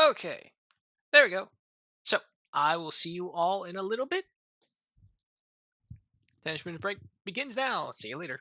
Okay, there we go. So, I will see you all in a little bit. 10 minute break begins now. See you later.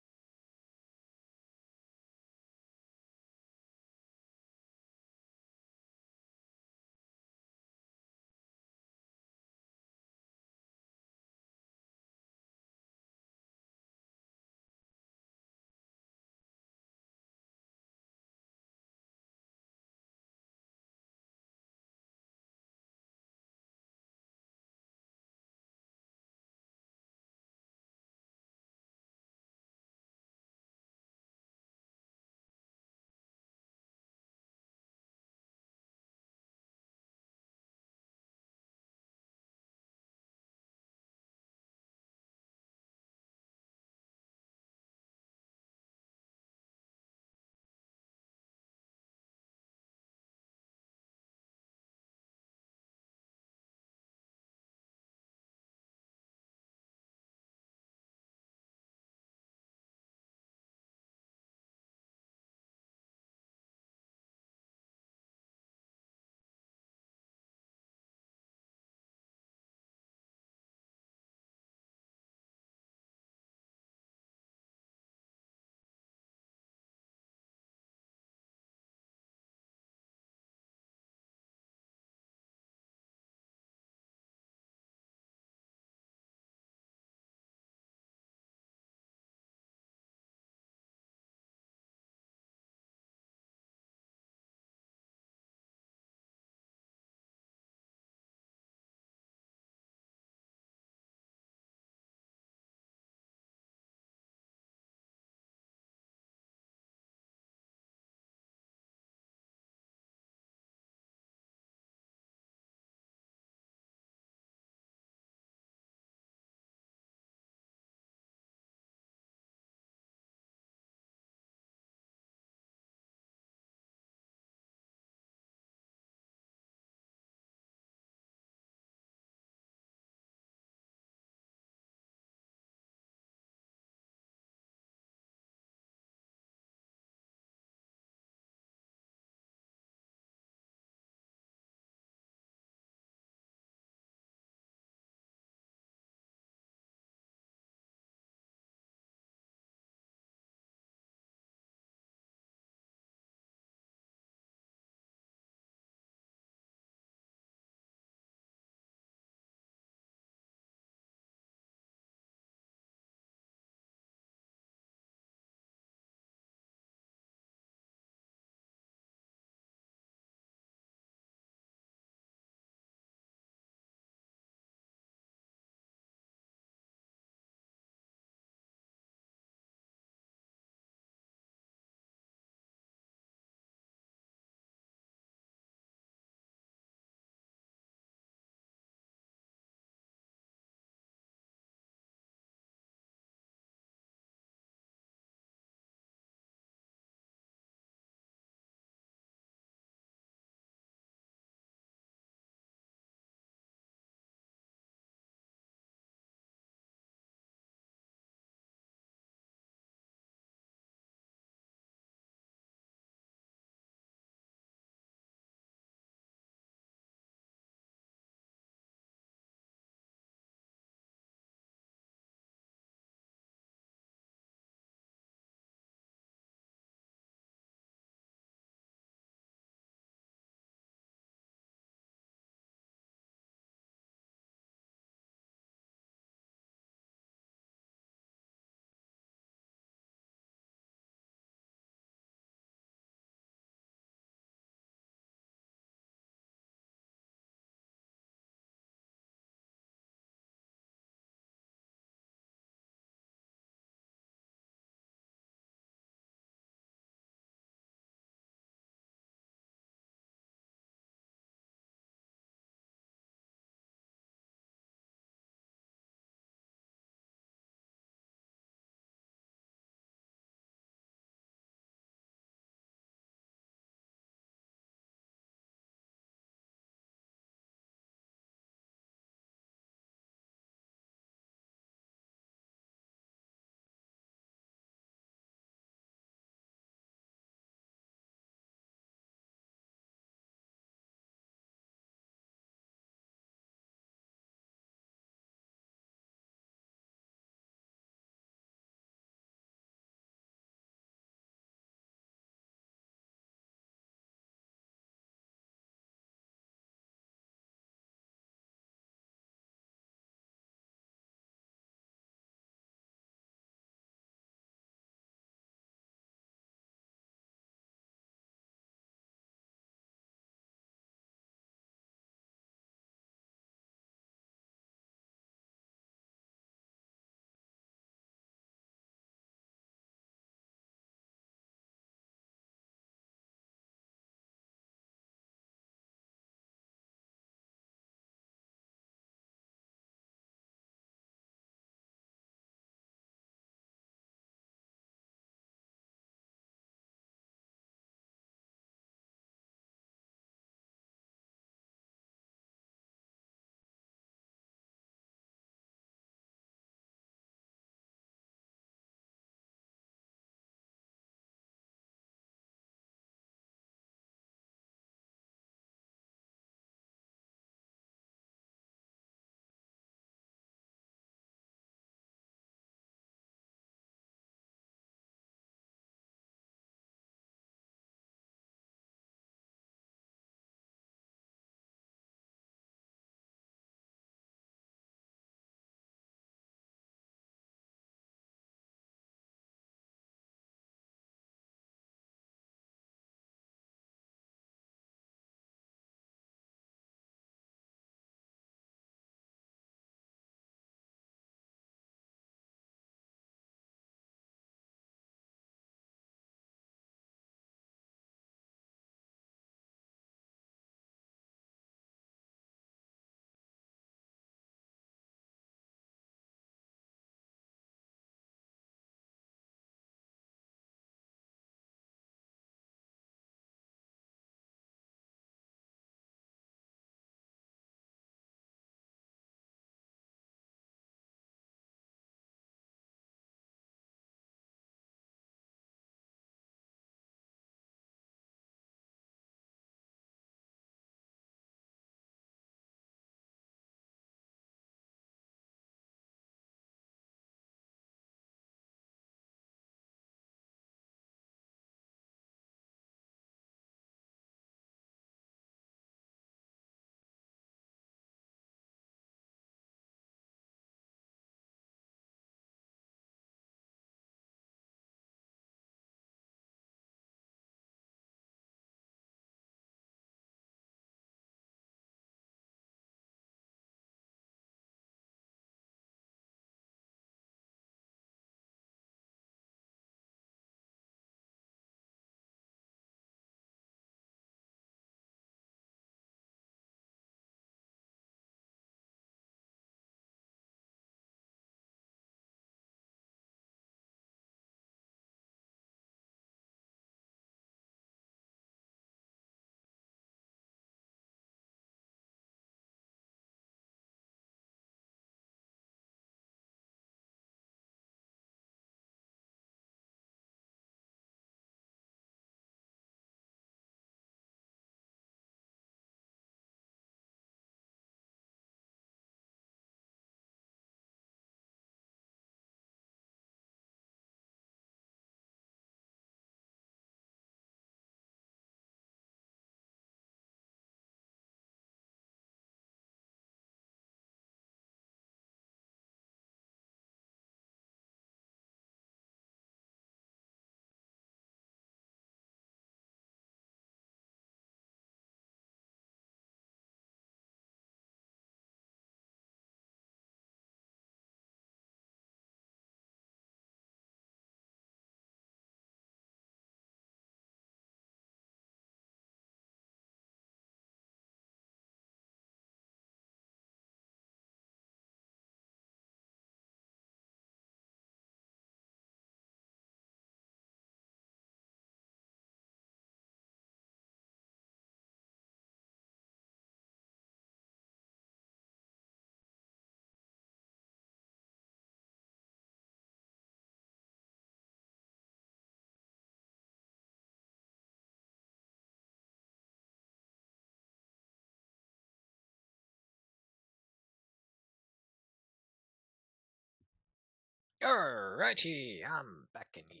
Alrighty, I'm back in here.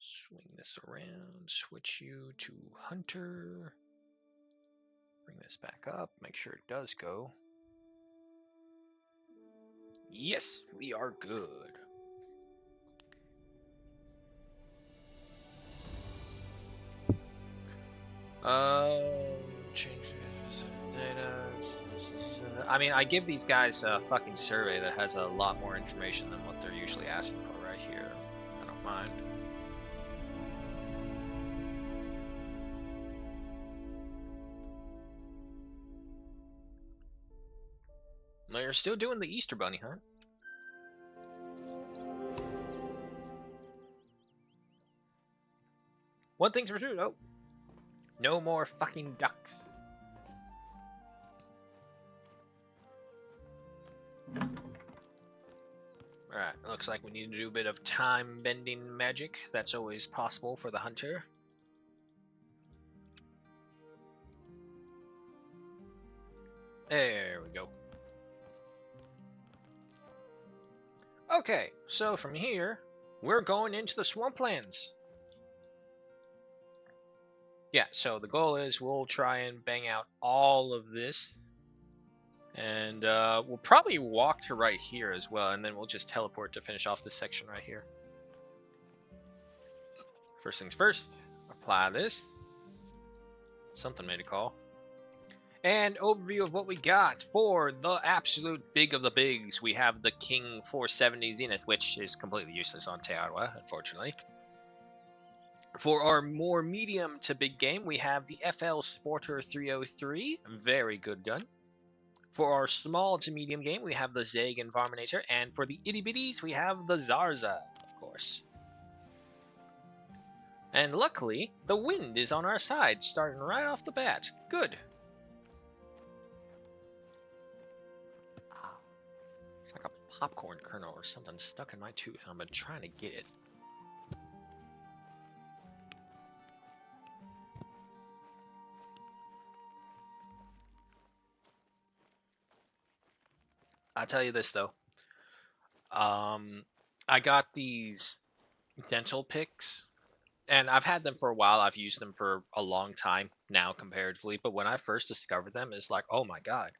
Swing this around, switch you to Hunter. Bring this back up, make sure it does go. Yes, we are good. Changes data. I mean, I give these guys a fucking survey that has a lot more information than what they're usually asking for right here. I don't mind. They're still doing the Easter Bunny hunt. One thing's for sure, though. No more fucking ducks. Alright, looks like we need to do a bit of time-bending magic. That's always possible for the hunter. There we go. Okay, so from here, we're going into the swamplands. Yeah, so the goal is we'll try and bang out all of this. And we'll probably walk to right here as well, and then we'll just teleport to finish off this section right here. First things first, apply this. Something made a call. And overview of what we got for the absolute big of the bigs. We have the King 470 Zenith, which is completely useless on Tearwa, unfortunately. For our more medium to big game, we have the FL Sporter 303. Very good gun. For our small to medium game, we have the Zeg Environminator. And for the itty bitties, we have the Zarza, of course. And luckily, the wind is on our side, starting right off the bat. Good. It's like a popcorn kernel or something stuck in my tooth, and I've been trying to get it. I'll tell you this, though. I got these dental picks, and I've had them for a while. I've used them for a long time now, comparatively. But when I first discovered them, it's like, oh my god,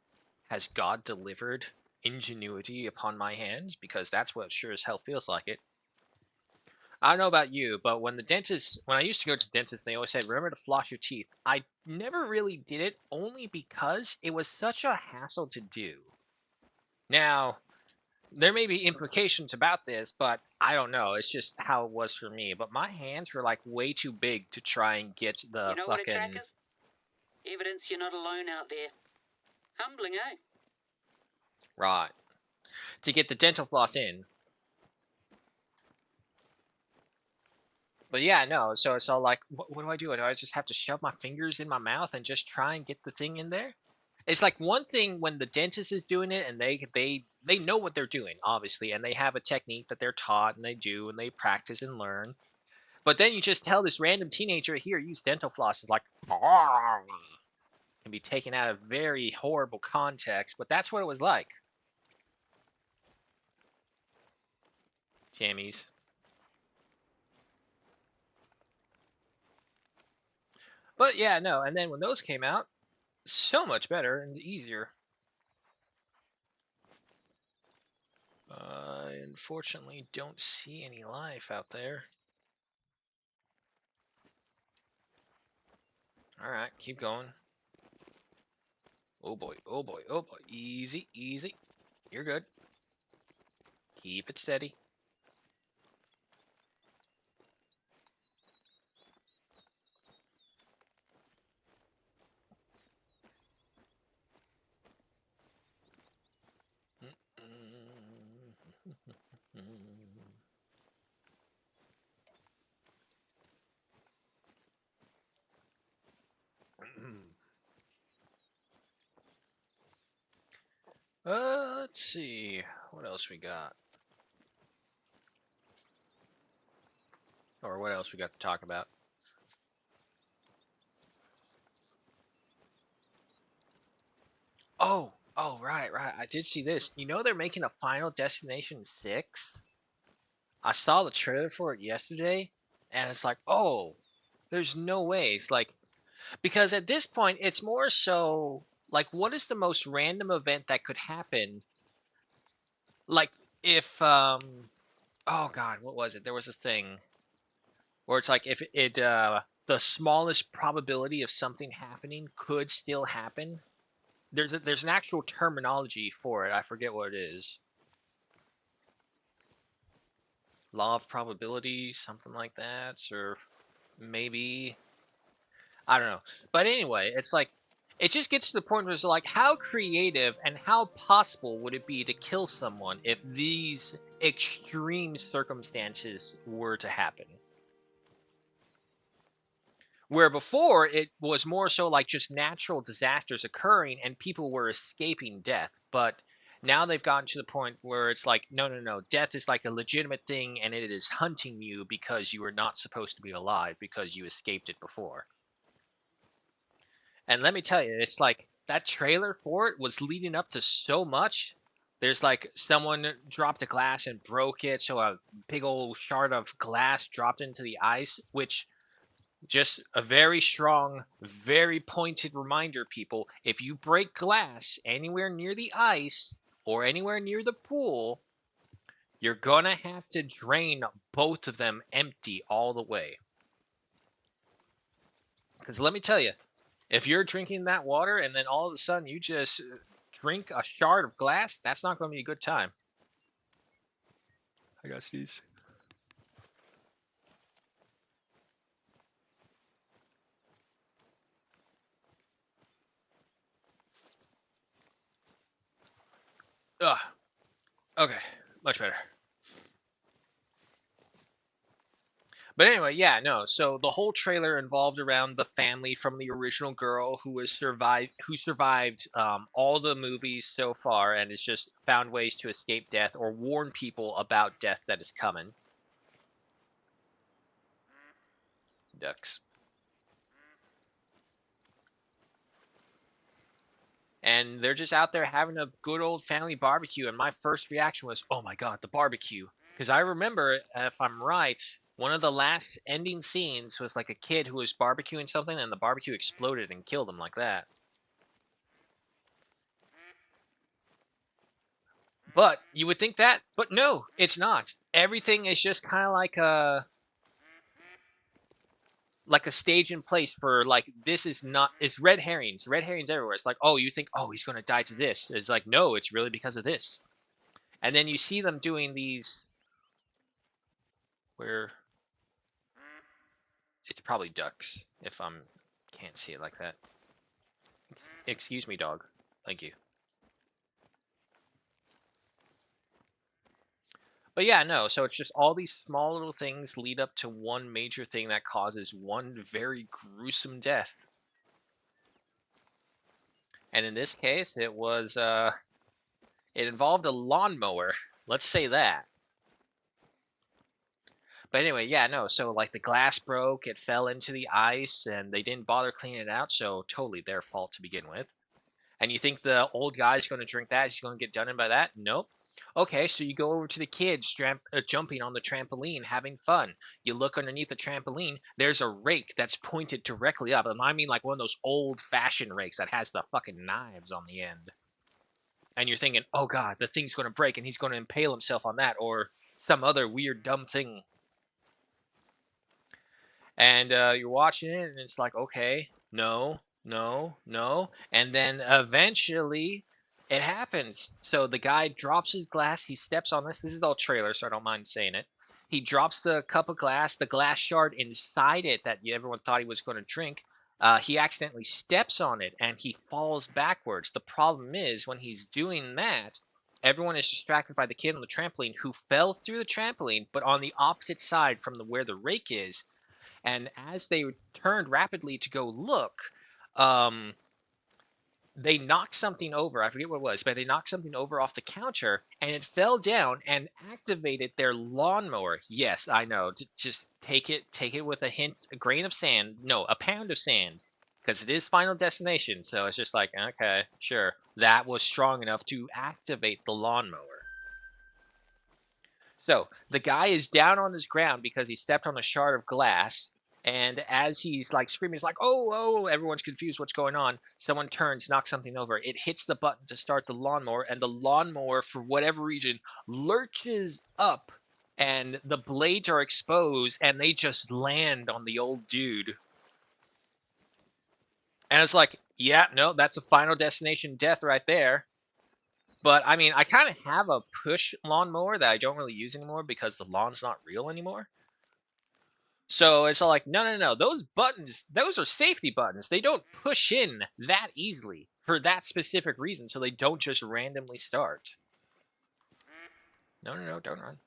has God delivered ingenuity upon my hands? Because that's what sure as hell feels like it. I don't know about you, but when I used to go to dentists, they always said, remember to floss your teeth. I never really did it, only because it was such a hassle to do. Now, there may be implications about this, but I don't know. It's just how it was for me. But my hands were like way too big to try and get the You know what a fucking... track is? Evidence you're not alone out there. Humbling, eh? Right. To get the dental floss in. But yeah, no. So it's all like, what do I do? Do I just have to shove my fingers in my mouth and just try and get the thing in there? It's like one thing when the dentist is doing it and they know what they're doing, obviously, and they have a technique that they're taught and they do and they practice and learn. But then you just tell this random teenager here use dental floss. It's like can be taken out of very horrible context, but that's what it was like. Jammies. But yeah, no, and then when those came out, so much better and easier. I unfortunately don't see any life out there. Alright, keep going. Oh boy, oh boy, oh boy. Easy, easy. You're good. Keep it steady. Let's see. What else we got? Or what else we got to talk about? Oh, Oh, right, right. I did see this. You know they're making a Final Destination 6? I saw the trailer for it yesterday, and it's like, oh, there's no way. It's like, because at this point, it's more so like, what is the most random event that could happen? Like, if, oh God, what was it? There was a thing where it's like, if the smallest probability of something happening could still happen. There's an actual terminology for it. I forget what it is. Law of probability, something like that, or maybe I don't know. But anyway, it's like it just gets to the point where it's like how creative and how possible would it be to kill someone if these extreme circumstances were to happen? Where before it was more so like just natural disasters occurring and people were escaping death. But now they've gotten to the point where it's like, no, no, no, death is like a legitimate thing and it is hunting you because you were not supposed to be alive because you escaped it before. And let me tell you, it's like that trailer for it was leading up to so much. There's like someone dropped a glass and broke it, so a big old shard of glass dropped into the ice, which just a very strong, very pointed reminder, people. If you break glass anywhere near the ice or anywhere near the pool, you're gonna have to drain both of them empty all the way. Because let me tell you, if you're drinking that water and then all of a sudden you just drink a shard of glass, that's not going to be a good time. I got sneeze. Ugh. Okay. Much better. But anyway, yeah, no. So the whole trailer involved around the family from the original girl who survived all the movies so far, and has just found ways to escape death or warn people about death that is coming. Ducks. And they're just out there having a good old family barbecue. And my first reaction was, "Oh my god, the barbecue!" Because I remember, if I'm right, one of the last ending scenes was like a kid who was barbecuing something, and the barbecue exploded and killed him like that. But you would think that, but no, it's not. Everything is just kind of like a stage in place for like this is not it's red herrings everywhere. It's like, oh, you think, oh, he's gonna die to this. It's like, no, it's really because of this. And then you see them doing these where it's probably ducks if I'm can't see it like that. Excuse me, dog. Thank you. But yeah, no, so it's just all these small little things lead up to one major thing that causes one very gruesome death. And in this case, it involved a lawnmower. Let's say that. But anyway, yeah, no, so like the glass broke, it fell into the ice, and they didn't bother cleaning it out, so totally their fault to begin with. And you think the old guy's going to drink that? He's going to get done in by that? Nope. Okay, so you go over to the kids jumping on the trampoline, having fun. You look underneath the trampoline. There's a rake that's pointed directly up. And I mean, like one of those old-fashioned rakes that has the fucking knives on the end. And you're thinking, oh god, the thing's going to break, and he's going to impale himself on that, or some other weird, dumb thing. And you're watching it, and it's like, okay, no, no, no. And then eventually it happens. So the guy drops his glass. He steps on this. This is all trailer, so I don't mind saying it. He drops the cup of glass, the glass shard inside it that everyone thought he was going to drink. He accidentally steps on it and he falls backwards. The problem is when he's doing that, everyone is distracted by the kid on the trampoline who fell through the trampoline, but on the opposite side from where the rake is. And as they turned rapidly to go look, um, they knocked something over. I forget what it was, but they knocked something over off the counter, and it fell down and activated their lawnmower. Yes, I know. Just take it with a grain of sand. No, a pound of sand, because it is Final Destination. So it's just like, okay, sure, that was strong enough to activate the lawnmower. So the guy is down on his ground because he stepped on a shard of glass. And as he's like screaming, he's like, oh, oh, everyone's confused. What's going on? Someone turns, knocks something over. It hits the button to start the lawnmower. And the lawnmower, for whatever reason, lurches up. And the blades are exposed. And they just land on the old dude. And it's like, yeah, no, that's a Final Destination death right there. But I mean, I kind of have a push lawnmower that I don't really use anymore because the lawn's not real anymore. So it's all like, no, no, no. Those buttons, those are safety buttons. They don't push in that easily for that specific reason. So they don't just randomly start. No, no, no, don't run.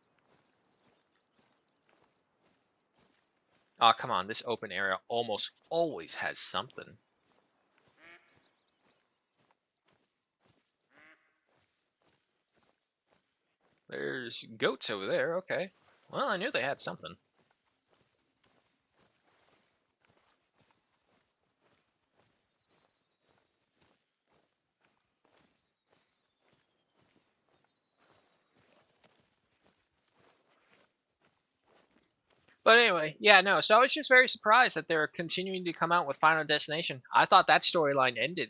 Oh, come on. This open area almost always has something. There's goats over there. Okay. Well, I knew they had something. But anyway, yeah, no. So I was just very surprised that they're continuing to come out with Final Destination. I thought that storyline ended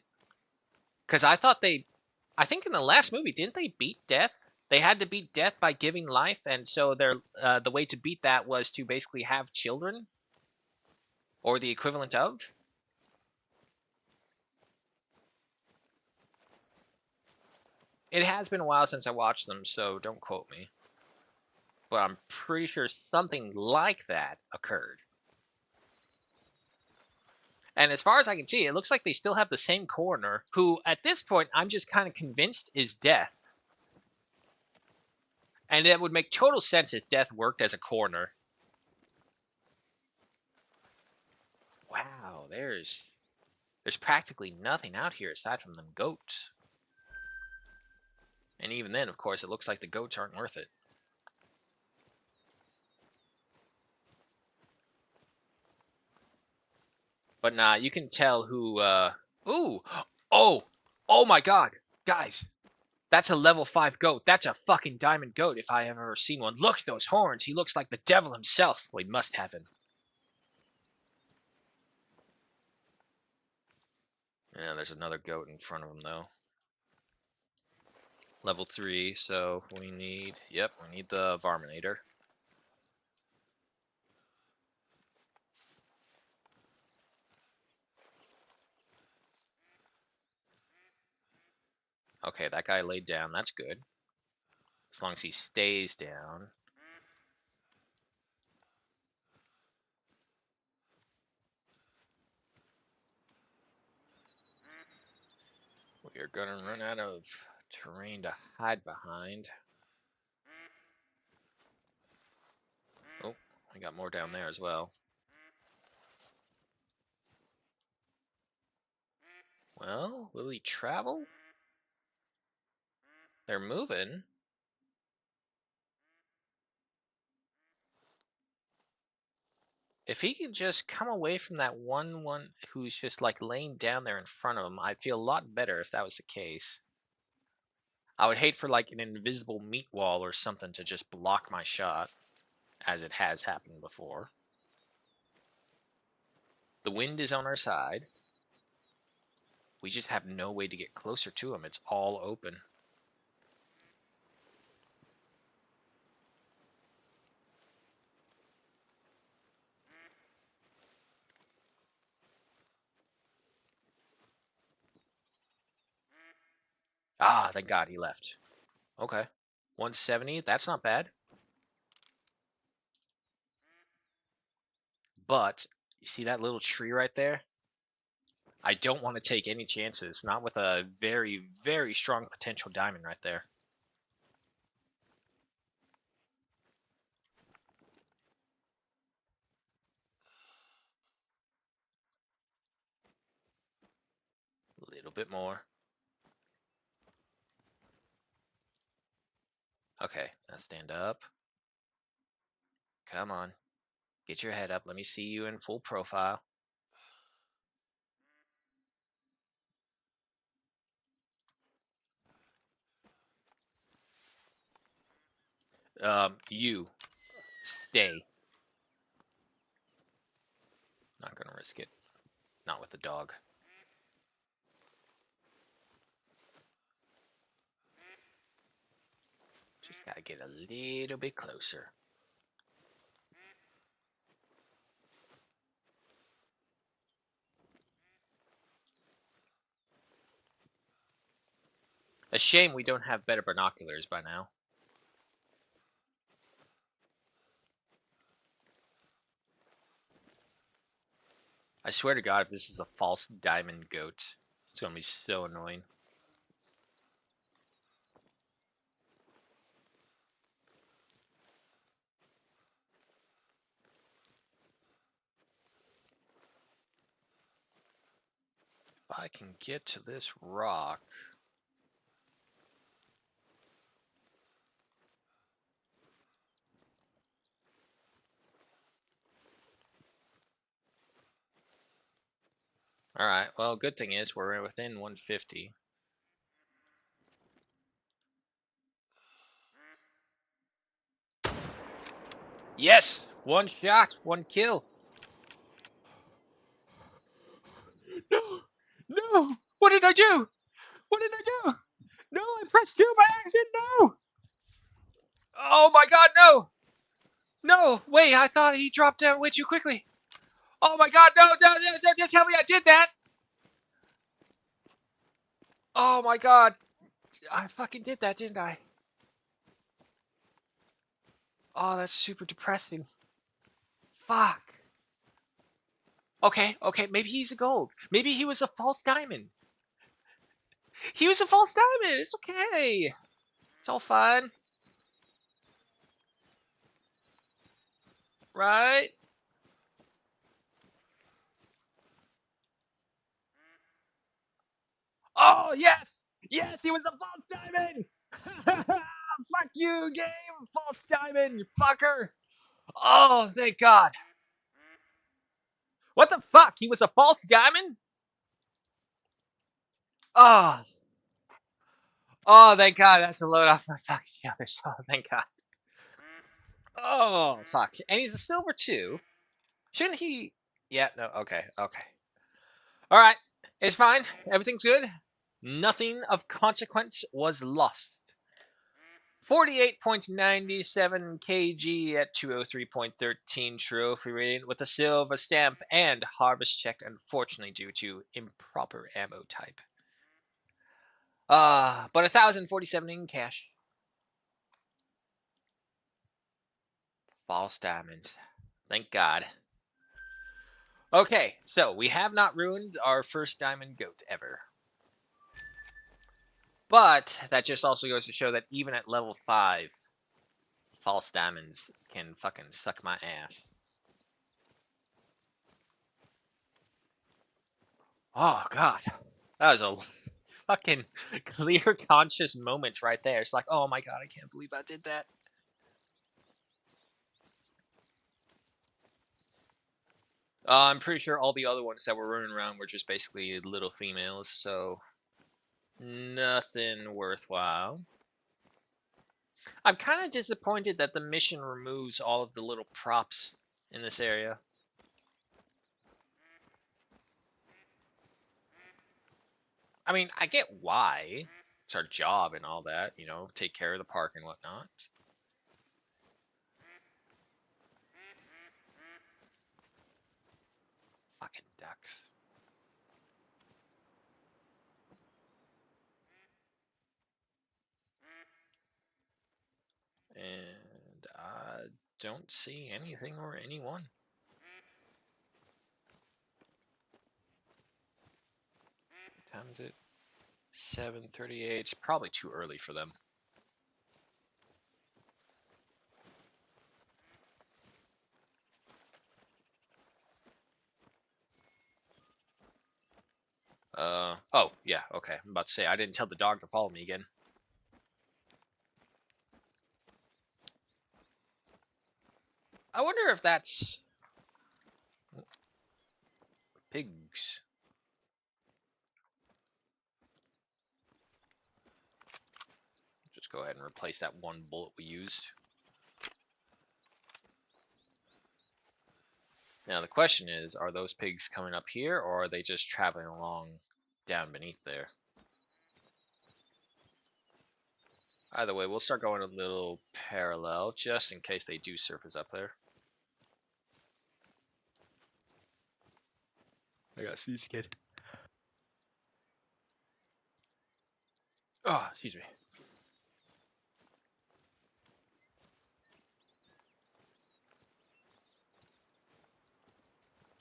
because I think in the last movie, didn't they beat death? They had to beat death by giving life, and so the way to beat that was to basically have children, or the equivalent of. It has been a while since I watched them, so don't quote me. But I'm pretty sure something like that occurred. And as far as I can see, it looks like they still have the same coroner, who at this point I'm just kind of convinced is Death. And it would make total sense if Death worked as a coroner. Wow, there's practically nothing out here aside from them goats. And even then, of course, it looks like the goats aren't worth it. But nah, you can tell who, ooh! Oh! Oh my god! Guys! That's a level 5 goat. That's a fucking diamond goat if I have ever seen one. Look at those horns! He looks like the devil himself. We must have him. Yeah, there's another goat in front of him, though. Level 3, so we need... Yep, we need the Varminator. Okay, that guy laid down. That's good. As long as he stays down. We are gonna run out of terrain to hide behind. Oh, I got more down there as well. Well, will he travel? They're moving. If he could just come away from that one who's just like laying down there in front of him, I'd feel a lot better if that was the case. I would hate for like an invisible meat wall or something to just block my shot, as it has happened before. The wind is on our side. We just have no way to get closer to him. It's all open. Ah, thank God he left. Okay. 170, that's not bad. But, you see that little tree right there? I don't want to take any chances, not with a very, very strong potential diamond right there. A little bit more. Okay, now stand up. Come on. Get your head up. Let me see you in full profile. You stay. Not gonna risk it. Not with the dog. Just gotta get a little bit closer. A shame we don't have better binoculars by now. I swear to God, if this is a false diamond goat, it's gonna be so annoying. If I can get to this rock. Alright, well, good thing is we're within 150. Yes! One shot, one kill. No! No! What did I do? What did I do? No, I pressed 2 by accident, no! Oh my God, no! No, wait, I thought he dropped down way too quickly. Oh my God, no, just tell me I did that! Oh my God. I fucking did that, didn't I? Oh, that's super depressing. Fuck. Okay, maybe he's a gold. Maybe he was a false diamond. He was a false diamond. It's okay. It's all fine. Right? Oh, yes! Yes, he was a false diamond! Fuck you, game! False diamond, you fucker! Oh, thank God. What the fuck? He was a false diamond? Oh. Oh, thank God. That's a load off my fucking others. Oh, thank God. Oh, fuck. And he's a silver too. Shouldn't he? Yeah, no, okay. Alright. It's fine. Everything's good. Nothing of consequence was lost. 48.97 kg at 203.13 trophy rating with a silver stamp and harvest check, unfortunately, due to improper ammo type. But 1,047 in cash. False diamonds. Thank God. Okay, so we have not ruined our first diamond goat ever. But that just also goes to show that even at level 5, false diamonds can fucking suck my ass. Oh, God. That was a fucking clear conscious moment right there. It's like, oh my God, I can't believe I did that. I'm pretty sure all the other ones that were running around were just basically little females, so nothing worthwhile. I'm kind of disappointed that the mission removes all of the little props in this area. I mean, I get why. It's our job and all that, you know, take care of the park and whatnot. Fucking ducks. And I don't see anything or anyone. What time is it? 7:38. It's probably too early for them. Oh, yeah, okay. I'm about to say, I didn't tell the dog to follow me again. I wonder if that's pigs. Just go ahead and replace that one bullet we used. Now the question is, are those pigs coming up here, or are they just traveling along down beneath there? Either way, we'll start going a little parallel, just in case they do surface up there. I got sneeze kid. Oh, excuse me.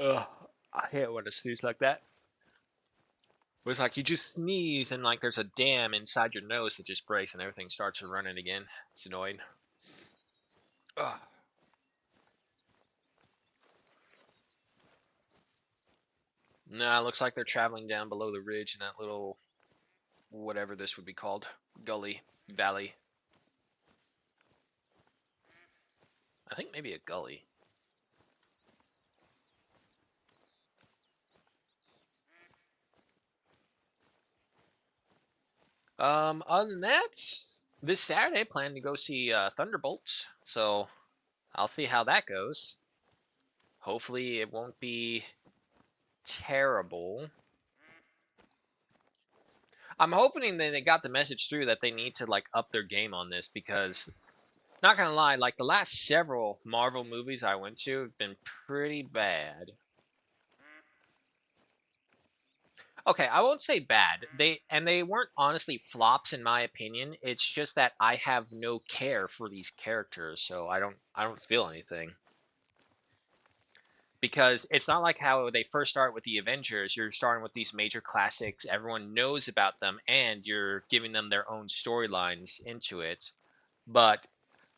Ugh, I hate when it sneeze like that. It's like you just sneeze and like there's a dam inside your nose that just breaks and everything starts running again. It's annoying. Ugh. Nah, looks like they're traveling down below the ridge in that little, whatever this would be called, gully, valley. I think maybe a gully. Other than that, this Saturday, I plan to go see Thunderbolts. So I'll see how that goes. Hopefully, it won't be terrible. I'm hoping that they got the message through that they need to like up their game on this because, not gonna lie, like the last several Marvel movies I went to have been pretty bad. Okay, I won't say bad. They weren't honestly flops in my opinion. It's just that I have no care for these characters, so I don't feel anything. Because it's not like how they first start with the Avengers. You're starting with these major classics, everyone knows about them, and you're giving them their own storylines into it. But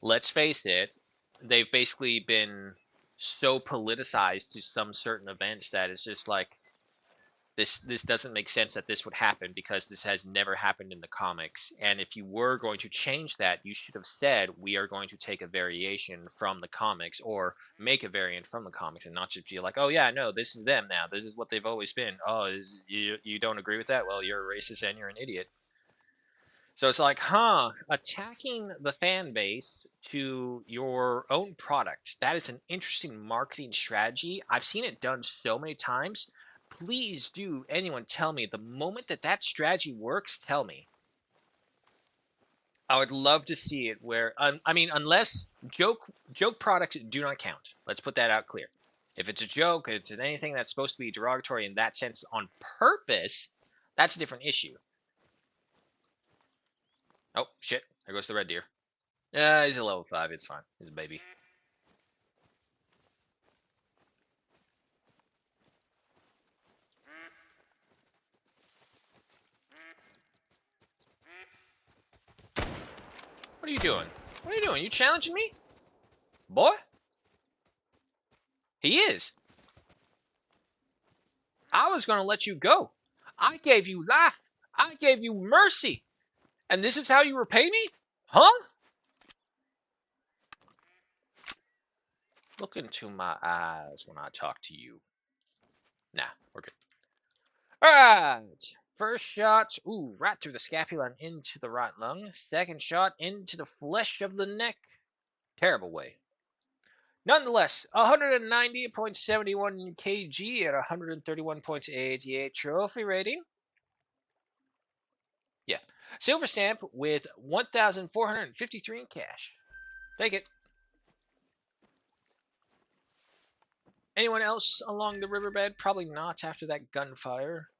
let's face it, they've basically been so politicized to some certain events that it's just like this doesn't make sense that this would happen because this has never happened in the comics. And if you were going to change that, you should have said we are going to take a variation from the comics or make a variant from the comics and not just be like, oh yeah, no, this is them now. This is what they've always been. Oh, is you don't agree with that? Well, you're a racist and you're an idiot. So it's like, attacking the fan base to your own product. That is an interesting marketing strategy. I've seen it done so many times. Please do anyone tell me the moment that that strategy works, tell me. I would love to see it where I mean unless joke products do not count. Let's put that out clear. If it's a joke, it's anything that's supposed to be derogatory in that sense on purpose, that's a different issue. Oh, shit. There goes the red deer. Yeah, he's a level 5. It's fine. He's a baby. What are you doing? What are you doing? You challenging me? Boy? He is. I was going to let you go. I gave you life. I gave you mercy. And this is how you repay me? Huh? Look into my eyes when I talk to you. Nah, we're good. Alright. First shot, ooh, right through the scapula and into the right lung. Second shot, into the flesh of the neck. Terrible way. Nonetheless, 190.71 kg at 131.88 trophy rating. Yeah. Silver stamp with 1,453 in cash. Take it. Anyone else along the riverbed? Probably not after that gunfire.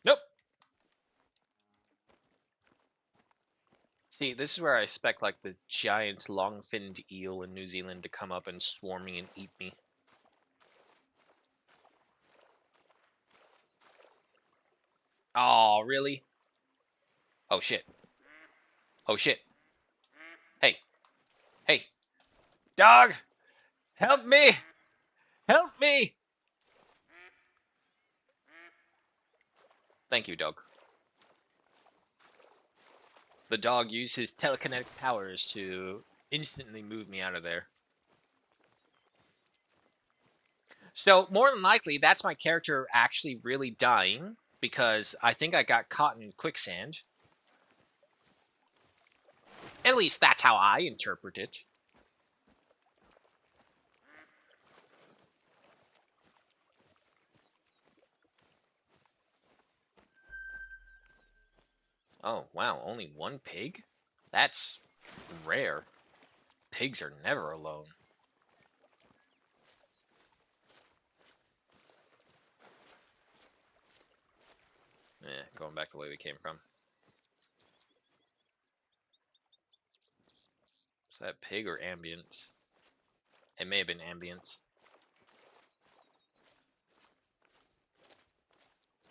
Nope. See, this is where I expect like the giant long-finned eel in New Zealand to come up and swarm me and eat me. Oh, really? Oh, shit. Oh, shit. Hey. Hey. Dog! Help me! Help me! Thank you, dog. The dog used his telekinetic powers to instantly move me out of there. So, more than likely, that's my character actually really dying. because I think I got caught in quicksand. At least that's how I interpret it. Oh, wow, only one pig? That's rare. Pigs are never alone. Going back the way we came from. Is that pig or ambience? It may have been ambience.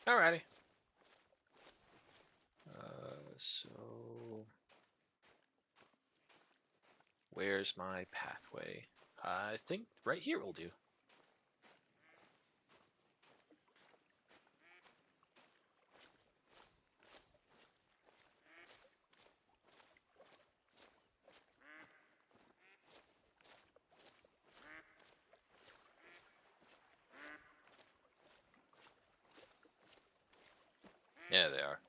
Alrighty. So... Where's my pathway? I think right here will do. Yeah, they are.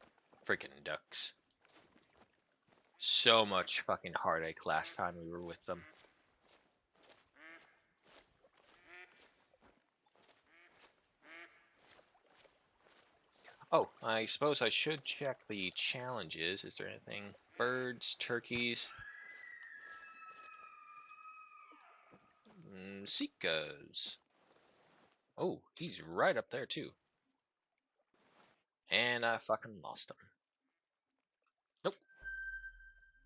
Freaking ducks. So much fucking heartache last time we were with them. Oh, I suppose I should check the challenges. Is there anything? Birds, turkeys. Seekers. Oh, he's right up there too. And I fucking lost him. Nope.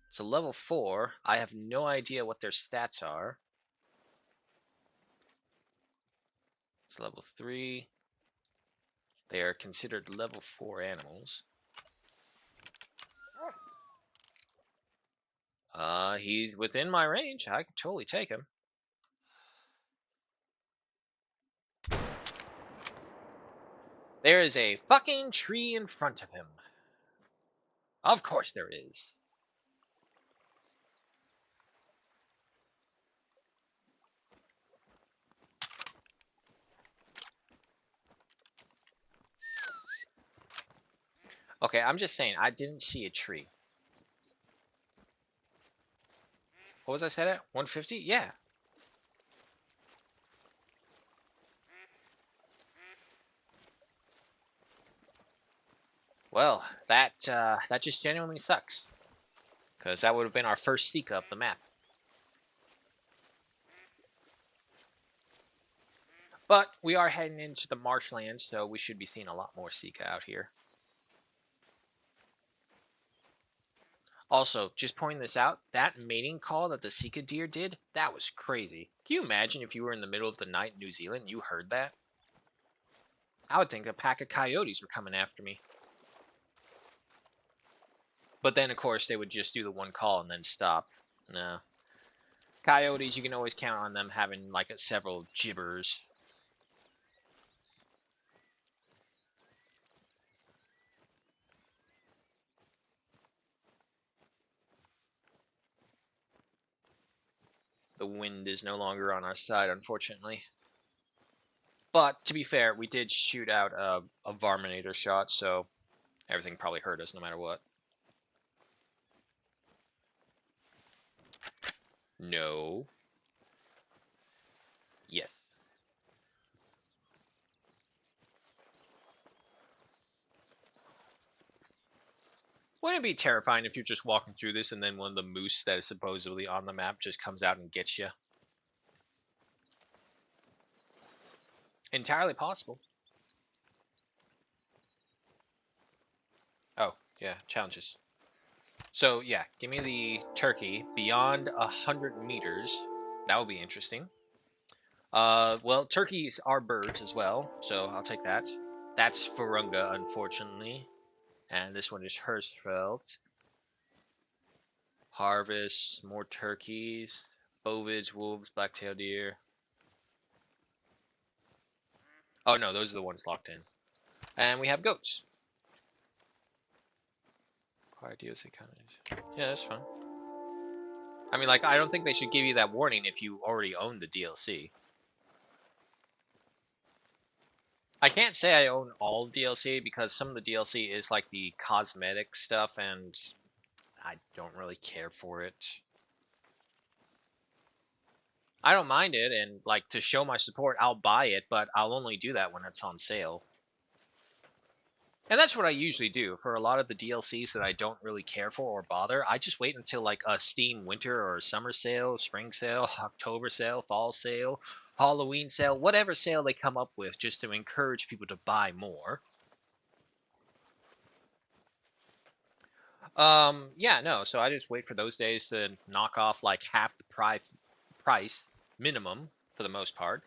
It's a level 4. I have no idea what their stats are. It's level 3. They are considered level 4 animals. He's within my range. I could totally take him. There is a fucking tree in front of him. Of course there is. Okay, I'm just saying, I didn't see a tree. What was I said at? 150? Yeah. Well, that just genuinely sucks. Because that would have been our first Seeka of the map. But we are heading into the marshland, so we should be seeing a lot more Seeka out here. Also, just pointing this out, that mating call that the Seeka deer did, that was crazy. Can you imagine if you were in the middle of the night in New Zealand and you heard that? I would think a pack of coyotes were coming after me. But then, of course, they would just do the one call and then stop. No. Coyotes, you can always count on them having, like, several gibbers. The wind is no longer on our side, unfortunately. But, to be fair, we did shoot out a Varminator shot, so everything probably hurt us no matter what. No. Yes. Wouldn't it be terrifying if you're just walking through this and then one of the moose that is supposedly on the map just comes out and gets you? Entirely possible. Oh, yeah, challenges. So, yeah, give me the turkey beyond 100 meters. That would be interesting. Well, turkeys are birds as well, so I'll take that. That's Virunga, unfortunately. And this one is Hirschfeld. Harvest, more turkeys, bovids, wolves, black-tailed deer. Oh, no, those are the ones locked in. And we have goats. Yeah, that's fine. I mean, like, I don't think they should give you that warning if you already own the DLC. I can't say I own all DLC because some of the DLC is like the cosmetic stuff, and I don't really care for it. I don't mind it, and like to show my support, I'll buy it, but I'll only do that when it's on sale. And that's what I usually do for a lot of the DLCs that I don't really care for or bother. I just wait until like a Steam winter or summer sale, spring sale, October sale, fall sale, Halloween sale, whatever sale they come up with, just to encourage people to buy more. Yeah, no, so I just wait for those days to knock off like half the price minimum for the most part.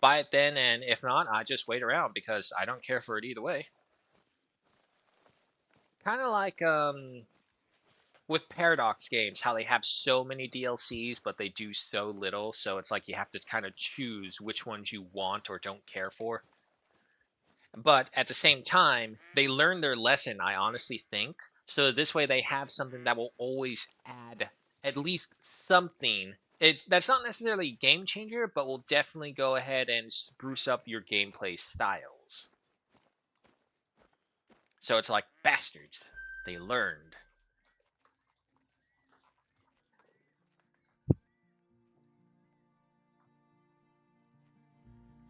Buy it then, and if not, I just wait around because I don't care for it either way. Kind of like with Paradox games, how they have so many DLCs, but they do so little, so it's like you have to kind of choose which ones you want or don't care for. But at the same time, they learn their lesson, I honestly think. So this way they have something that will always add at least something. That's not necessarily a game changer, but will definitely go ahead and spruce up your gameplay styles. So it's like bastards. They learned.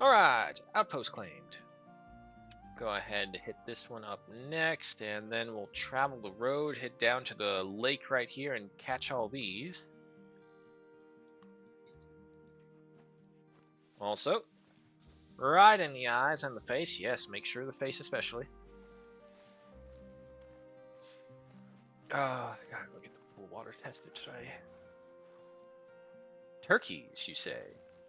Alright, outpost claimed. Go ahead and hit this one up next, and then we'll travel the road, head down to the lake right here, and catch all these. Also, right in the eyes and the face. Yes, make sure the face especially. I gotta go get the pool water tested today. Turkeys, you say?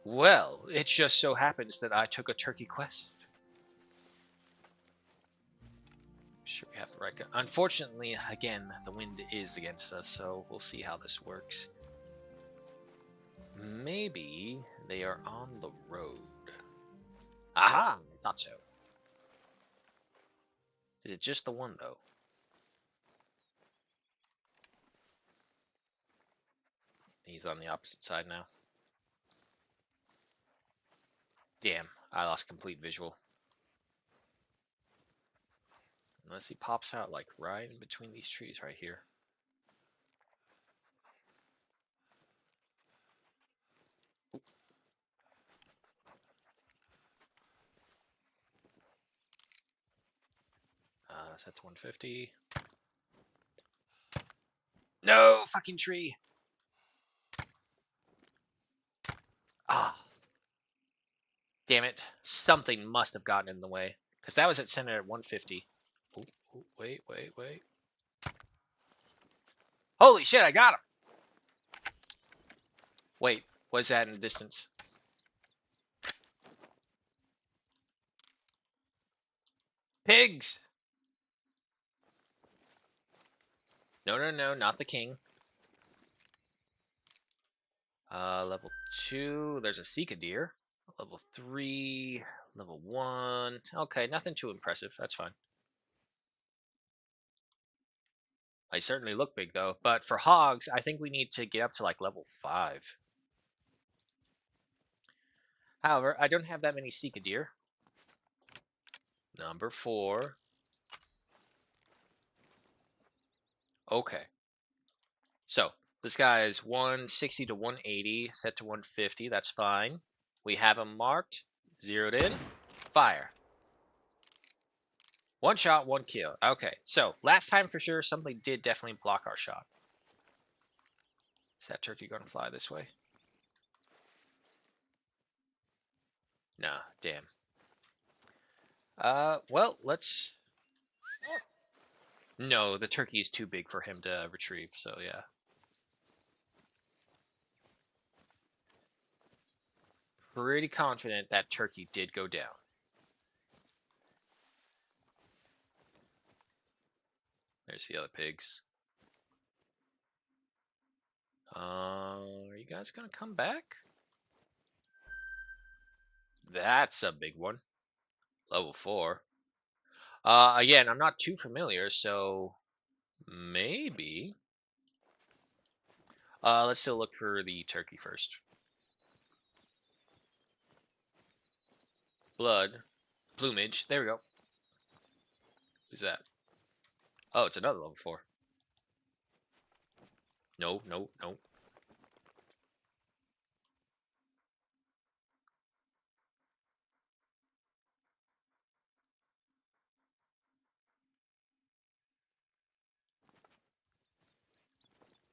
Well, it just so happens that I took a turkey quest. Sure we have the right gun. Unfortunately, again, the wind is against us, so we'll see how this works. Maybe they are on the road. Aha! I thought so. Is it just the one, though? He's on the opposite side now. Damn, I lost complete visual. Unless he pops out, like, right in between these trees right here. Set to 150. No! Fucking tree! Ah. Damn it. Something must have gotten in the way. Because that was at center at 150. Oh, wait. Holy shit, I got him! Wait, what's that in the distance? Pigs! No, not the king. Level 2, there's a Sika deer. Level 3, level 1. Okay, nothing too impressive. That's fine. I certainly look big, though. But for hogs, I think we need to get up to, like, level 5. However, I don't have that many Sika deer. Number 4. Okay. So, this guy is 160 to 180, set to 150. That's fine. We have him marked, zeroed in, fire. One shot, one kill. Okay, so last time for sure, something did definitely block our shot. Is that turkey going to fly this way? Nah, damn. Well, let's... No, the turkey is too big for him to retrieve, so yeah. Pretty confident that turkey did go down. There's the other pigs. Are you guys gonna come back? That's a big one. Level 4. Again, I'm not too familiar, so maybe. Let's still look for the turkey first. Blood. plumage. There we go. Who's that? Oh, it's another level 4. No, no, no.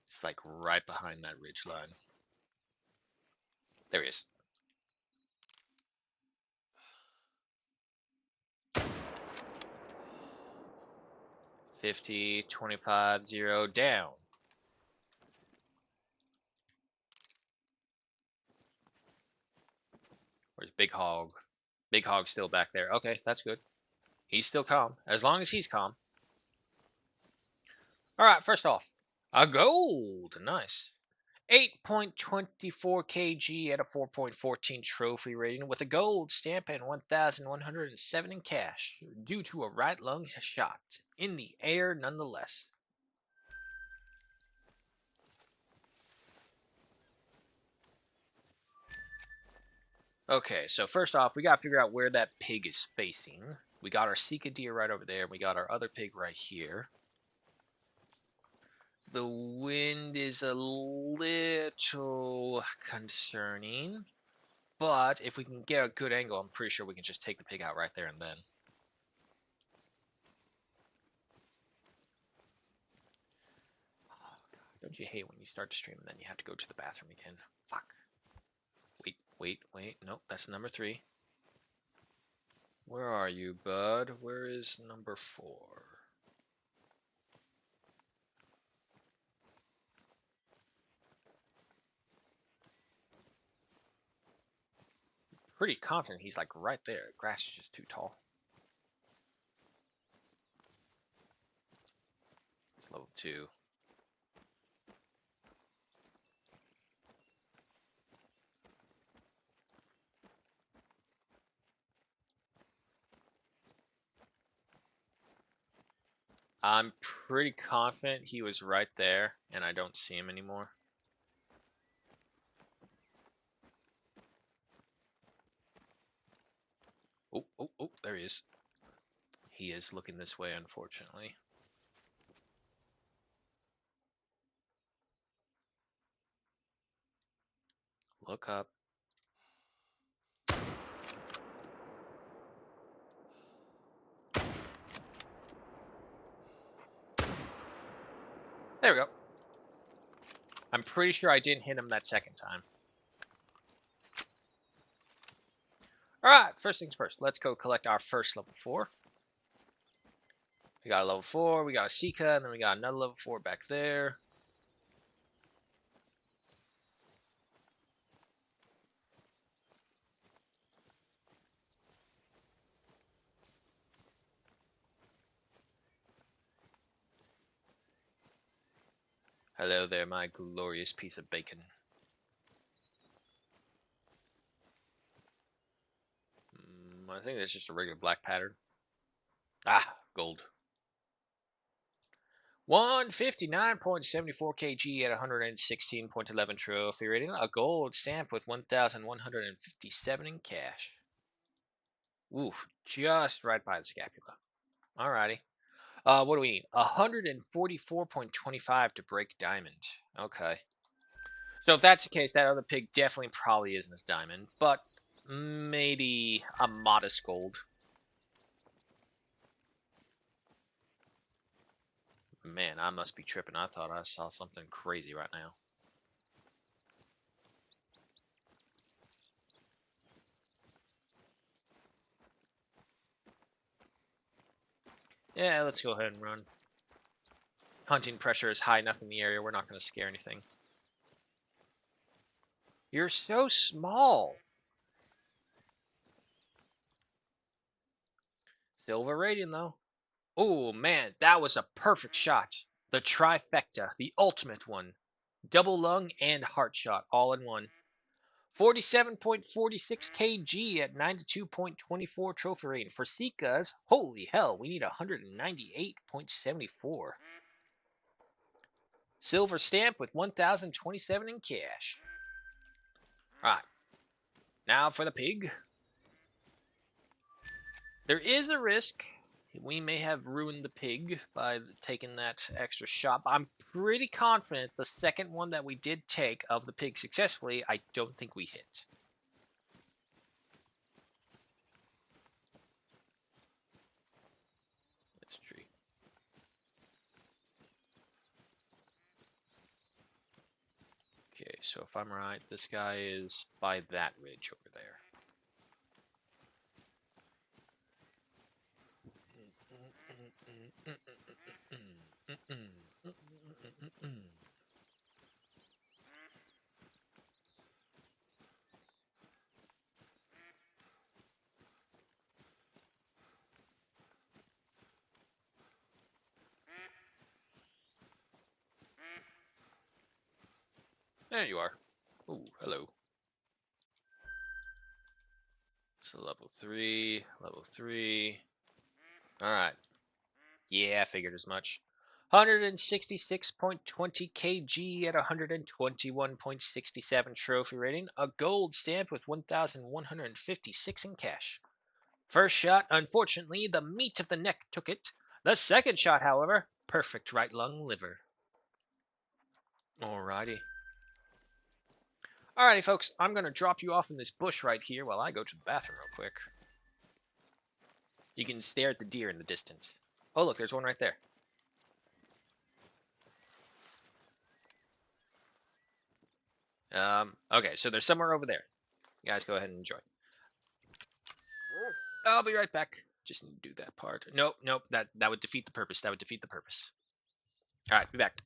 It's like right behind that ridge line. There he is. $50, $25, 0, down. Where's Big Hog? Big Hog's still back there. Okay, that's good. He's still calm. As long as he's calm. Alright, first off, a gold. Nice. 8.24 kg at a 4.14 trophy rating with a gold stamp and 1,107 in cash due to a right lung shot. In the air nonetheless. Okay, so first off, we gotta figure out where that pig is facing. We got our Sika deer right over there, and we got our other pig right here. The wind is a little concerning, but if we can get a good angle, I'm pretty sure we can just take the pig out right there and then. Oh, God. Don't you hate when you start to stream and then you have to go to the bathroom again? Fuck. Wait. Nope, that's number 3. Where are you, bud? Where is number 4? Pretty confident he's like right there. Grass is just too tall. It's level 2. I'm pretty confident he was right there, and I don't see him anymore. Oh, there he is. He is looking this way, unfortunately. Look up. There we go. I'm pretty sure I didn't hit him that second time. Alright, first things first. Let's go collect our first level 4. We got a level 4, we got a Sika, and then we got another level 4 back there. Hello there, my glorious piece of bacon. I think that's just a regular black pattern. Ah, gold. 159.74 kg at 116.11 trophy rating. A gold stamp with 1,157 in cash. Oof, just right by the scapula. Alrighty. What do we need? 144.25 to break diamond. Okay. So if that's the case, that other pig definitely probably isn't as diamond, but maybe a modest gold. Man, I must be tripping. I thought I saw something crazy right now. Yeah, let's go ahead and run. Hunting pressure is high enough in the area. We're not going to scare anything. You're so small. Silver Radiant, though. Oh, man, that was a perfect shot. The trifecta, the ultimate one. Double lung and heart shot, all in one. 47.46 kg at 92.24 trophy rating. For Sikas, holy hell, we need 198.74. Silver stamp with 1,027 in cash. Alright. Now for the pig. There is a risk we may have ruined the pig by taking that extra shot. But I'm pretty confident the second one that we did take of the pig successfully, I don't think we hit. That's true. Okay, so if I'm right, this guy is by that ridge over there. There you are. Ooh, hello. So level 3, level 3. Alright. Yeah, I figured as much. 166.20 kg at 121.67 trophy rating. A gold stamp with 1,156 in cash. First shot, unfortunately, the meat of the neck took it. The second shot, however, perfect right lung liver. Alrighty. Alrighty, folks, I'm going to drop you off in this bush right here while I go to the bathroom real quick. You can stare at the deer in the distance. Oh, look, there's one right there. Okay, so there's somewhere over there. You guys go ahead and enjoy. I'll be right back. Just need to do that part. Nope, nope, that would defeat the purpose. That would defeat the purpose. Alright, be back.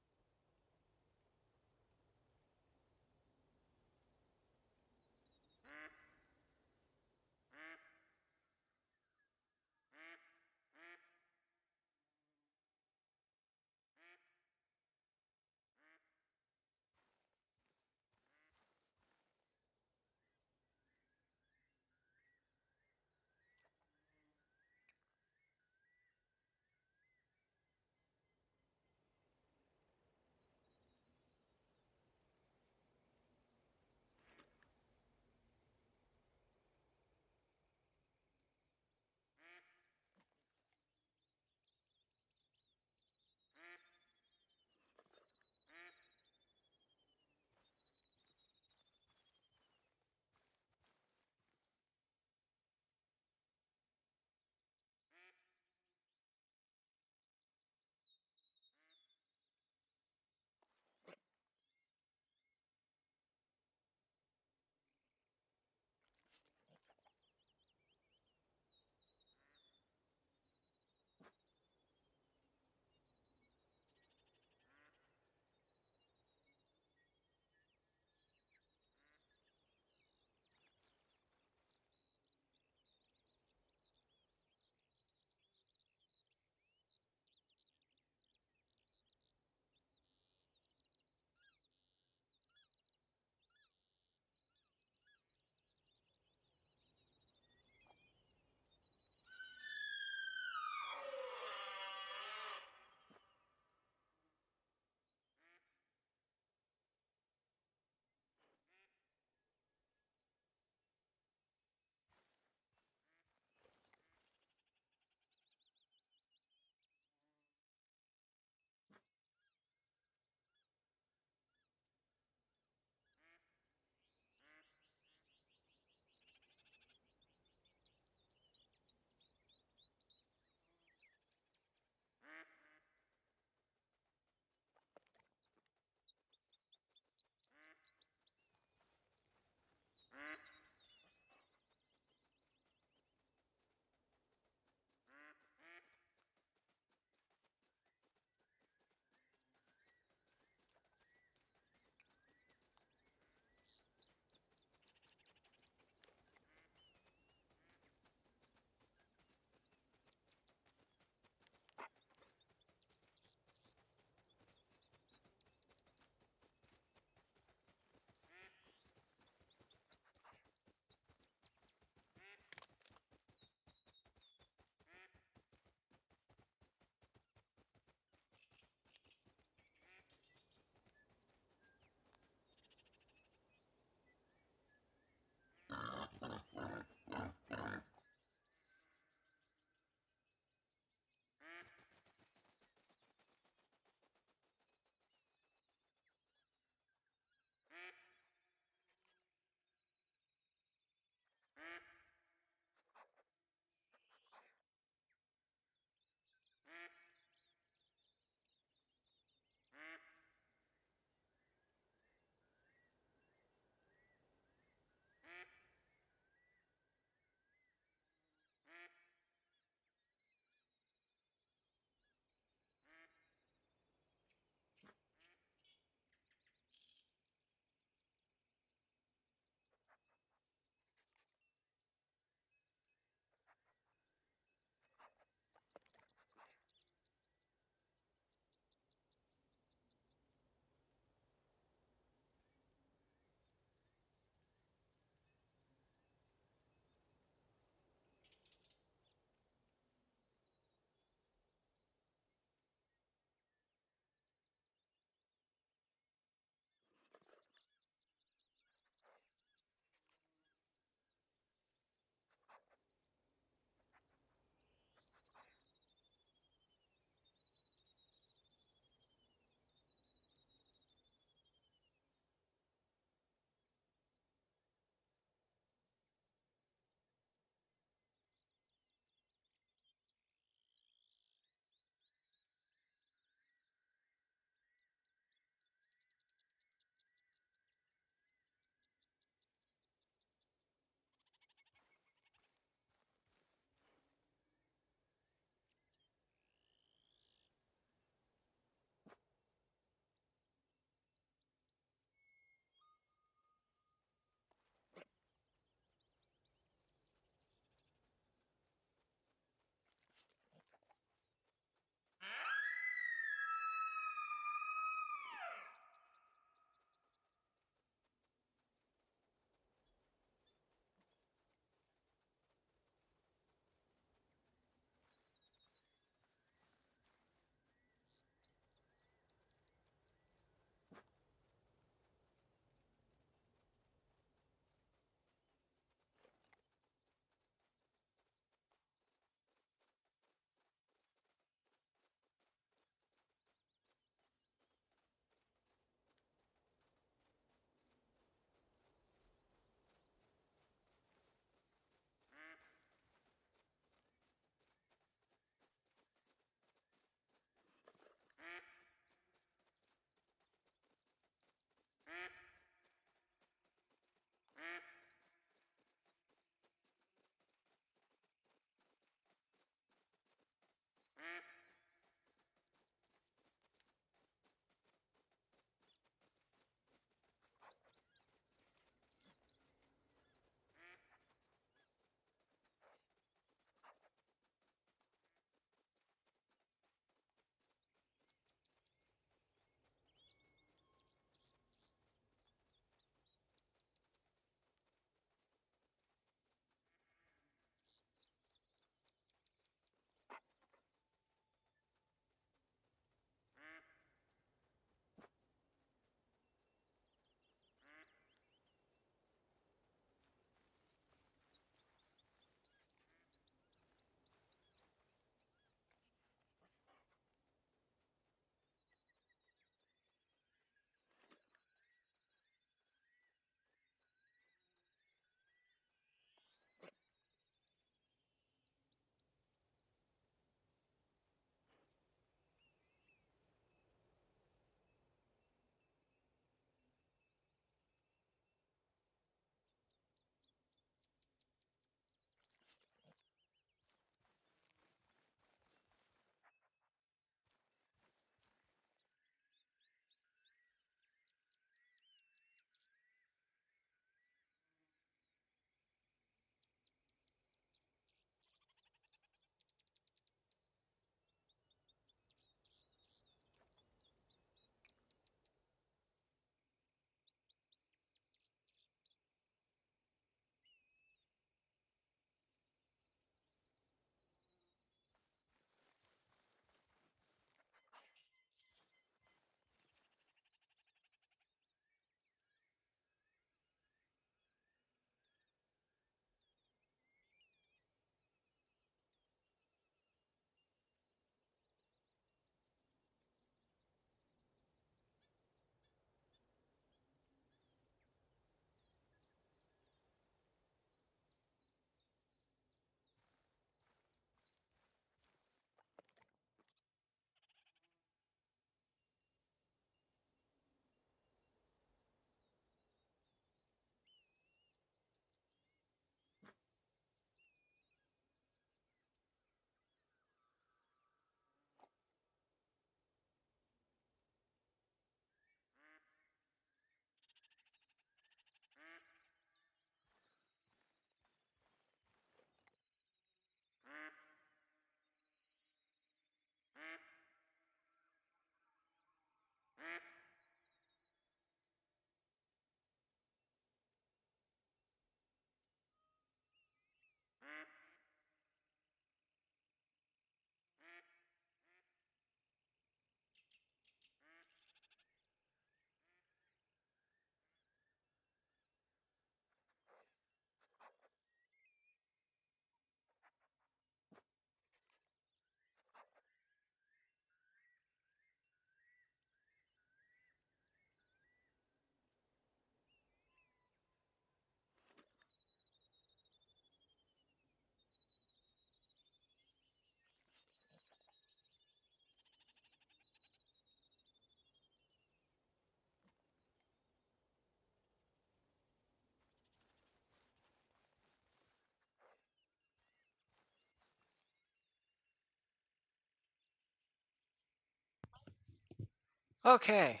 Okay,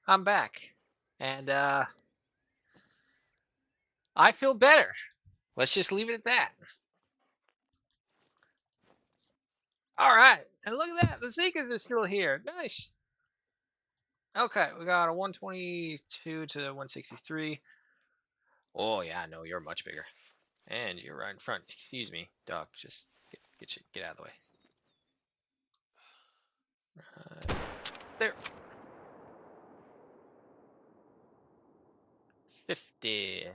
I'm back. And I feel better. Let's just leave it at that. All right. And look at that. The Zekas are still here. Nice. Okay, we got a 122 to 163. Oh yeah, no, you're much bigger. And you're right in front. Excuse me, dog. Just get out of the way. There. 50.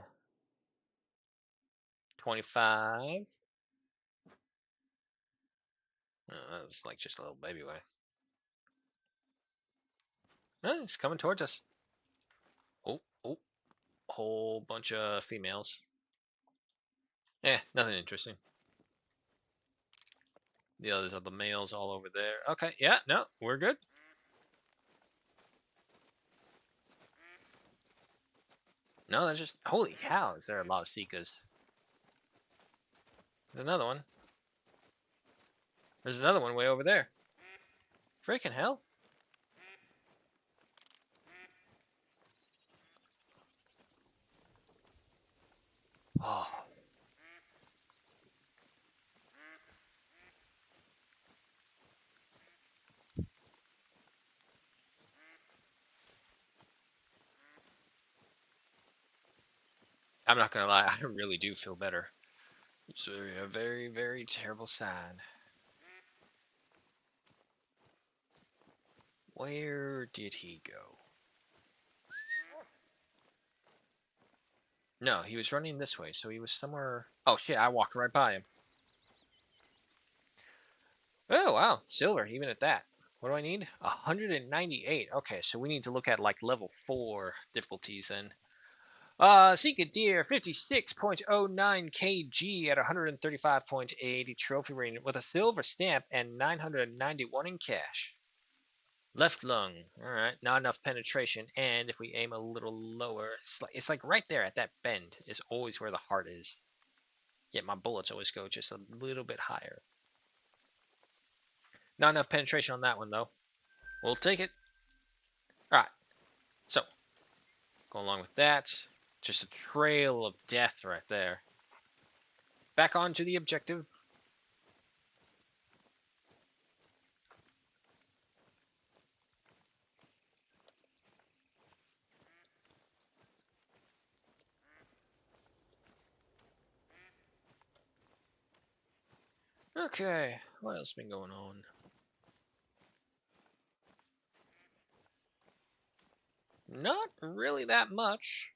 25. Oh, that's like just a little baby way. Oh, he's coming towards us. Oh, oh, whole bunch of females. Nothing interesting. The others are the males all over there. Okay, yeah, no, we're good. No, that's just holy cow! Is there a lot of Seekas? There's another one. There's another one way over there. Freaking hell! Oh, I'm not gonna lie, I really do feel better. It's a very, very terrible sign. Where did he go? No, he was running this way, so he was somewhere. Oh shit! I walked right by him. Oh wow, silver, even at that. What do I need? 198. Okay, so we need to look at like level 4 difficulties then. Seek Deer, 56.09 kg at 135.80 trophy rating with a silver stamp and 991 in cash. Left lung. All right, not enough penetration. And if we aim a little lower, it's like right there at that bend is always where the heart is. Yet my bullets always go just a little bit higher. Not enough penetration on that one though. We'll take it. All right. So, go along with that. Just a trail of death right there. Back onto the objective. Okay, what else been going on? Not really that much.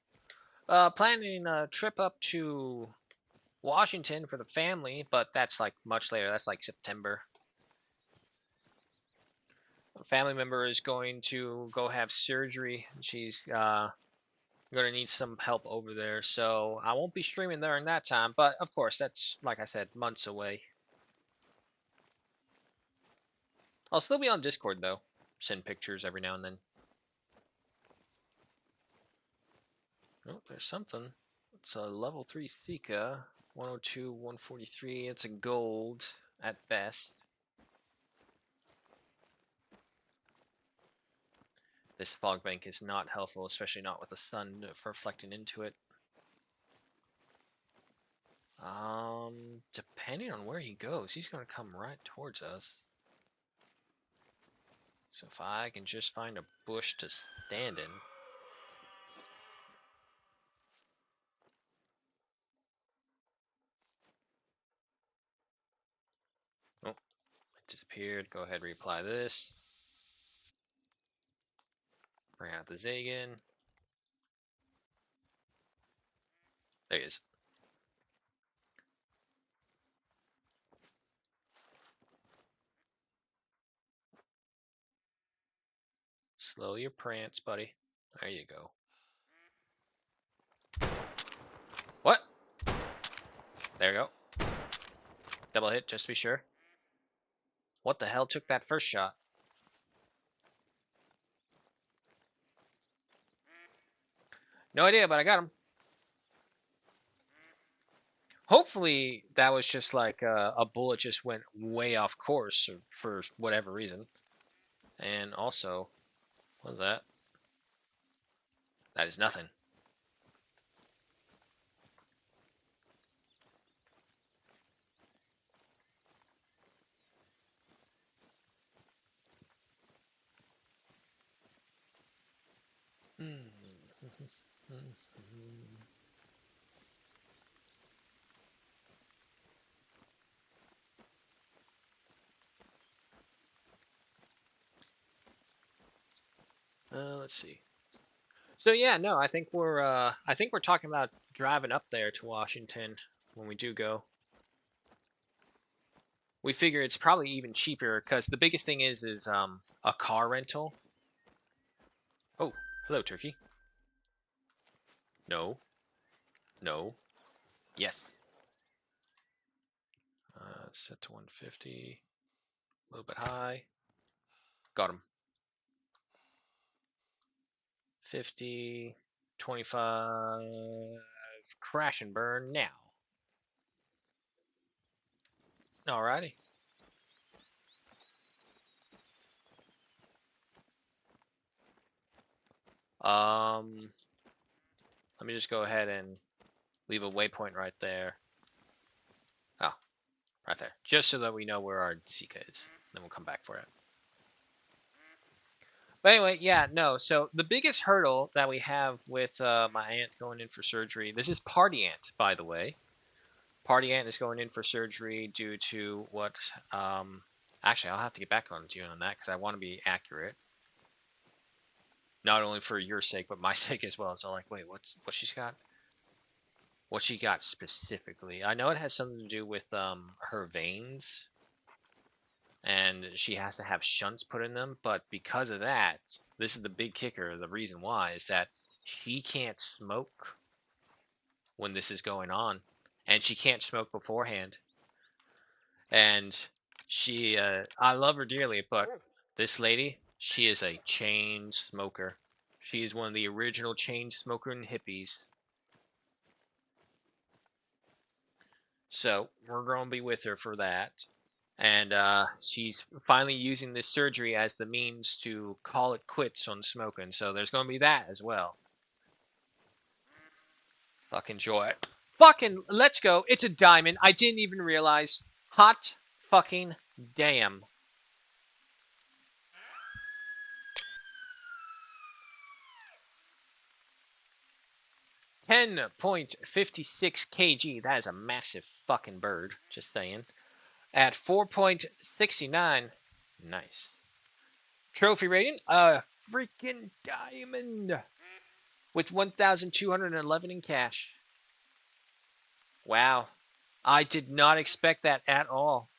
Planning a trip up to Washington for the family, but that's like much later. That's like September. A family member is going to go have surgery. She's going to need some help over there, so I won't be streaming during that time. But of course, that's like I said, months away. I'll still be on Discord though. Send pictures every now and then. Oh, there's something. It's a level 3 Sika. 102, 143. It's a gold at best. This fog bank is not helpful, especially not with the sun reflecting into it. Depending on where he goes, he's going to come right towards us. So if I can just find a bush to stand in. Oh, it disappeared. Go ahead, reapply this. Bring out the Zagan. There he is. Slow your prance, buddy. There you go. What? There you go. Double hit, just to be sure. What the hell took that first shot? No idea, but I got him. Hopefully, that was just like a bullet just went way off course for whatever reason. And also, What's that? That is nothing. Let's see. So yeah, no, I think we're talking about driving up there to Washington when we do go. We figure it's probably even cheaper because the biggest thing is a car rental. Oh, hello, turkey. No, no, yes. Set to 150. A little bit high. Got him. 50, 25. Crash and burn now. Alrighty. Let me just go ahead and leave a waypoint right there. Oh, right there. Just so that we know where our Zika is. Then we'll come back for it. But anyway, yeah, no. So the biggest hurdle that we have with my aunt going in for surgery, this is Party Aunt, by the way. Party Aunt is going in for surgery due to what, actually, I'll have to get back on to you on that because I want to be accurate. Not only for your sake, but my sake as well. So like, wait, what she's got? What she got specifically? I know it has something to do with her veins, and she has to have shunts put in them. But because of that, this is the big kicker. The reason why is that she can't smoke when this is going on, and she can't smoke beforehand. And she, I love her dearly, but this lady, she is a chain smoker. She is one of the original chain smoking hippies. So we're going to be with her for that. And she's finally using this surgery as the means to call it quits on smoking. So there's going to be that as well. Fucking joy. Fucking let's go. It's a diamond. I didn't even realize. Hot fucking damn. 10.56 kg. That is a massive fucking bird. Just saying. At 4.69. Nice. Trophy rating. A freaking diamond. With 1,211 in cash. Wow. I did not expect that at all.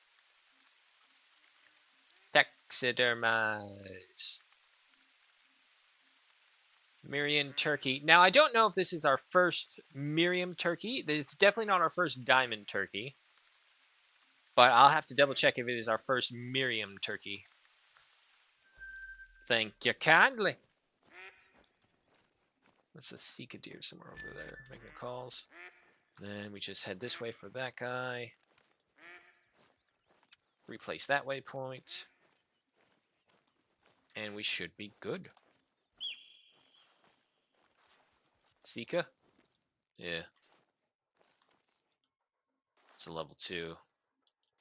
Taxidermize. Miriam turkey. Now, I don't know if this is our first Miriam turkey. It's definitely not our first diamond turkey. But I'll have to double check if it is our first Miriam turkey. Thank you kindly. That's a Sika deer somewhere over there making calls. Then we just head this way for that guy. Replace that waypoint. And we should be good. Sika? Yeah. It's a level 2.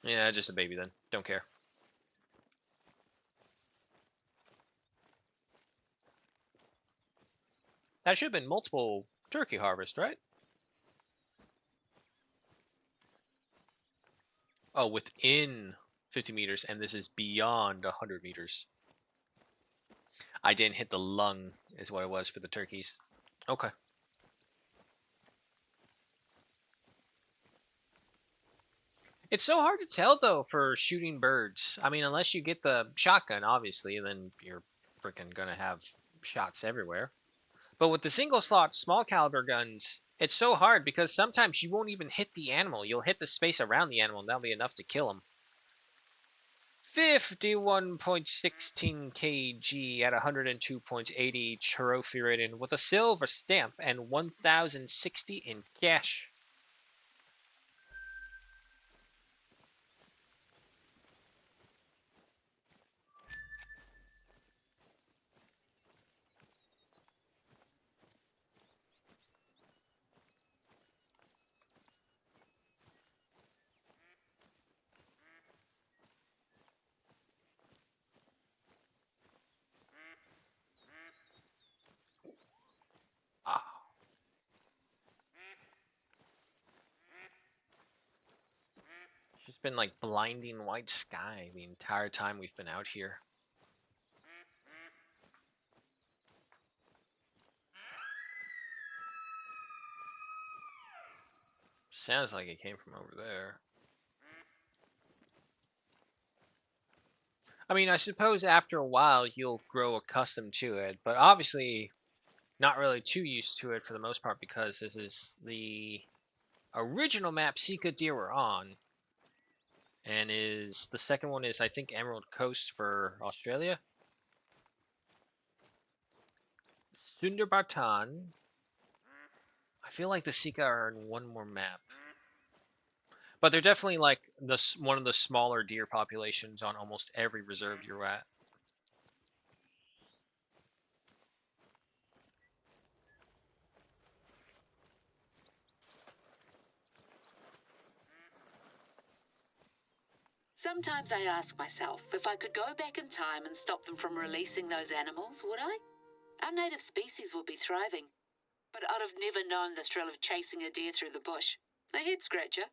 Yeah, just a baby then. Don't care. That should have been multiple turkey harvest, right? Oh, within 50 meters, and this is beyond 100 meters. I didn't hit the lung, is what it was for the turkeys. Okay. It's so hard to tell, though, for shooting birds. I mean, unless you get the shotgun, obviously, then you're freaking gonna have shots everywhere. But with the single slot small caliber guns, it's so hard because sometimes you won't even hit the animal. You'll hit the space around the animal, and that'll be enough to kill him. 51.16 kg at 102.80 trophy rating with a silver stamp and 1,060 in cash. been like blinding white sky the entire time we've been out here. Sounds like it came from over there. I mean, I suppose after a while you'll grow accustomed to it, but obviously not really too used to it for the most part because this is the original map Sika Deer were on, and is the second one is I think Emerald Coast for Australia. Sundarbatan. I feel like the Sika are in one more map, but they're definitely like one of the smaller deer populations on almost every reserve you're at. Sometimes I ask myself if I could go back in time and stop them from releasing those animals, would I? Our native species would be thriving. But I'd have never known the thrill of chasing a deer through the bush. A head scratcher.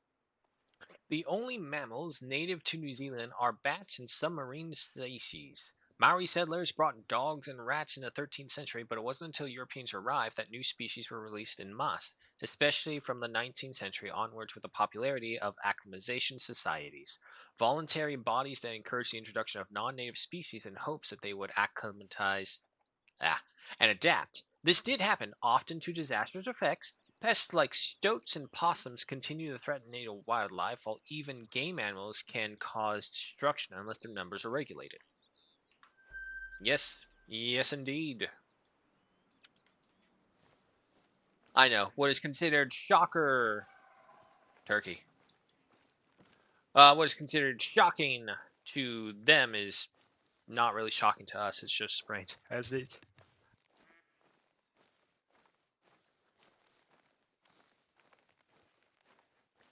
The only mammals native to New Zealand are bats and some marine species. Maori settlers brought dogs and rats in the 13th century, but it wasn't until Europeans arrived that new species were released en masse, especially from the 19th century onwards with the popularity of acclimatization societies, voluntary bodies that encouraged the introduction of non-native species in hopes that they would acclimatize and adapt. This did happen, often to disastrous effects. Pests like stoats and possums continue to threaten native wildlife, while even game animals can cause destruction unless their numbers are regulated. Yes, yes, indeed. I know. What is considered shocker turkey. What is considered shocking to them is not really shocking to us. It's just strange. As it.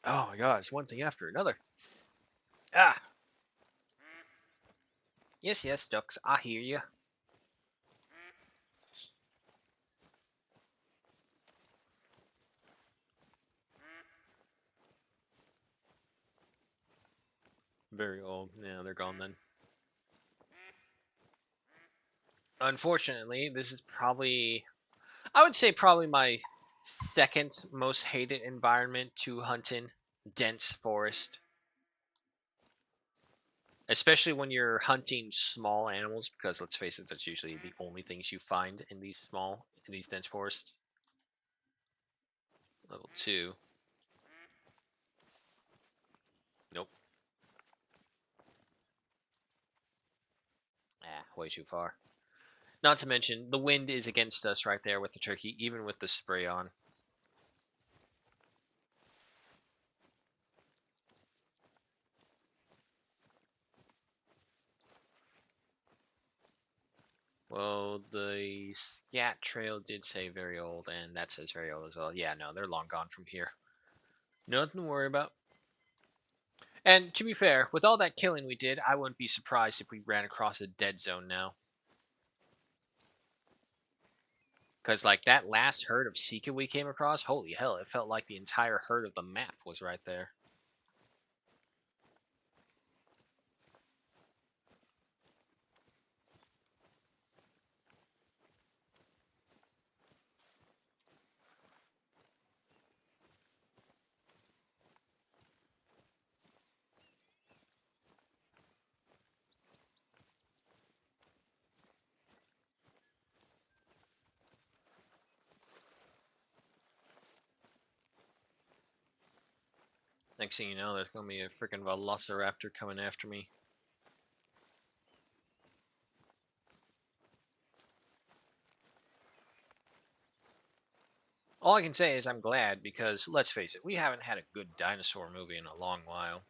Oh my god, it's one thing after another. Ah. Yes, yes, ducks. I hear you. Very old. Yeah, they're gone then. Unfortunately, this is probably, I would say, probably my second most hated environment to hunt in. Dense forest. Especially when you're hunting small animals, because let's face it, that's usually the only things you find in these dense forests. Level 2. Nope. Way too far. Not to mention, the wind is against us right there with the turkey, even with the spray on. Well, the scat trail did say very old, and that says very old as well. Yeah, no, they're long gone from here. Nothing to worry about. And to be fair, with all that killing we did, I wouldn't be surprised if we ran across a dead zone now. Because, like, that last herd of Sika we came across, holy hell, it felt like the entire herd of the map was right there. Next thing you know, there's going to be a freaking velociraptor coming after me. All I can say is I'm glad because, let's face it, we haven't had a good dinosaur movie in a long while.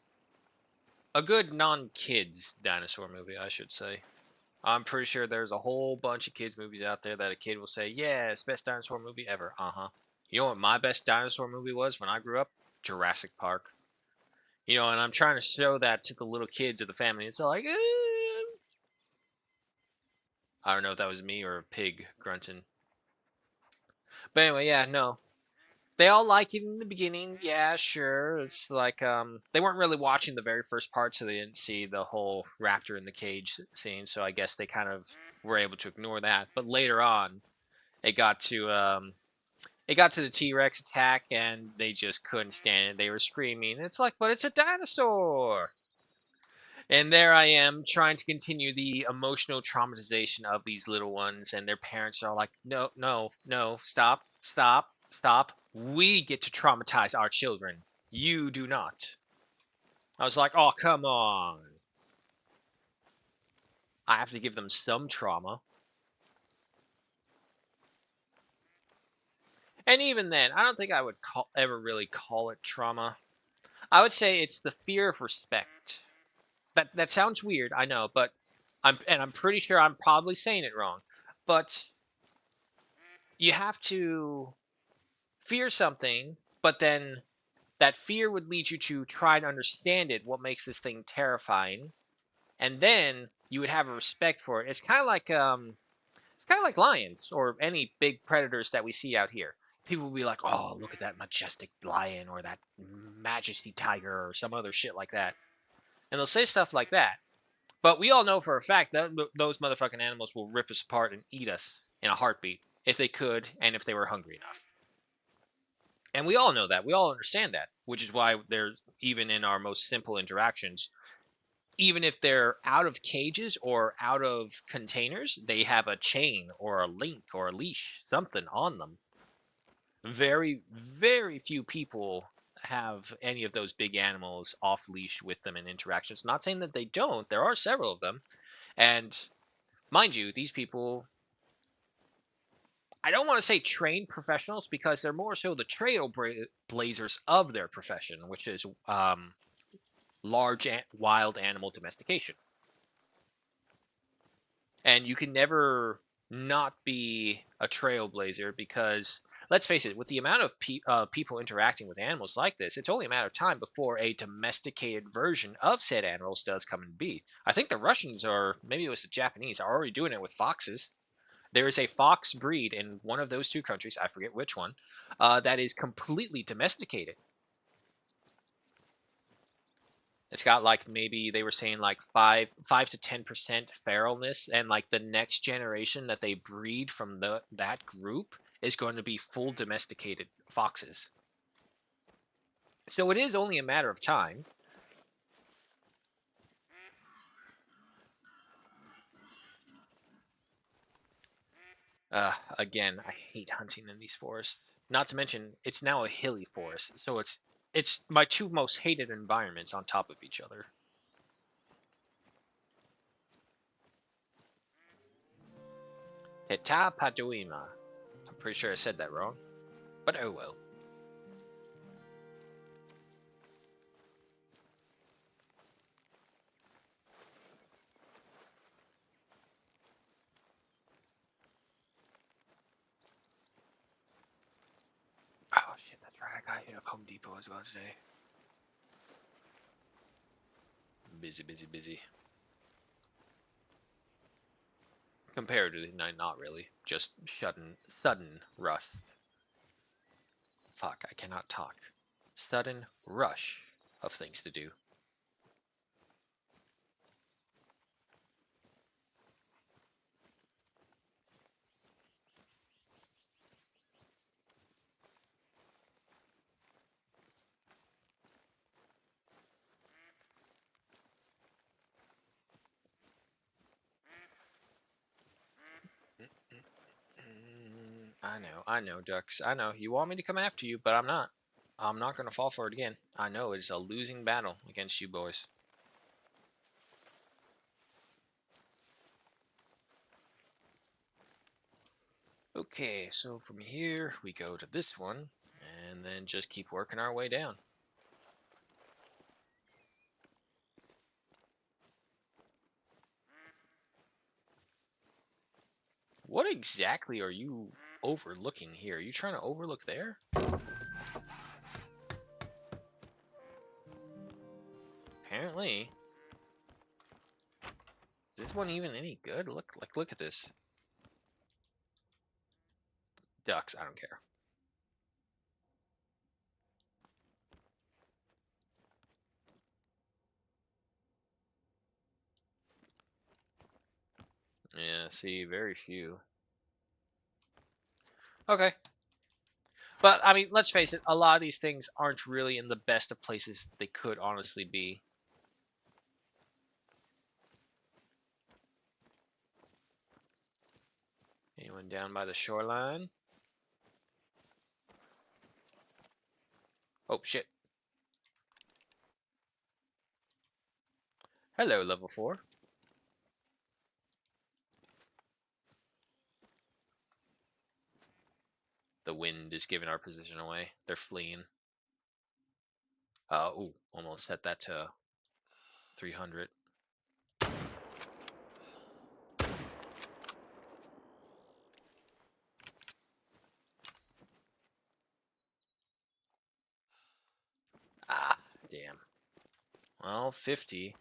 A good non-kids dinosaur movie, I should say. I'm pretty sure there's a whole bunch of kids movies out there that a kid will say, yeah, it's best dinosaur movie ever. Uh-huh. You know what my best dinosaur movie was when I grew up? Jurassic Park. You know, and I'm trying to show that to the little kids of the family. It's like, I don't know if that was me or a pig grunting. But anyway, yeah, no. They all like it in the beginning. Yeah, sure. It's like they weren't really watching the very first part, so they didn't see the whole raptor in the cage scene. So I guess they kind of were able to ignore that. But later on, it got to the T-Rex attack, and they just couldn't stand it. They were screaming. It's like, but it's a dinosaur. And there I am trying to continue the emotional traumatization of these little ones, and their parents are like, no, no, no, stop, stop, stop. We get to traumatize our children. You do not. I was like, oh, come on. I have to give them some trauma. And even then, I don't think I would ever really call it trauma. I would say it's the fear of respect. That sounds weird, I know, but I'm pretty sure I'm probably saying it wrong. But you have to fear something, but then that fear would lead you to try and understand it, what makes this thing terrifying, and then you would have a respect for it. It's kind of like lions or any big predators that we see out here. People will be like, "Oh, look at that majestic lion or that majesty tiger or some other shit like that," and they'll say stuff like that. But we all know for a fact that those motherfucking animals will rip us apart and eat us in a heartbeat if they could and if they were hungry enough. And we all know that. We all understand that, which is why they're even in our most simple interactions, even if they're out of cages or out of containers, they have a chain or a link or a leash, something on them. Very, very few people have any of those big animals off leash with them in interactions. Not saying that they don't, there are several of them. And mind you, these people, I don't want to say trained professionals because they're more so the trailblazers of their profession, which is large wild animal domestication. And you can never not be a trailblazer because, let's face it, with the amount of people interacting with animals like this, it's only a matter of time before a domesticated version of said animals does come and be. I think the Russians, or maybe it was the Japanese, are already doing it with foxes. There is a fox breed in one of those two countries, I forget which one, that is completely domesticated. It's got like maybe they were saying like 5 to 10% feralness, and like the next generation that they breed from that group is going to be full domesticated foxes. So it is only a matter of time. Again, I hate hunting in these forests. Not to mention, it's now a hilly forest, so it's my two most hated environments on top of each other. Teta Paduima. I'm pretty sure I said that wrong, but oh well. Oh shit, that's right. I got hit up Home Depot as well today. Busy, busy, busy. Comparatively, not really. Just sudden rust. Fuck, I cannot talk. Sudden rush of things to do. I know, Ducks. I know. You want me to come after you, but I'm not. I'm not going to fall for it again. I know it's a losing battle against you boys. Okay, so from here, we go to this one, and then just keep working our way down. What exactly are you overlooking here? Are you trying to overlook there? Apparently. Is this one even any good? Look at this. Ducks, I don't care. Yeah, see, very few. Okay. But, I mean, let's face it, a lot of these things aren't really in the best of places they could honestly be. Anyone down by the shoreline? Oh, shit. Hello, level 4. The wind is giving our position away. They're fleeing. Ooh, almost set that to 300. Ah, damn. Well, 50.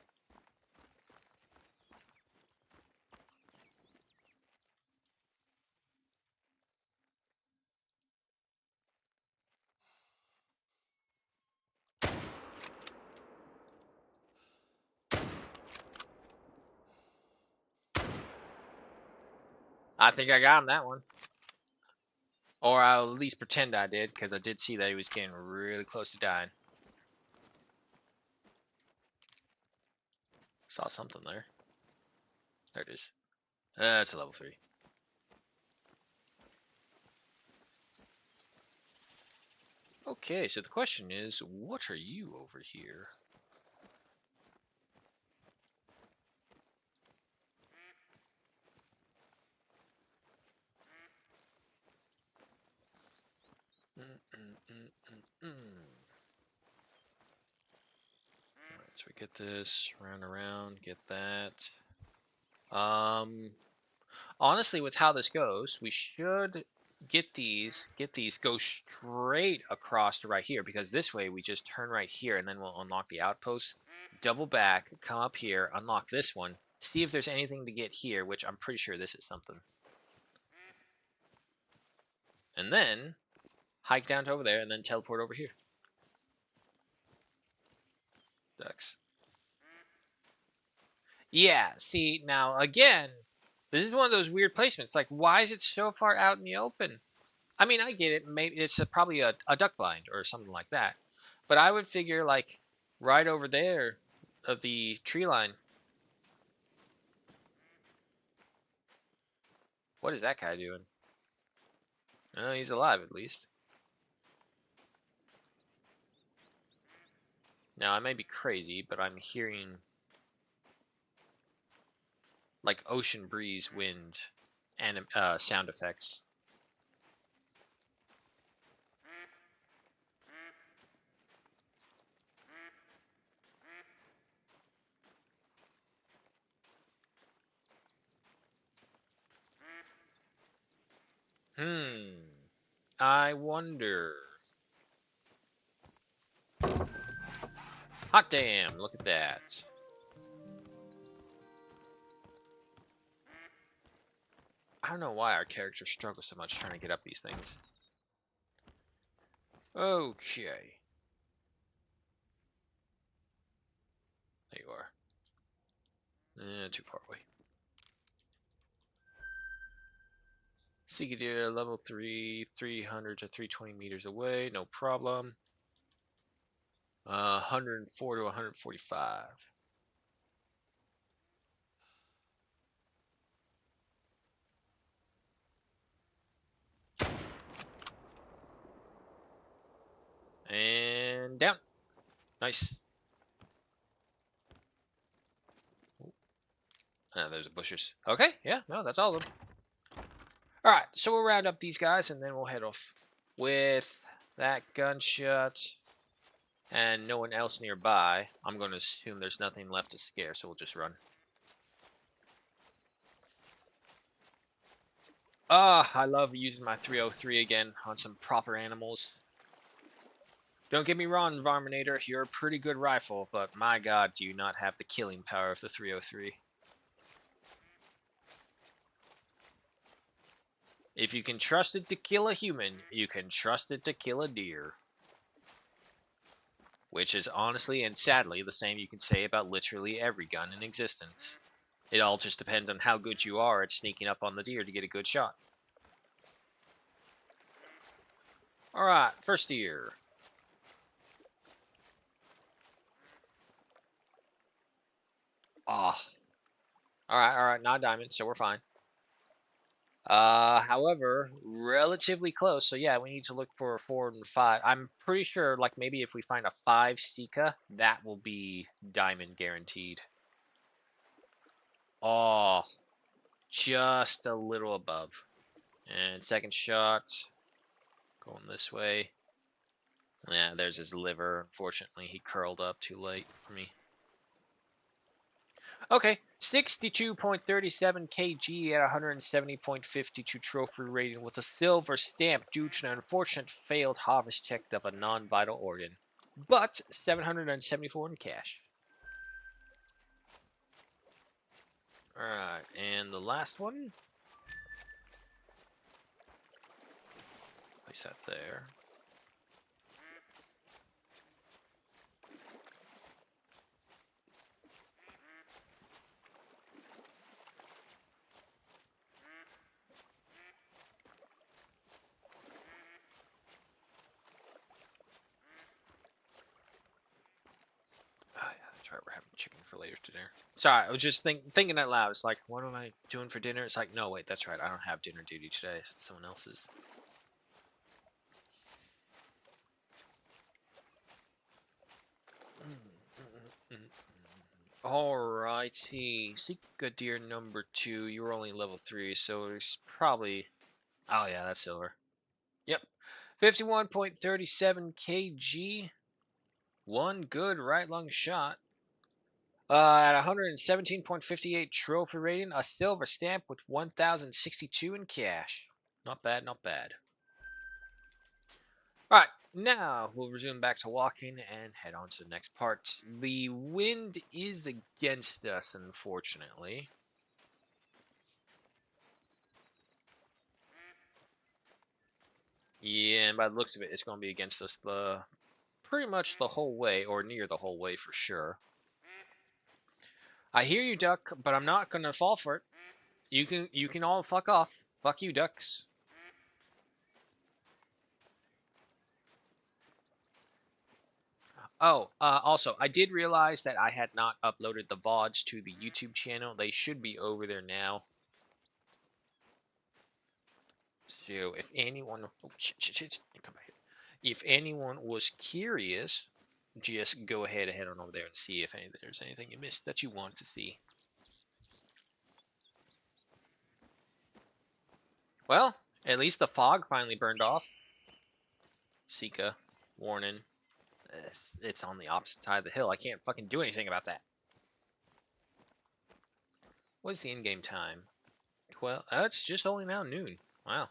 I think I got him that one. Or I'll at least pretend I did, because I did see that he was getting really close to dying. Saw something there. There it is. That's a level 3. Okay, so the question is, what are you over here? Alright, so we get this, round around, get that. Honestly, with how this goes, we should get these, go straight across to right here, because this way we just turn right here and then we'll unlock the outpost, double back, come up here, unlock this one, see if there's anything to get here, which I'm pretty sure this is something. And then hike down to over there and then teleport over here. Ducks. Yeah, see, now again, this is one of those weird placements. Like, why is it so far out in the open? I mean, I get it. Maybe it's probably a duck blind or something like that. But I would figure, like, right over there of the tree line. What is that guy doing? Oh, he's alive at least. Now, I may be crazy, but I'm hearing, like, ocean breeze, wind, and sound effects. I wonder. Hot damn, look at that. I don't know why our characters struggle so much trying to get up these things. Okay. There you are. Too far away. Seek Deer, level 3, 300 to 320 meters away, no problem. 104 to 145. And down. Nice. There's the bushes. Okay, yeah, no, that's all of them. Alright, so we'll round up these guys and then we'll head off. With that gunshot and no one else nearby, I'm going to assume there's nothing left to scare, so we'll just run. I love using my 303 again on some proper animals. Don't get me wrong, Varminator, you're a pretty good rifle, but my god, do you not have the killing power of the 303. If you can trust it to kill a human, you can trust it to kill a deer. Which is honestly and sadly the same you can say about literally every gun in existence. It all just depends on how good you are at sneaking up on the deer to get a good shot. Alright, first deer. Ah. Alright, not a diamond, so we're fine. However, relatively close. So yeah, we need to look for a 4 and 5. I'm pretty sure, like, maybe if we find a 5 Sika, that will be diamond guaranteed. Oh, just a little above. And second shot, going this way. Yeah, there's his liver. Unfortunately, he curled up too late for me. Okay, 62.37 kg at 170.52 trophy rating with a silver stamp due to an unfortunate failed harvest check of a non-vital organ, but 774 in cash. Alright, and the last one. Place that there. Oh yeah, that's right. We're having chicken for later dinner. Sorry, I was just thinking out loud. It's like, what am I doing for dinner? It's like, no, wait, that's right. I don't have dinner duty today. It's someone else's. Alrighty, Sika deer number 2. You were only level 3, so it's probably. Oh yeah, that's silver. Yep, 51.37 kg. One good right lung shot. At 117.58 trophy rating, a silver stamp with 1,062 in cash. Not bad, not bad. Alright, now we'll resume back to walking and head on to the next part. The wind is against us, unfortunately. Yeah, and by the looks of it, it's going to be against us pretty much the whole way, or near the whole way for sure. I hear you, duck, but I'm not going to fall for it. You can all fuck off. Fuck you, ducks. Oh, also, I did realize that I had not uploaded the VODs to the YouTube channel. They should be over there now. So, if anyone... Oh, shit. Come back here. If anyone was curious, just go ahead on over there and see if there's anything you missed that you want to see. Well, at least the fog finally burned off. Sika, warning. It's on the opposite side of the hill. I can't fucking do anything about that. What's the in-game time? 12. It's just only now noon. Wow.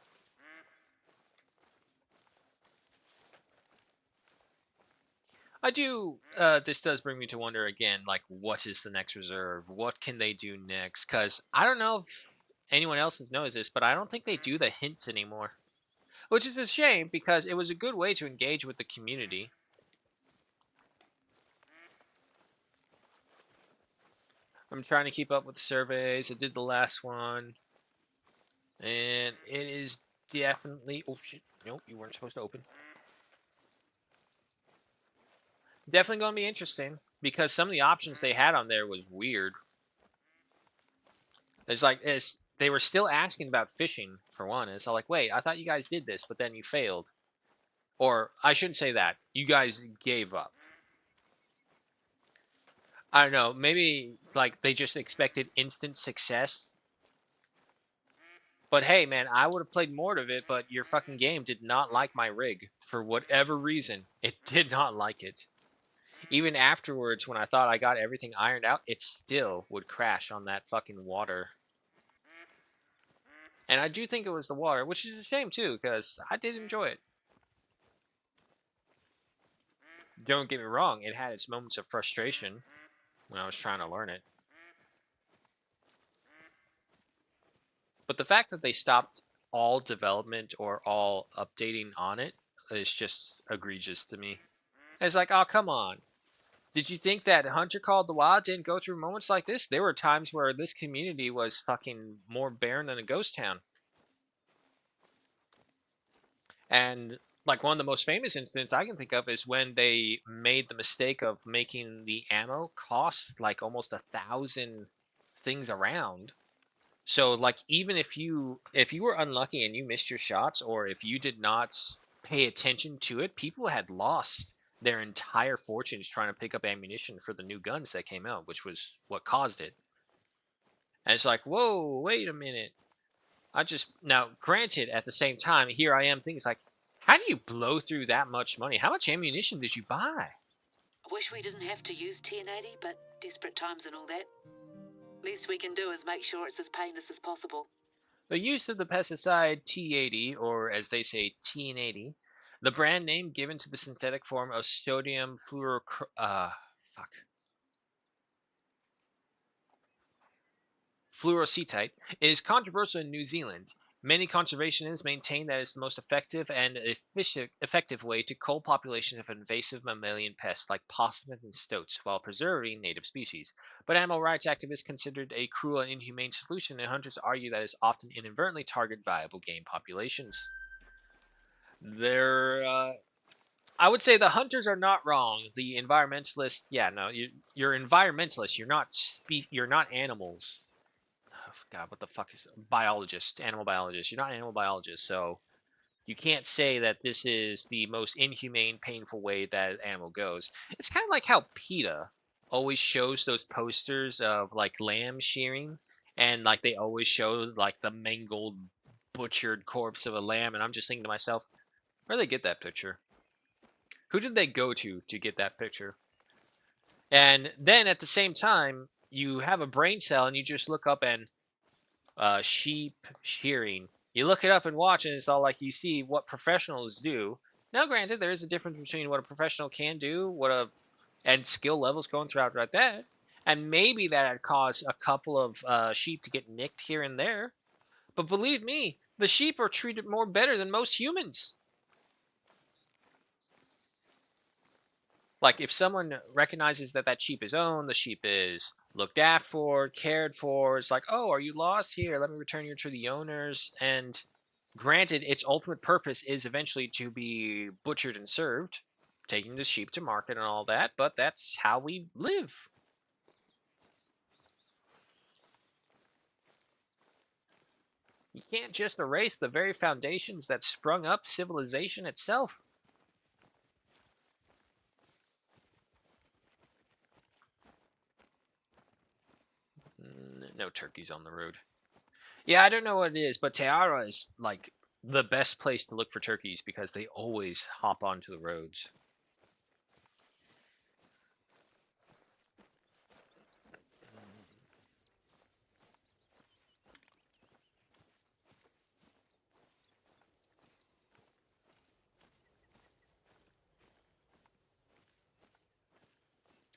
I do. This does bring me to wonder again, like, what is the next reserve? What can they do next? Because I don't know if anyone else knows this, but I don't think they do the hints anymore. Which is a shame because it was a good way to engage with the community. I'm trying to keep up with the surveys. I did the last one. And it is definitely... Oh, shit. Nope, you weren't supposed to open. Definitely going to be interesting because some of the options they had on there was weird. It's like they were still asking about fishing for one. And it's all like, wait, I thought you guys did this, but then you failed. Or I shouldn't say that. You guys gave up. I don't know. Maybe like they just expected instant success. But hey, man, I would have played more of it, but your fucking game did not like my rig. For whatever reason, it did not like it. Even afterwards, when I thought I got everything ironed out, it still would crash on that fucking water. And I do think it was the water, which is a shame too, because I did enjoy it. Don't get me wrong, it had its moments of frustration when I was trying to learn it. But the fact that they stopped all development or all updating on it is just egregious to me. It's like, oh, come on. Did you think that Hunter Called the Wild didn't go through moments like this? There were times where this community was fucking more barren than a ghost town. And like one of the most famous incidents I can think of is when they made the mistake of making the ammo cost like almost 1,000 things around. So like even if you were unlucky and you missed your shots, or if you did not pay attention to it, people had lost their entire fortunes trying to pick up ammunition for the new guns that came out, which was what caused it. And it's like, whoa, wait a minute. I just now, granted, at the same time, here I am thinking, it's like, how do you blow through that much money? How much ammunition did you buy? Wish we didn't have to use 1080, but desperate times and all that. Least we can do is make sure it's as painless as possible. The use of the pesticide T80, or as they say, T80, the brand name given to the synthetic form of sodium fuck, fluorocetate, is controversial in New Zealand. Many conservationists maintain that it's the most effective and effective way to cull populations of invasive mammalian pests like possums and stoats while preserving native species. But animal rights activists consider it a cruel and inhumane solution, and hunters argue that it often inadvertently target viable game populations. I would say the hunters are not wrong. The environmentalists, yeah, no, you're environmentalists. You're not animals. Oh, God, what the fuck is biologist? Animal biologist. You're not animal biologist, so you can't say that this is the most inhumane, painful way that an animal goes. It's kind of like how PETA always shows those posters of like lamb shearing, and like they always show like the mangled, butchered corpse of a lamb, and I'm just thinking to myself, where did they get that picture? Who did they go to get that picture? And then at the same time, you have a brain cell and you just look up and sheep shearing. You look it up and watch, and it's all like you see what professionals do. Now, granted, there is a difference between what a professional can do, and skill levels going throughout like that, and maybe that would cause a couple of sheep to get nicked here and there. But believe me, the sheep are treated more better than most humans. Like if someone recognizes that that sheep is owned, the sheep is looked after, cared for. It's like, oh, are you lost? Here, let me return you to the owners. And granted, its ultimate purpose is eventually to be butchered and served, taking the sheep to market and all that. But that's how we live. You can't just erase the very foundations that sprung up civilization itself. No turkeys on the road. Yeah, I don't know what it is, but Teara is like the best place to look for turkeys because they always hop onto the roads.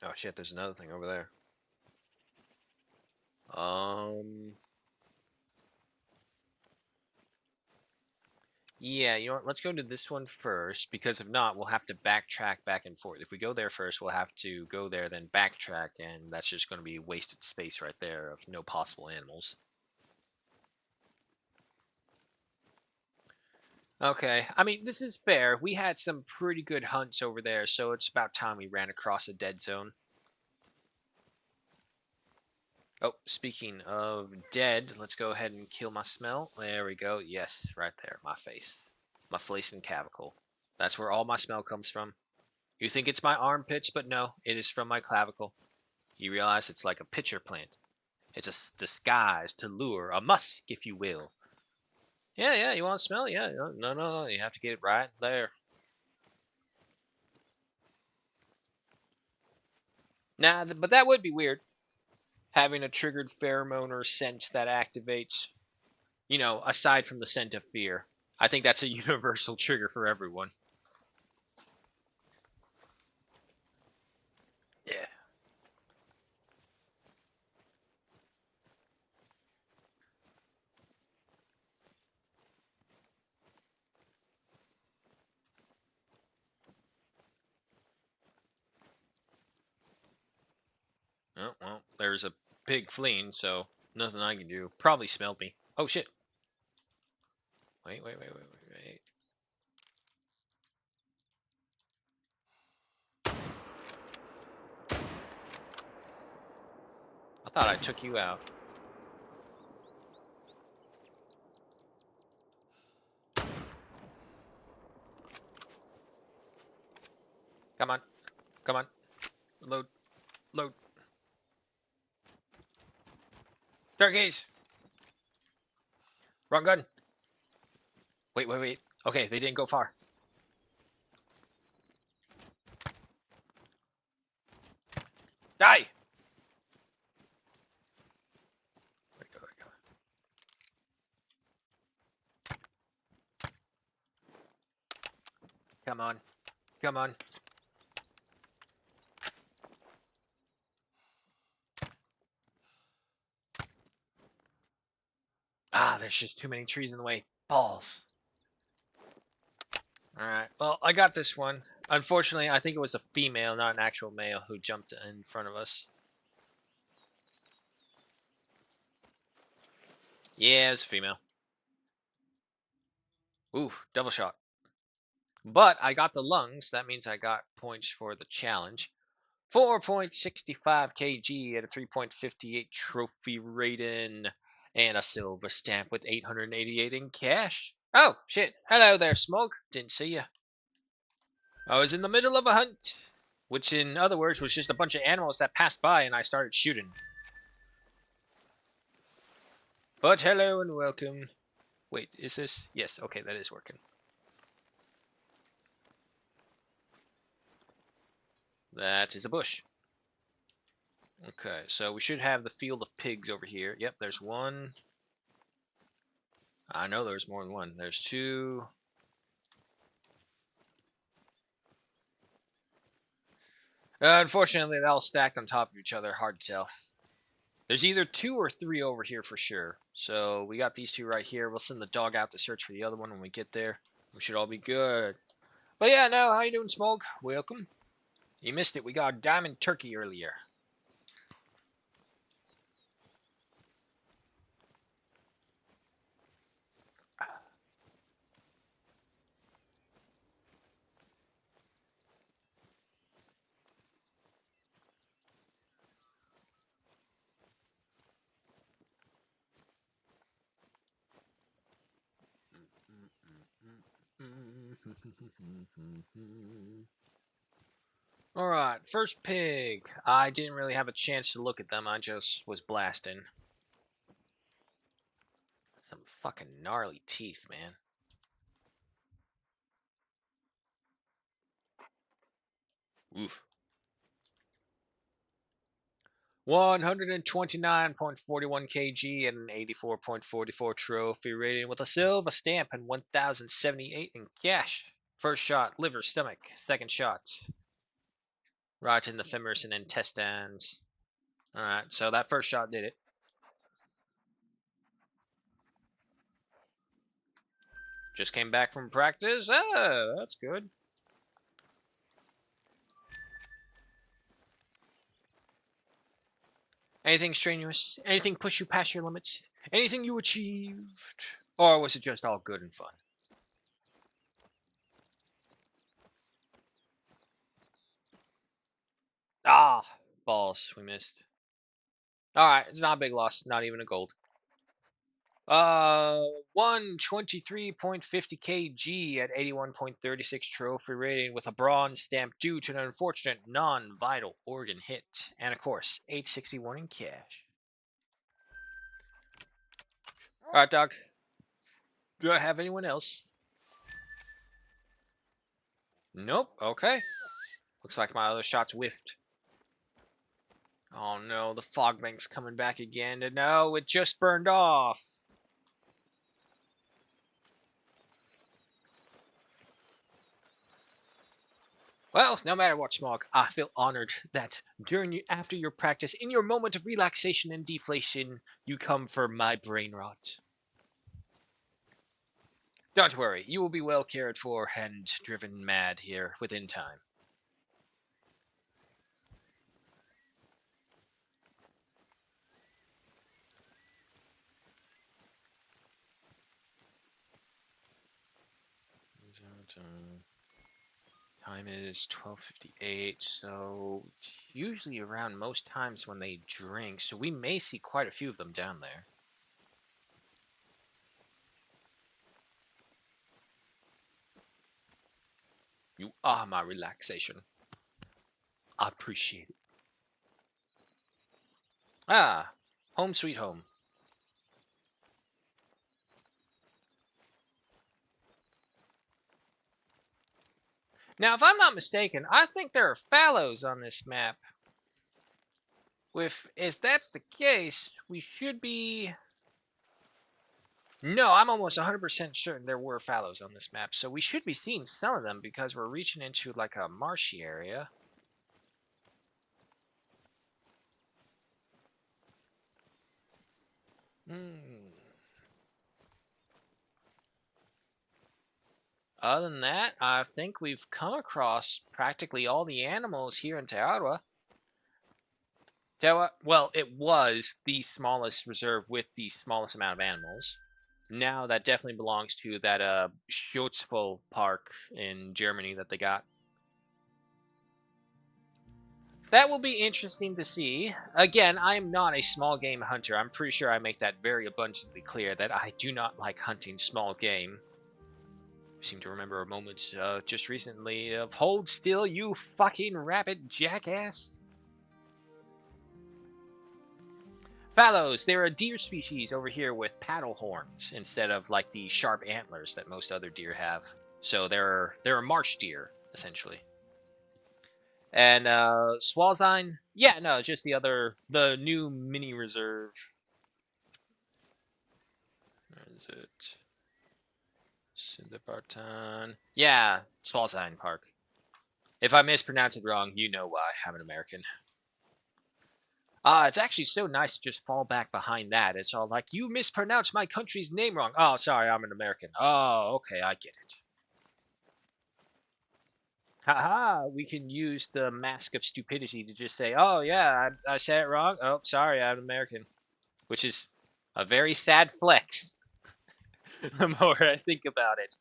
Oh shit, there's another thing over there. Um Yeah, you know what? Let's go to this one first because if not, we'll have to backtrack back and forth. If we go there first, we'll have to go there, then backtrack, and that's just going to be wasted space right there of no possible animals. Okay, I mean, this is fair. We had some pretty good hunts over there, so it's about time we ran across a dead zone. Oh, speaking of dead, let's go ahead and kill my smell. There we go. Yes, right there, my face. My face and clavicle. That's where all my smell comes from. You think it's my armpits, but no, it is from my clavicle. You realize it's like a pitcher plant. It's a disguise to lure, a musk, if you will. Yeah, yeah, you want to smell? Yeah, no, you have to get it right there. Nah, but that would be weird. Having a triggered pheromone or scent that activates, aside from the scent of fear. I think that's a universal trigger for everyone. Yeah. there's a pig fleeing, so nothing I can do. Probably smelled me. Oh shit. Wait. I thought I took you out. Come on. Come on. Load. Load. Staircase! Wrong gun. Wait. Okay, they didn't go far. Die! Where'd it go? Come on. Come on. Ah, there's just too many trees in the way. Balls. Alright, well, I got this one. Unfortunately, I think it was a female, not an actual male, who jumped in front of us. Yeah, it was a female. Ooh, double shot. But I got the lungs. That means I got points for the challenge. 4.65 kg at a 3.58 trophy rating. And a silver stamp with 888 in cash. Oh, shit. Hello there, Smoke. Didn't see you. I was in the middle of a hunt. Which, in other words, was just a bunch of animals that passed by and I started shooting. But hello and welcome. Wait, is this? Yes, okay, that is working. That is a bush. Okay, so we should have the field of pigs over here. Yep, there's one. I know there's more than one. There's two. Unfortunately, they're all stacked on top of each other. Hard to tell. There's either 2 or 3 over here for sure. So we got these 2 right here. We'll send the dog out to search for the other one when we get there. We should all be good. But yeah, no, how you doing, Smoke? Welcome. You missed it. We got a diamond turkey earlier. Alright, first pig. I didn't really have a chance to look at them. I just was blasting. Some fucking gnarly teeth, man. Oof. 129.41 kg and an 84.44 trophy rating with a silver stamp and 1,078 in cash. First shot, liver, stomach. Second shot, right in the femurs and intestines. Alright, so that first shot did it. Just came back from practice. Ah, that's good. Anything strenuous? Anything push you past your limits? Anything you achieved? Or was it just all good and fun? Ah, balls. We missed. Alright, it's not a big loss. Not even a gold. 123.50 kg at 81.36 trophy rating with a bronze stamp due to an unfortunate non-vital organ hit. And of course, 861 in cash. Alright, dog. Do I have anyone else? Nope. Okay. Looks like my other shots whiffed. Oh no, the fog bank's coming back again. And no, it just burned off. Well, no matter what, Smog, I feel honored that after your practice, in your moment of relaxation and deflation, you come for my brain rot. Don't worry, you will be well cared for and driven mad here within time. Time is 12:58, so it's usually around most times when they drink, so we may see quite a few of them down there. You are my relaxation. I appreciate it. Ah, home sweet home. Now, if I'm not mistaken, I think there are fallows on this map. If that's the case, we should be... No, I'm almost 100% certain there were fallows on this map, so we should be seeing some of them because we're reaching into like a marshy area. Other than that, I think we've come across practically all the animals here in Tearwa. Well, it was the smallest reserve with the smallest amount of animals. Now that definitely belongs to that Schutzful Park in Germany that they got. That will be interesting to see. Again, I am not a small game hunter. I'm pretty sure I make that very abundantly clear that I do not like hunting small game. I seem to remember a moment just recently of hold still, you fucking rabbit jackass. Fallows, they're a deer species over here with paddle horns instead of like the sharp antlers that most other deer have. So they're a marsh deer essentially. And Swalzine, yeah, no, just the new mini reserve. Where is it? Sindabartan. Yeah, Swalzine Park. If I mispronounce it wrong, you know why. I'm an American. It's actually so nice to just fall back behind that. It's all like, you mispronounced my country's name wrong. Oh, sorry, I'm an American. Oh, okay, I get it. Haha, we can use the mask of stupidity to just say, oh, yeah, I said it wrong. Oh, sorry, I'm American. Which is a very sad flex, the more I think about it.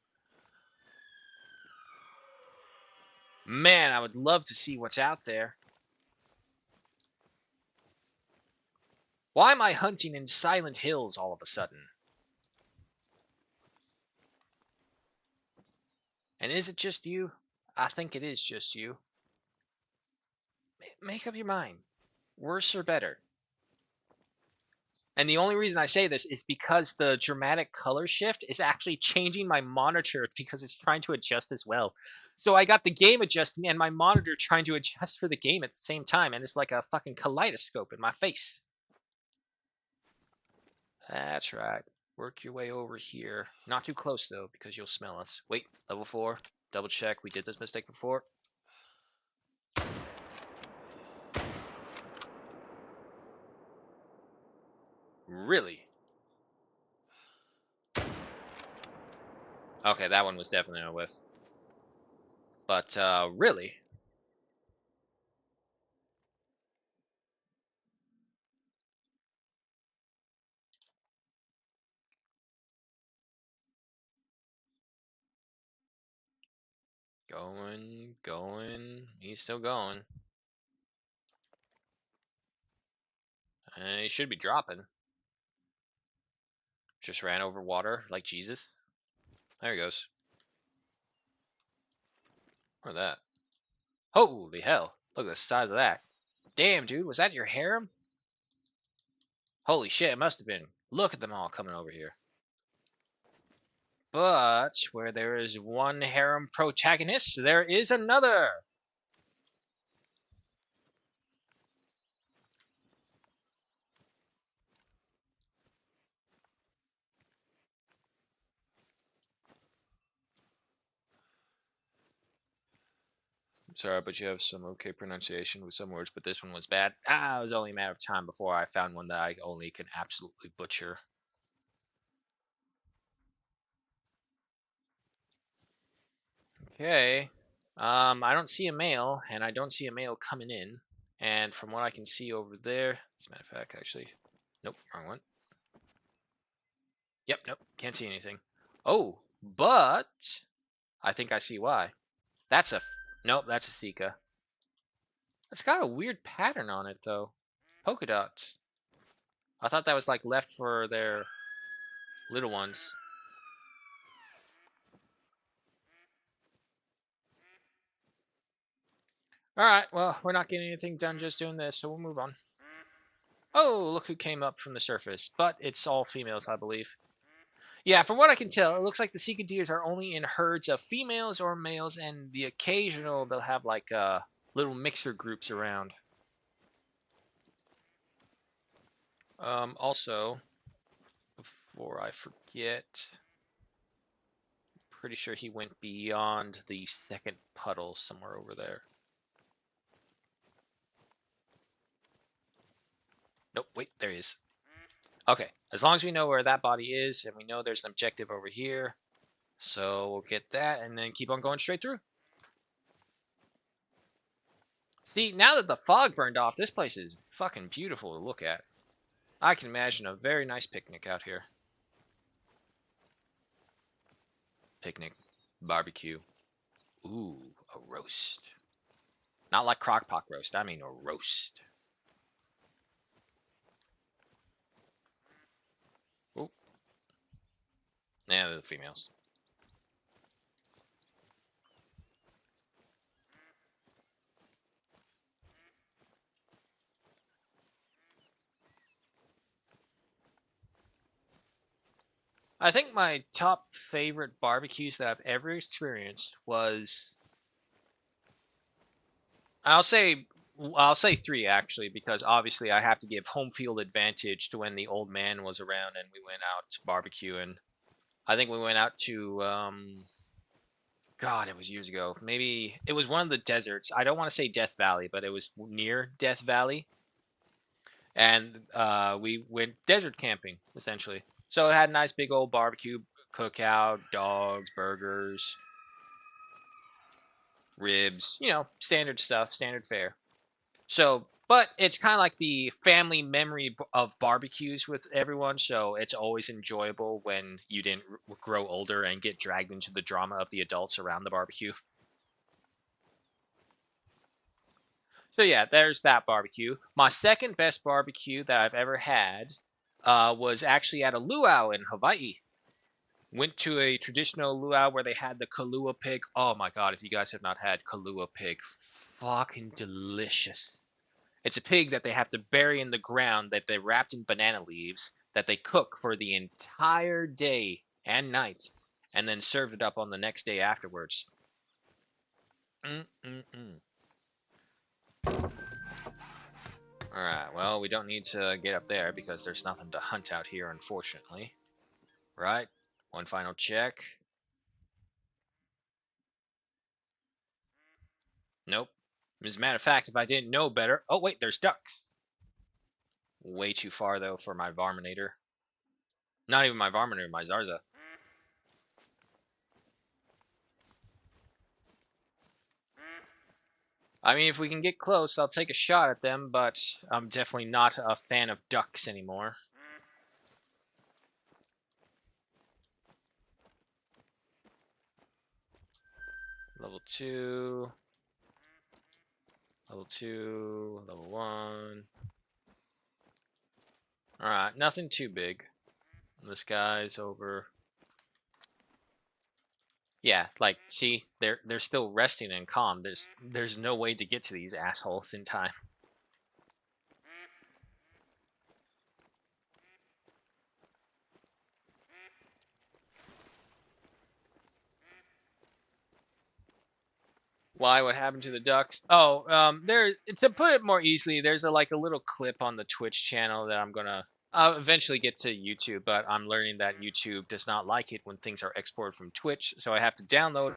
Man, I would love to see what's out there. Why am I hunting in Silent Hills all of a sudden? And is it just you? I think it is just you. Make up your mind. Worse or better? And the only reason I say this is because the dramatic color shift is actually changing my monitor because it's trying to adjust as well. So I got the game adjusting and my monitor trying to adjust for the game at the same time, and it's like a fucking kaleidoscope in my face. That's right. Work your way over here. Not too close, though, because you'll smell us. Wait, level 4. Double check. We did this mistake before. Really? Okay, that one was definitely a whiff. But, really? Going. He's still going. He should be dropping. Just ran over water like Jesus. There he goes. Where's that? Holy hell. Look at the size of that. Damn, dude. Was that your harem? Holy shit, it must have been. Look at them all coming over here. But where there is one harem protagonist, there is another. I'm sorry, but you have some okay pronunciation with some words, but this one was bad. It was only a matter of time before I found one that I only can absolutely butcher. Okay. I don't see a male, and I don't see a male coming in. And from what I can see over there, as a matter of fact, actually, nope, wrong one. Yep, nope, can't see anything. Oh, but I think I see why. That's a... Nope, that's a Thika. It's got a weird pattern on it, though. Polka dots. I thought that was, like, left for their little ones. Alright, well, we're not getting anything done just doing this, so we'll move on. Oh, look who came up from the surface. But it's all females, I believe. Yeah, from what I can tell, it looks like the Sika deers are only in herds of females or males, and the occasional they'll have like little mixer groups around. Also, before I forget, pretty sure he went beyond the second puddle somewhere over there. Nope, wait, there he is. Okay, as long as we know where that body is, and we know there's an objective over here, so we'll get that, and then keep on going straight through. See, now that the fog burned off, this place is fucking beautiful to look at. I can imagine a very nice picnic out here. Picnic. Barbecue. Ooh, a roast. Not like crockpot roast, I mean a roast. Ooh. Yeah, they're the females. I think my top favorite barbecues that I've ever experienced was... I'll say three actually, because obviously I have to give home field advantage to when the old man was around and we went out to barbecue. And I think we went out to God, it was years ago. Maybe it was one of the deserts. I don't want to say Death Valley, but it was near Death Valley, and we went desert camping essentially. So it had a nice big old barbecue, cookout, dogs, burgers, ribs, standard stuff, standard fare. So, but it's kind of like the family memory of barbecues with everyone. So it's always enjoyable when you didn't grow older and get dragged into the drama of the adults around the barbecue. So yeah, there's that barbecue. My second best barbecue that I've ever had was actually at a luau in Hawaii. Went to a traditional luau where they had the Kalua pig. Oh my god, if you guys have not had Kalua pig, fucking delicious. It's a pig that they have to bury in the ground that they wrapped in banana leaves that they cook for the entire day and night and then served it up on the next day afterwards. Mm-mm-mm. Alright, well, we don't need to get up there because there's nothing to hunt out here, unfortunately. Right? One final check. Nope. As a matter of fact, if I didn't know better... Oh, wait, there's ducks. Way too far, though, for my Varminator. Not even my Varminator, my Zarza. I mean, if we can get close, I'll take a shot at them, but I'm definitely not a fan of ducks anymore. Level 2. Level 2. Level 1. Alright, nothing too big. This guy's over... Yeah, like, see, they're still resting and calm. There's no way to get to these assholes in time. Why? What happened to the ducks? Oh, there. To put it more easily, there's a little clip on the Twitch channel that I'm gonna eventually get to YouTube, but I'm learning that YouTube does not like it when things are exported from Twitch, so I have to download.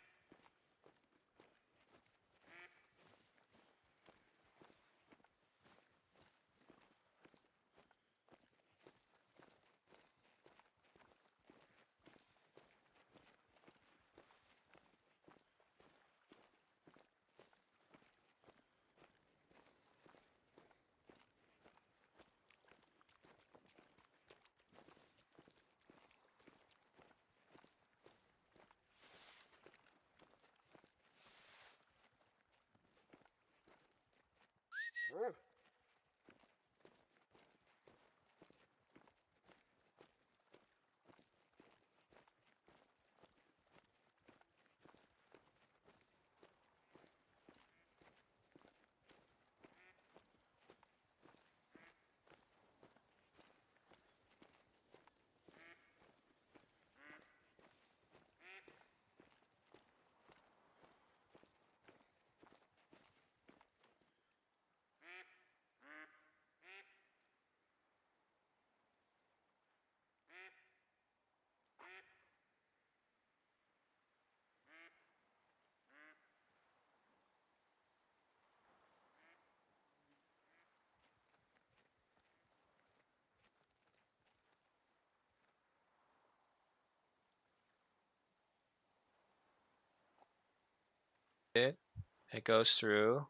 It goes through.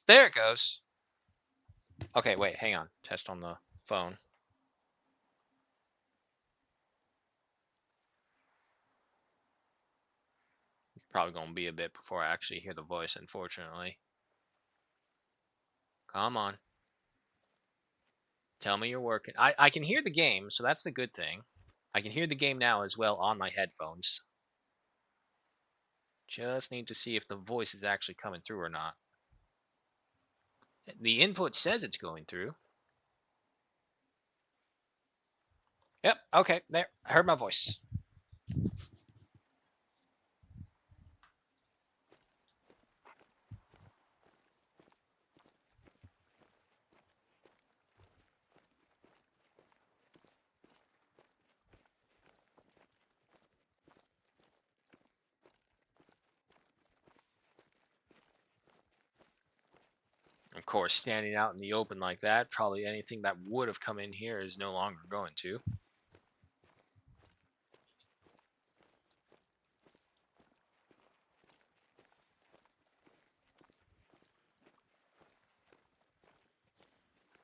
There it goes. Okay, wait, hang on. Test on the phone. It's probably going to be a bit before I actually hear the voice, unfortunately. Come on. Tell me you're working. I can hear the game, so that's the good thing. I can hear the game now as well on my headphones. Just need to see if the voice is actually coming through or not. The input says it's going through. Yep, okay, there. I heard my voice. Of course, standing out in the open like that, probably anything that would have come in here is no longer going to.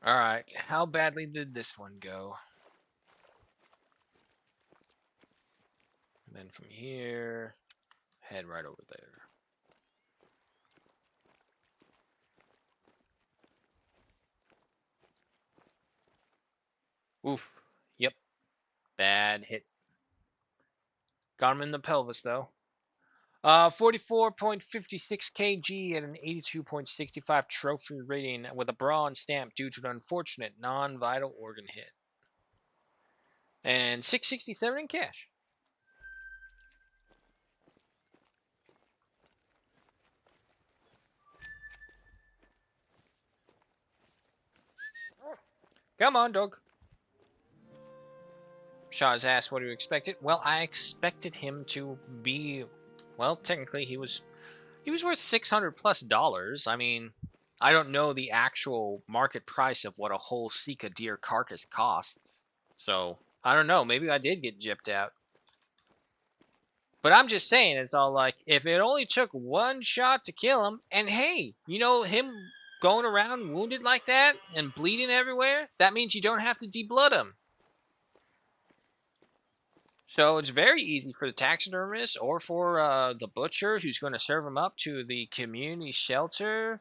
All right, how badly did this one go? And then from here, head right over there. Oof. Yep. Bad hit. Got him in the pelvis, though. 44.56 kg and an 82.65 trophy rating with a bronze stamp due to an unfortunate non-vital organ hit. And 667 in cash. Come on, dog. Shaw's asked what do you expected. Well, I expected him to be, well, technically he was worth $600+. I mean, I don't know the actual market price of what a whole Sika deer carcass costs. So, I don't know. Maybe I did get gypped out. But I'm just saying, it's all like, if it only took one shot to kill him, and hey, you know, him going around wounded like that and bleeding everywhere, that means you don't have to deblood him. So it's very easy for the taxidermist or for the butcher who's going to serve him up to the community shelter.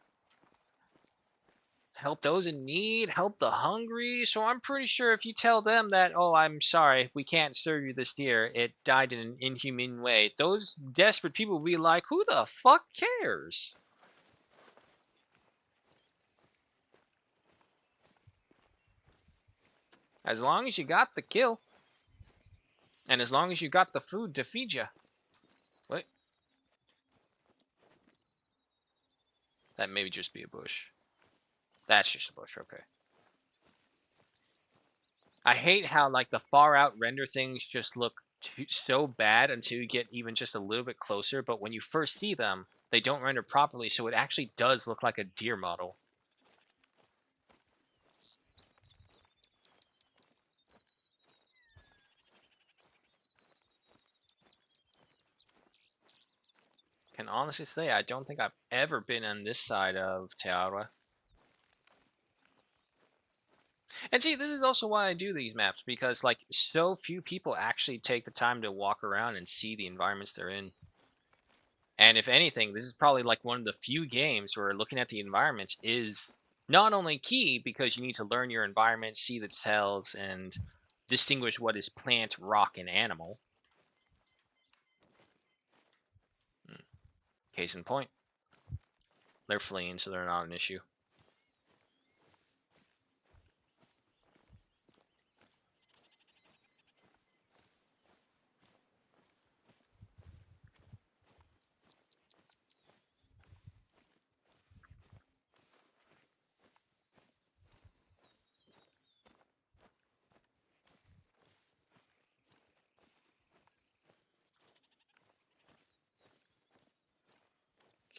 Help those in need, help the hungry. So I'm pretty sure if you tell them that, oh, I'm sorry, we can't serve you this deer, it died in an inhumane way, those desperate people will be like, who the fuck cares? As long as you got the kill. And as long as you got the food to feed you. What? That may just be a bush. That's just a bush, okay. I hate how like the far out render things just look so bad until you get even just a little bit closer, but when you first see them, they don't render properly, so it actually does look like a deer model. Can honestly say I don't think I've ever been on this side of Te Arawa. And see, this is also why I do these maps, because like so few people actually take the time to walk around and see the environments they're in. And if anything, this is probably like one of the few games where looking at the environments is not only key because you need to learn your environment, see the details, and distinguish what is plant, rock, and animal. Hmm, case in point, they're fleeing, so they're not an issue.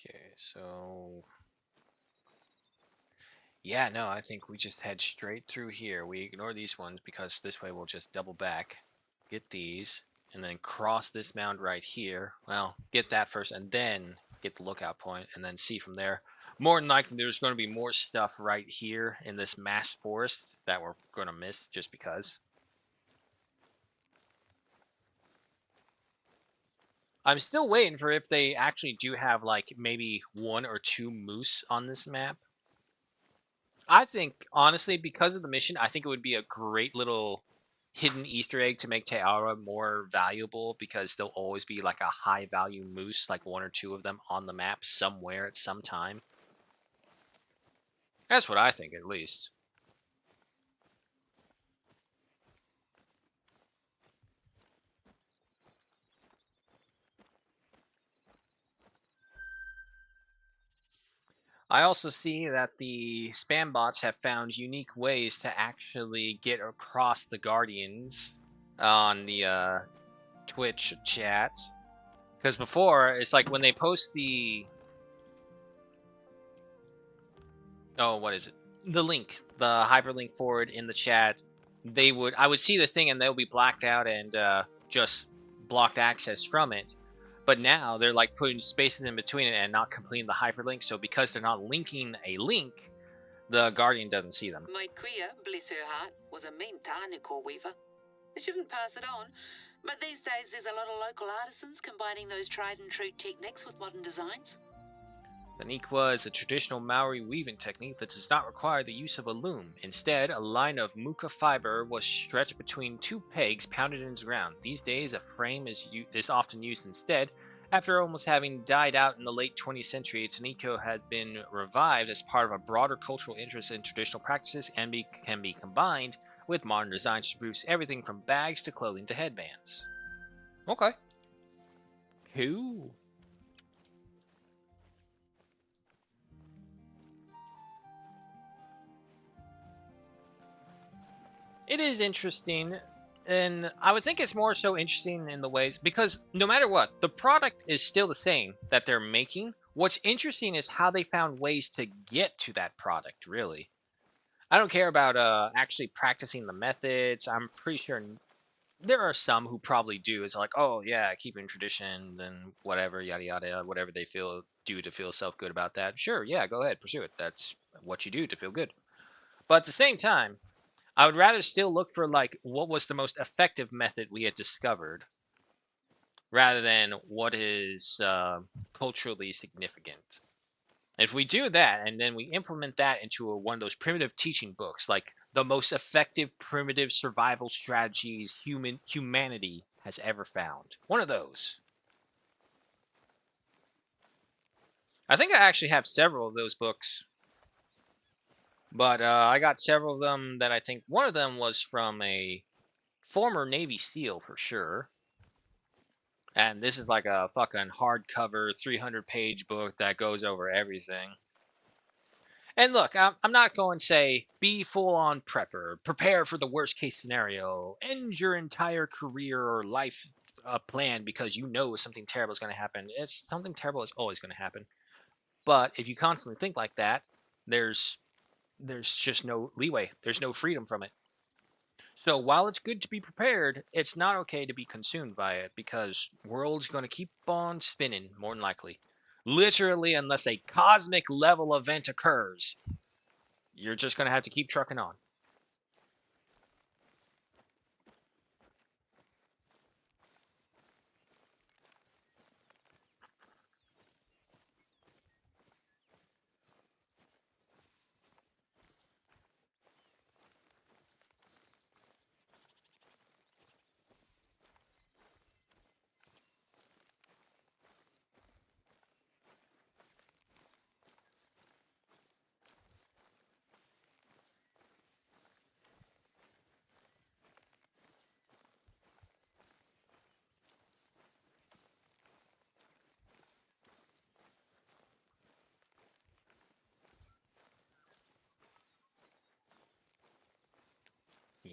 Okay, so yeah, no, I think we just head straight through here. We ignore these ones because this way we'll just double back, get these, and then cross this mound right here. Well, get that first, and then get the lookout point, and then see from there. More than likely, there's going to be more stuff right here in this mass forest that we're going to miss just because. I'm still waiting for if they actually do have like maybe 1 or 2 moose on this map. I think honestly, because of the mission, I think it would be a great little hidden Easter egg to make Teara more valuable because there'll always be like a high value moose, like 1 or 2 of them on the map somewhere at some time. That's what I think, at least. I also see that the spam bots have found unique ways to actually get across the Guardians on the Twitch chats. Because before, it's like when they post the what is it? The link, the hyperlink forward in the chat. I would see the thing and they'll be blacked out and just blocked access from it. But now they're like putting spaces in between it and not completing the hyperlink. So because they're not linking a link, the Guardian doesn't see them. My queer, bless her heart, was a mean Tarnicore weaver. They shouldn't pass it on. But these days there's a lot of local artisans combining those tried and true techniques with modern designs. The Nikwa is a traditional Maori weaving technique that does not require the use of a loom. Instead, a line of muka fiber was stretched between 2 pegs pounded into the ground. These days, a frame is often used instead. After almost having died out in the late 20th century, Taniko had been revived as part of a broader cultural interest in traditional practices and can be combined with modern designs to produce everything from bags to clothing to headbands. Okay. Cool. It is interesting, and I would think it's more so interesting in the ways because no matter what, the product is still the same that they're making. What's interesting is how they found ways to get to that product, really. I don't care about actually practicing the methods. I'm pretty sure there are some who probably do. It's like, oh yeah, keeping traditions and whatever, yada yada, whatever they feel do to feel self good about that. Sure, yeah, go ahead, pursue it. That's what you do to feel good. But at the same time, I would rather still look for like what was the most effective method we had discovered rather than what is culturally significant. If we do that and then we implement that into one of those primitive teaching books, like the most effective primitive survival strategies humanity has ever found, one of those. I think I actually have several of those books, but I got several of them that I think one of them was from a former Navy SEAL for sure. And this is like a fucking hardcover 300-page book that goes over everything. And look, I'm not going to say be full on prepper, prepare for the worst case scenario, end your entire career or life plan because you know something terrible is going to happen. It's something terrible is always going to happen. But if you constantly think like that, there's just no leeway. There's no freedom from it. So while it's good to be prepared, it's not okay to be consumed by it because world's going to keep on spinning more than likely. Literally, unless a cosmic level event occurs, you're just going to have to keep trucking on.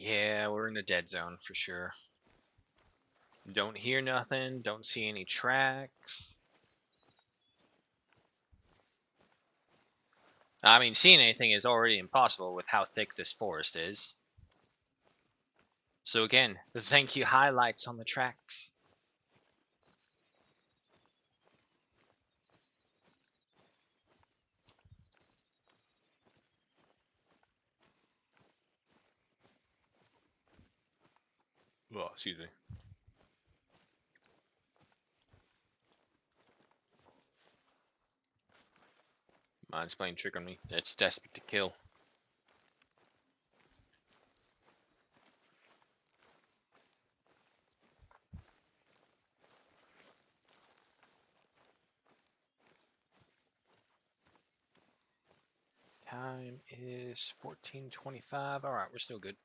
Yeah, we're in a dead zone for sure. Don't hear nothing. Don't see any tracks. I mean, seeing anything is already impossible with how thick this forest is. So again, thank you highlights on the tracks. Oh, excuse me. Mine's playing trick on me. It's desperate to kill. Time is 14:25. All right, we're still good.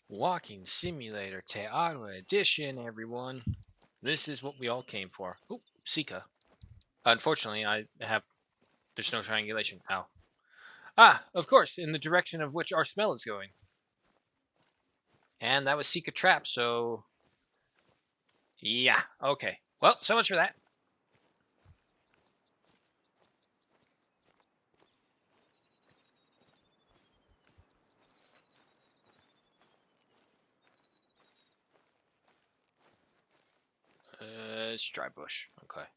Walking Simulator Te Ottawa Edition, everyone. This is what we all came for. Ooh, Sika. Unfortunately, there's no triangulation. Ow. Ah, of course, in the direction of which our smell is going. And that was Sika Trap, so... Yeah, okay. Well, so much for that. It's dry bush. Okay.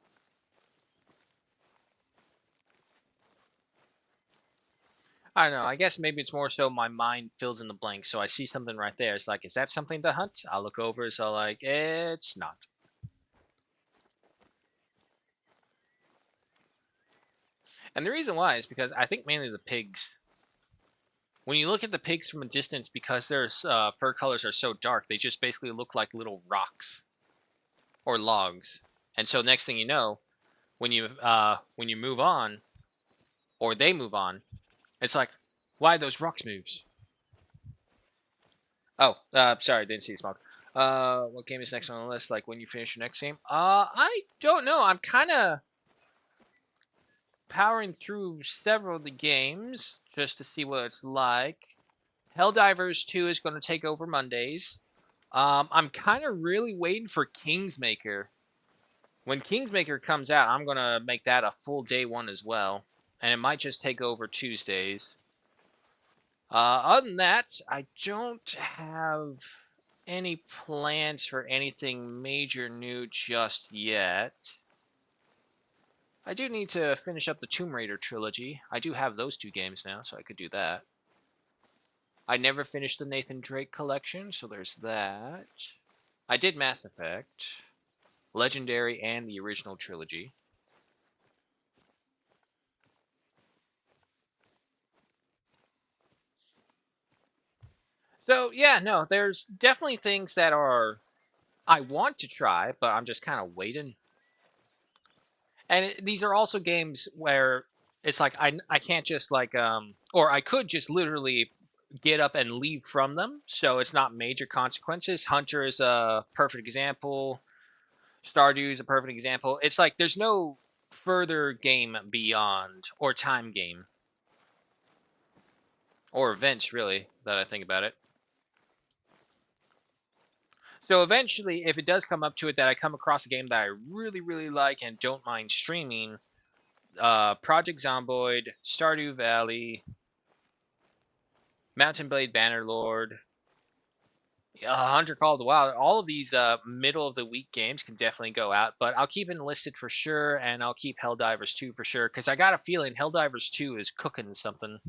I don't know. I guess maybe it's more so my mind fills in the blanks. So I see something right there. It's like, is that something to hunt? I'll look over. So like, it's not. And the reason why is because I think mainly the pigs. When you look at the pigs from a distance, because their fur colors are so dark, they just basically look like little rocks or logs. And so next thing you know, when you move on, or they move on, it's like, why those rocks moves? Oh, sorry, didn't see smoke. What game is next on the list? Like when you finish your next game? I don't know. I'm kind of powering through several of the games just to see what it's like. Helldivers 2 is going to take over Mondays. I'm kind of really waiting for Kingsmaker. When Kingsmaker comes out, I'm going to make that a full day one as well. And it might just take over Tuesdays. Other than that, I don't have any plans for anything major new just yet. I do need to finish up the Tomb Raider trilogy. I do have those two games now, so I could do that. I never finished the Nathan Drake collection, so there's that. I did Mass Effect, Legendary, and the original trilogy. So, yeah, no, there's definitely things that I want to try, but I'm just kind of waiting. And these are also games where it's like I can't just like or I could just literally get up and leave from them, so it's not major consequences. Hunter is a perfect example. Stardew is a perfect example. It's like there's no further game beyond or time game or events really that I think about it. So eventually, if it does come up to it that I come across a game that I really like and don't mind streaming, Project Zomboid, Stardew Valley, Mountain Blade Bannerlord, Hunter Call of the Wild, all of these middle of the week games can definitely go out, but I'll keep it enlisted for sure, and I'll keep Helldivers 2 for sure, because I got a feeling Helldivers 2 is cooking something.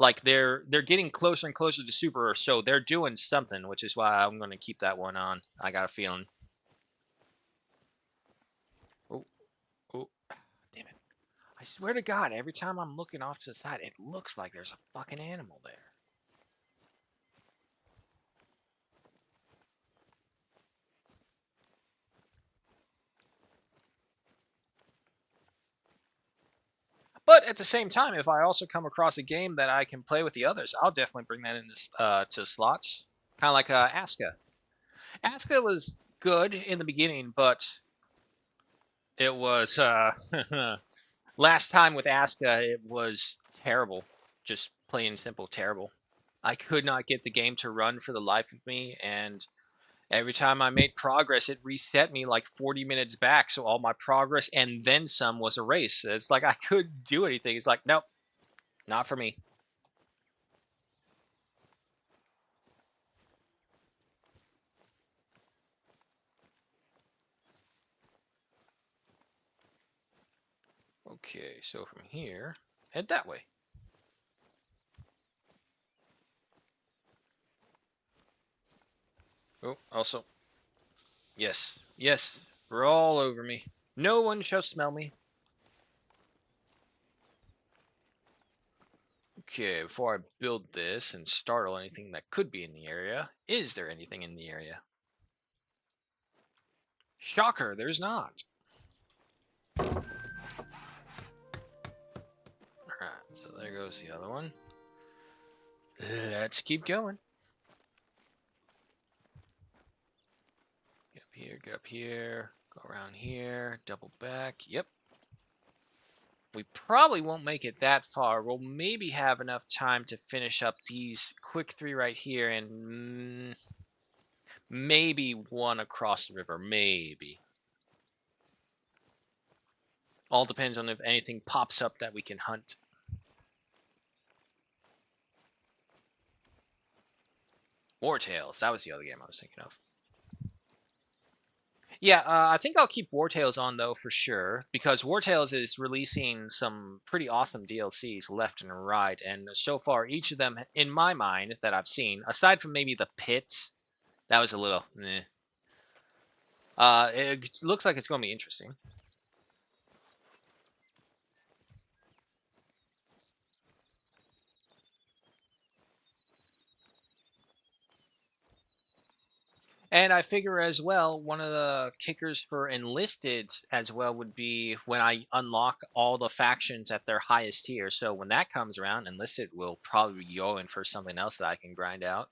Like they're getting closer and closer to Super, so they're doing something, which is why I'm going to keep that one on. I got a feeling. Oh, oh, damn it! I swear to God, every time I'm looking off to the side, it looks like there's a fucking animal there. But at the same time, if I also come across a game that I can play with the others, I'll definitely bring that in this to slots. Kind of like Aska. Aska was good in the beginning, but it was last time with Aska, it was terrible. Just plain and simple terrible. I could not get the game to run for the life of me, and every time I made progress, it reset me like 40 minutes back. So all my progress and then some was erased. It's like I couldn't do anything. It's like, nope, not for me. Okay, so from here, head that way. Oh, also, yes, yes, we're all over me. No one shall smell me. Okay, before I build this and startle anything that could be in the area, is there anything in the area? Shocker, there's not. Alright, so there goes the other one. Let's keep going. Get up here, go around here, double back. Yep. We probably won't make it that far. We'll maybe have enough time to finish up these quick 3 right here and maybe one across the river. Maybe. All depends on if anything pops up that we can hunt. War Tales. That was the other game I was thinking of. Yeah, I think I'll keep War Tales on though for sure because War Tales is releasing some pretty awesome DLCs left and right, and so far each of them, in my mind, that I've seen, aside from maybe the pits, that was a little. Meh. It looks like it's going to be interesting. And I figure as well, one of the kickers for enlisted as well would be when I unlock all the factions at their highest tier. So when that comes around, enlisted will probably be going for something else that I can grind out.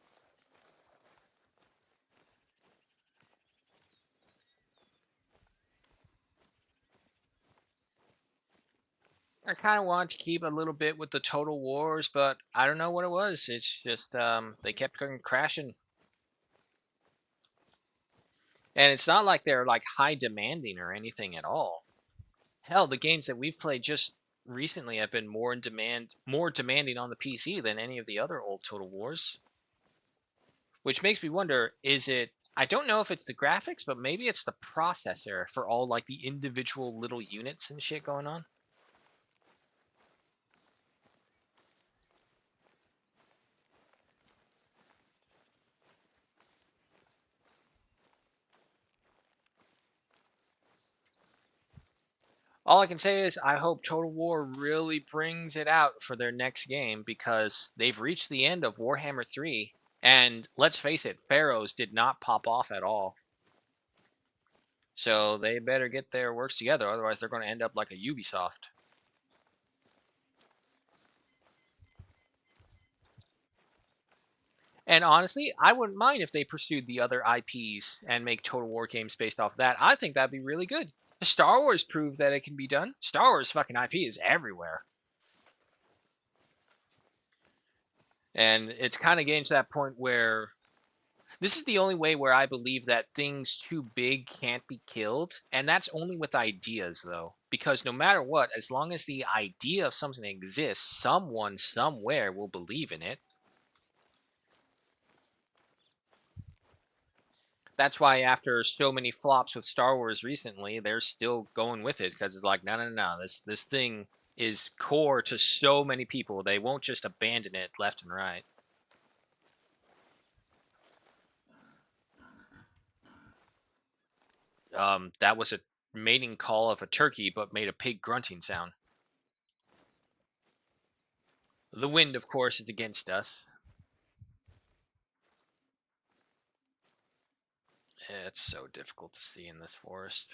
I kind of want to keep a little bit with the Total Wars, but I don't know what it was. It's just they kept going crashing, and it's not like they're like high demanding or anything at all. Hell, the games that we've played just recently have been more in demand, more demanding on the PC than any of the other old Total Wars. Which makes me wonder, is it? I don't know if it's the graphics, but maybe it's the processor for all like the individual little units and shit going on. All I can say is I hope Total War really brings it out for their next game because they've reached the end of Warhammer 3. And let's face it, Pharaohs did not pop off at all. So they better get their works together, otherwise they're going to end up like a Ubisoft. And honestly, I wouldn't mind if they pursued the other IPs and make Total War games based off of that. I think that'd be really good. Star Wars proved that it can be done. Star Wars fucking IP is everywhere. And it's kind of getting to that point where this is the only way where I believe that things too big can't be killed. And that's only with ideas, though. Because no matter what, as long as the idea of something exists, someone somewhere will believe in it. That's why after so many flops with Star Wars recently, they're still going with it because it's like, no, no, no, no. This thing is core to so many people. They won't just abandon it left and right. That was a mating call of a turkey, but made a pig grunting sound. The wind, of course, is against us. It's so difficult to see in this forest.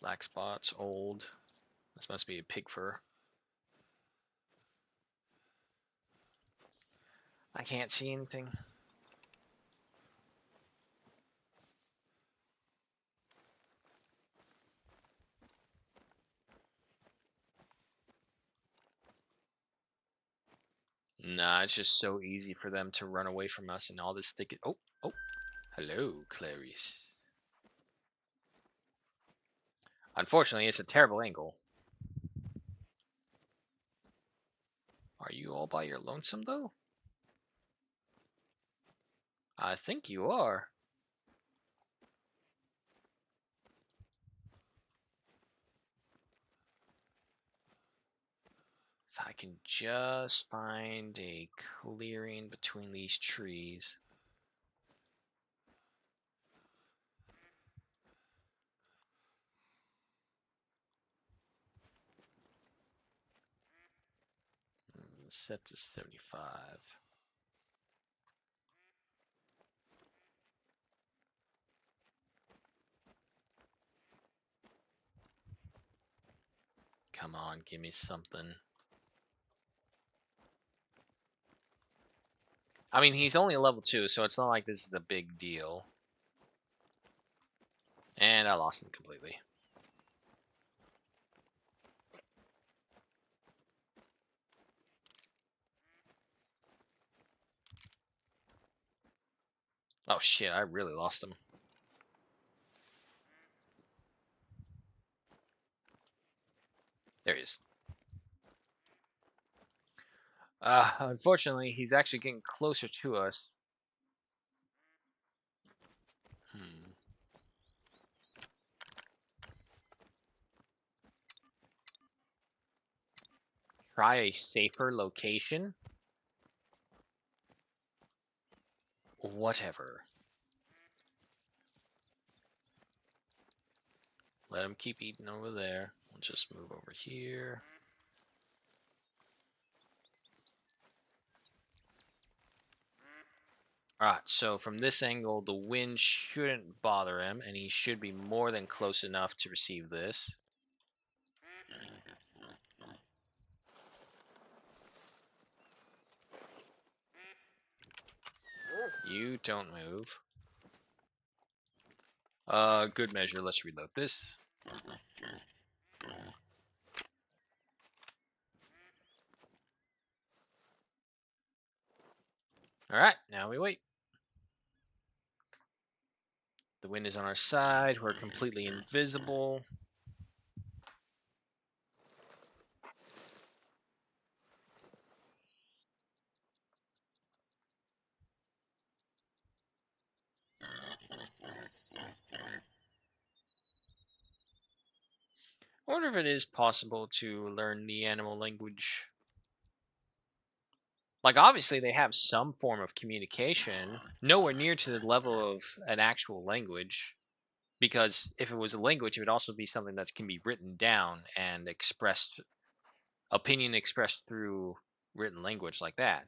Black spots, old. This must be a pig fur. I can't see anything. Nah, it's just so easy for them to run away from us and all this thicket. Oh, oh. Hello, Clarice. Unfortunately, it's a terrible angle. Are you all by your lonesome, though? I think you are. If I can just find a clearing between these trees. Set to 75. Come on, give me something. I mean, he's only a level 2, so it's not like this is a big deal. And I lost him completely. Oh shit, I really lost him. There he is. Unfortunately, he's actually getting closer to us. Hmm. Try a safer location? Whatever. Let him keep eating over there. We'll just move over here. Alright, so from this angle, the wind shouldn't bother him, and he should be more than close enough to receive this. You don't move. Good measure. Let's reload this. Alright, now we wait. The wind is on our side. We're completely invisible. I wonder if it is possible to learn the animal language. Like, obviously, they have some form of communication, nowhere near to the level of an actual language. Because if it was a language, it would also be something that can be written down and expressed, opinion expressed through written language like that.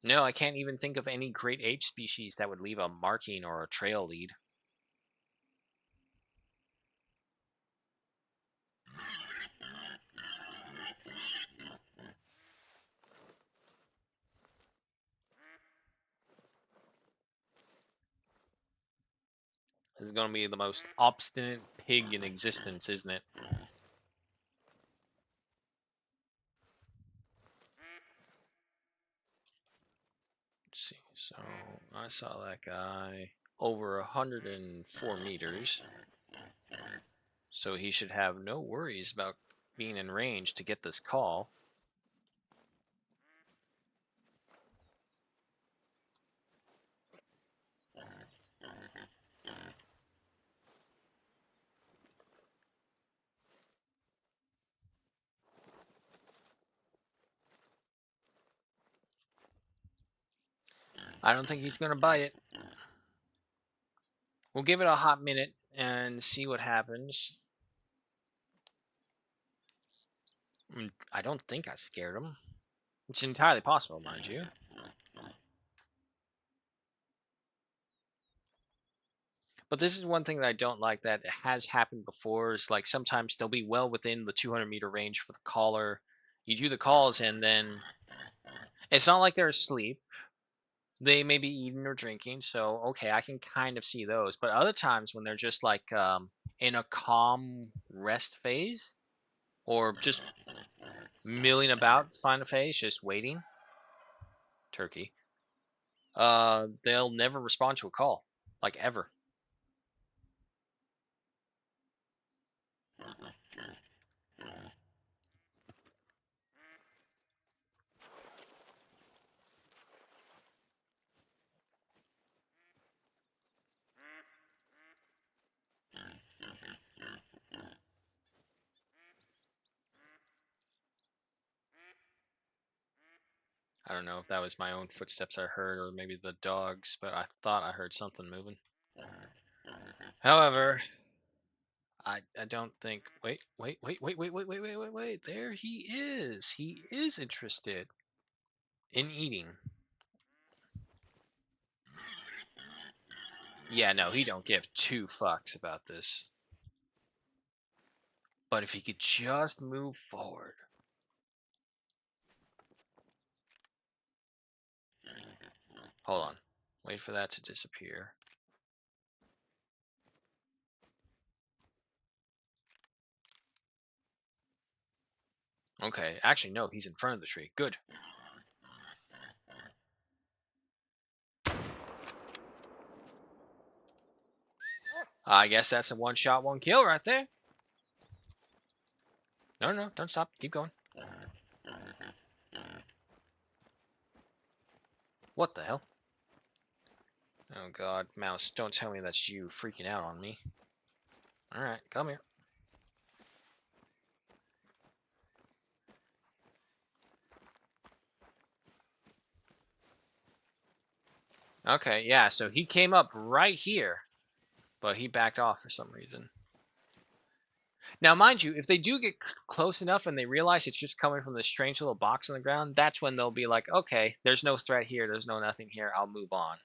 No, I can't even think of any great ape species that would leave a marking or a trail lead. This is going to be the most obstinate pig in existence, isn't it? Let's see. So I saw that guy over 104 meters. So he should have no worries about being in range to get this call. I don't think he's going to bite it. We'll give it a hot minute and see what happens. I don't think I scared him. It's entirely possible, mind you. But this is one thing that I don't like that has happened before is like sometimes they'll be well within the 200-meter range for the caller. You do the calls and then it's not like they're asleep. They may be eating or drinking, so okay, I can kind of see those. But other times when they're just like in a calm rest phase or just milling about, find a phase, just waiting, turkey. They'll never respond to a call, like ever. I don't know if that was my own footsteps I heard or maybe the dogs, but I thought I heard something moving. However, I don't think. Wait. There he is. He is interested in eating. Yeah, no, he don't give two fucks about this. But if he could just move forward. Hold on. Wait for that to disappear. Okay, actually, no, he's in front of the tree. Good. I guess that's a one shot, one kill right there. No, don't stop. Keep going. What the hell? Oh god, mouse, don't tell me that's you freaking out on me. Alright, come here. Okay, yeah, so he came up right here, but he backed off for some reason. Now, mind you, if they do get close enough and they realize it's just coming from this strange little box on the ground, that's when they'll be like, okay, there's no threat here, there's no nothing here, I'll move on.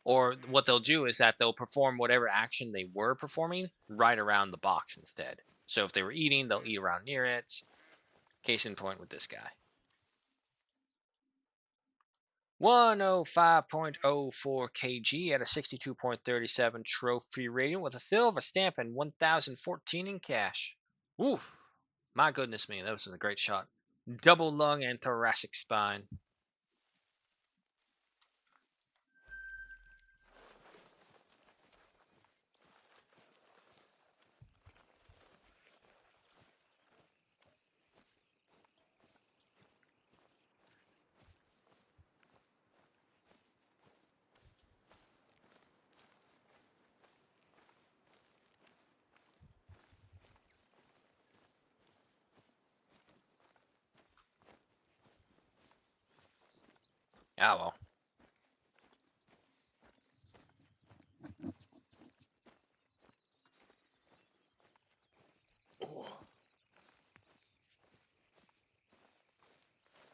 Or what they'll do is that they'll perform whatever action they were performing right around the box instead. So if they were eating, they'll eat around near it. Case in point with this guy. 105.04 kg at a 62.37 trophy rating with a silver stamp and 1014 in cash. Oof. My goodness me, that was a great shot. Double lung and thoracic spine. Ah, well. Ooh.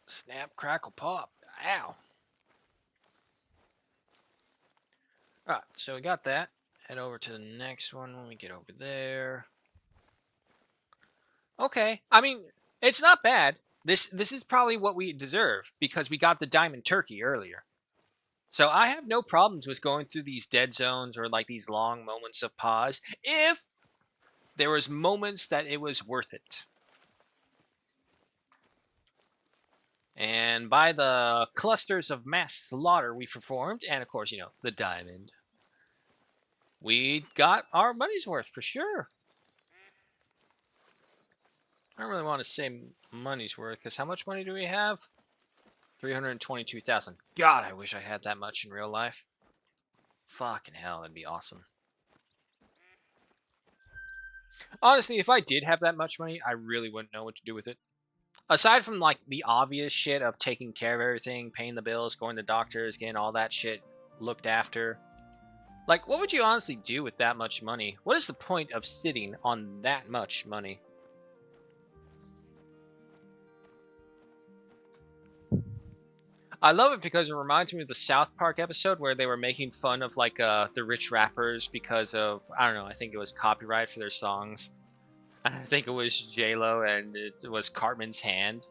Snap, crackle, pop. Ow. Alright, so we got that. Head over to the next one when we get over there. Okay, I mean, it's not bad. This is probably what we deserve because we got the diamond turkey earlier. So I have no problems with going through these dead zones or like these long moments of pause if there was moments that it was worth it. And by the clusters of mass slaughter we performed, and of course, you know, the diamond, we got our money's worth for sure. I don't really want to say money's worth because how much money do we have? 322,000. God, I wish I had that much in real life. Fucking hell, that'd be awesome. Honestly, if I did have that much money, I really wouldn't know what to do with it. Aside from like the obvious shit of taking care of everything, paying the bills, going to doctors, getting all that shit looked after. Like, what would you honestly do with that much money? What is the point of sitting on that much money? I love it because it reminds me of the South Park episode where they were making fun of like the rich rappers because of, I don't know, I think it was copyright for their songs. I think it was J Lo and it was Cartman's Hand.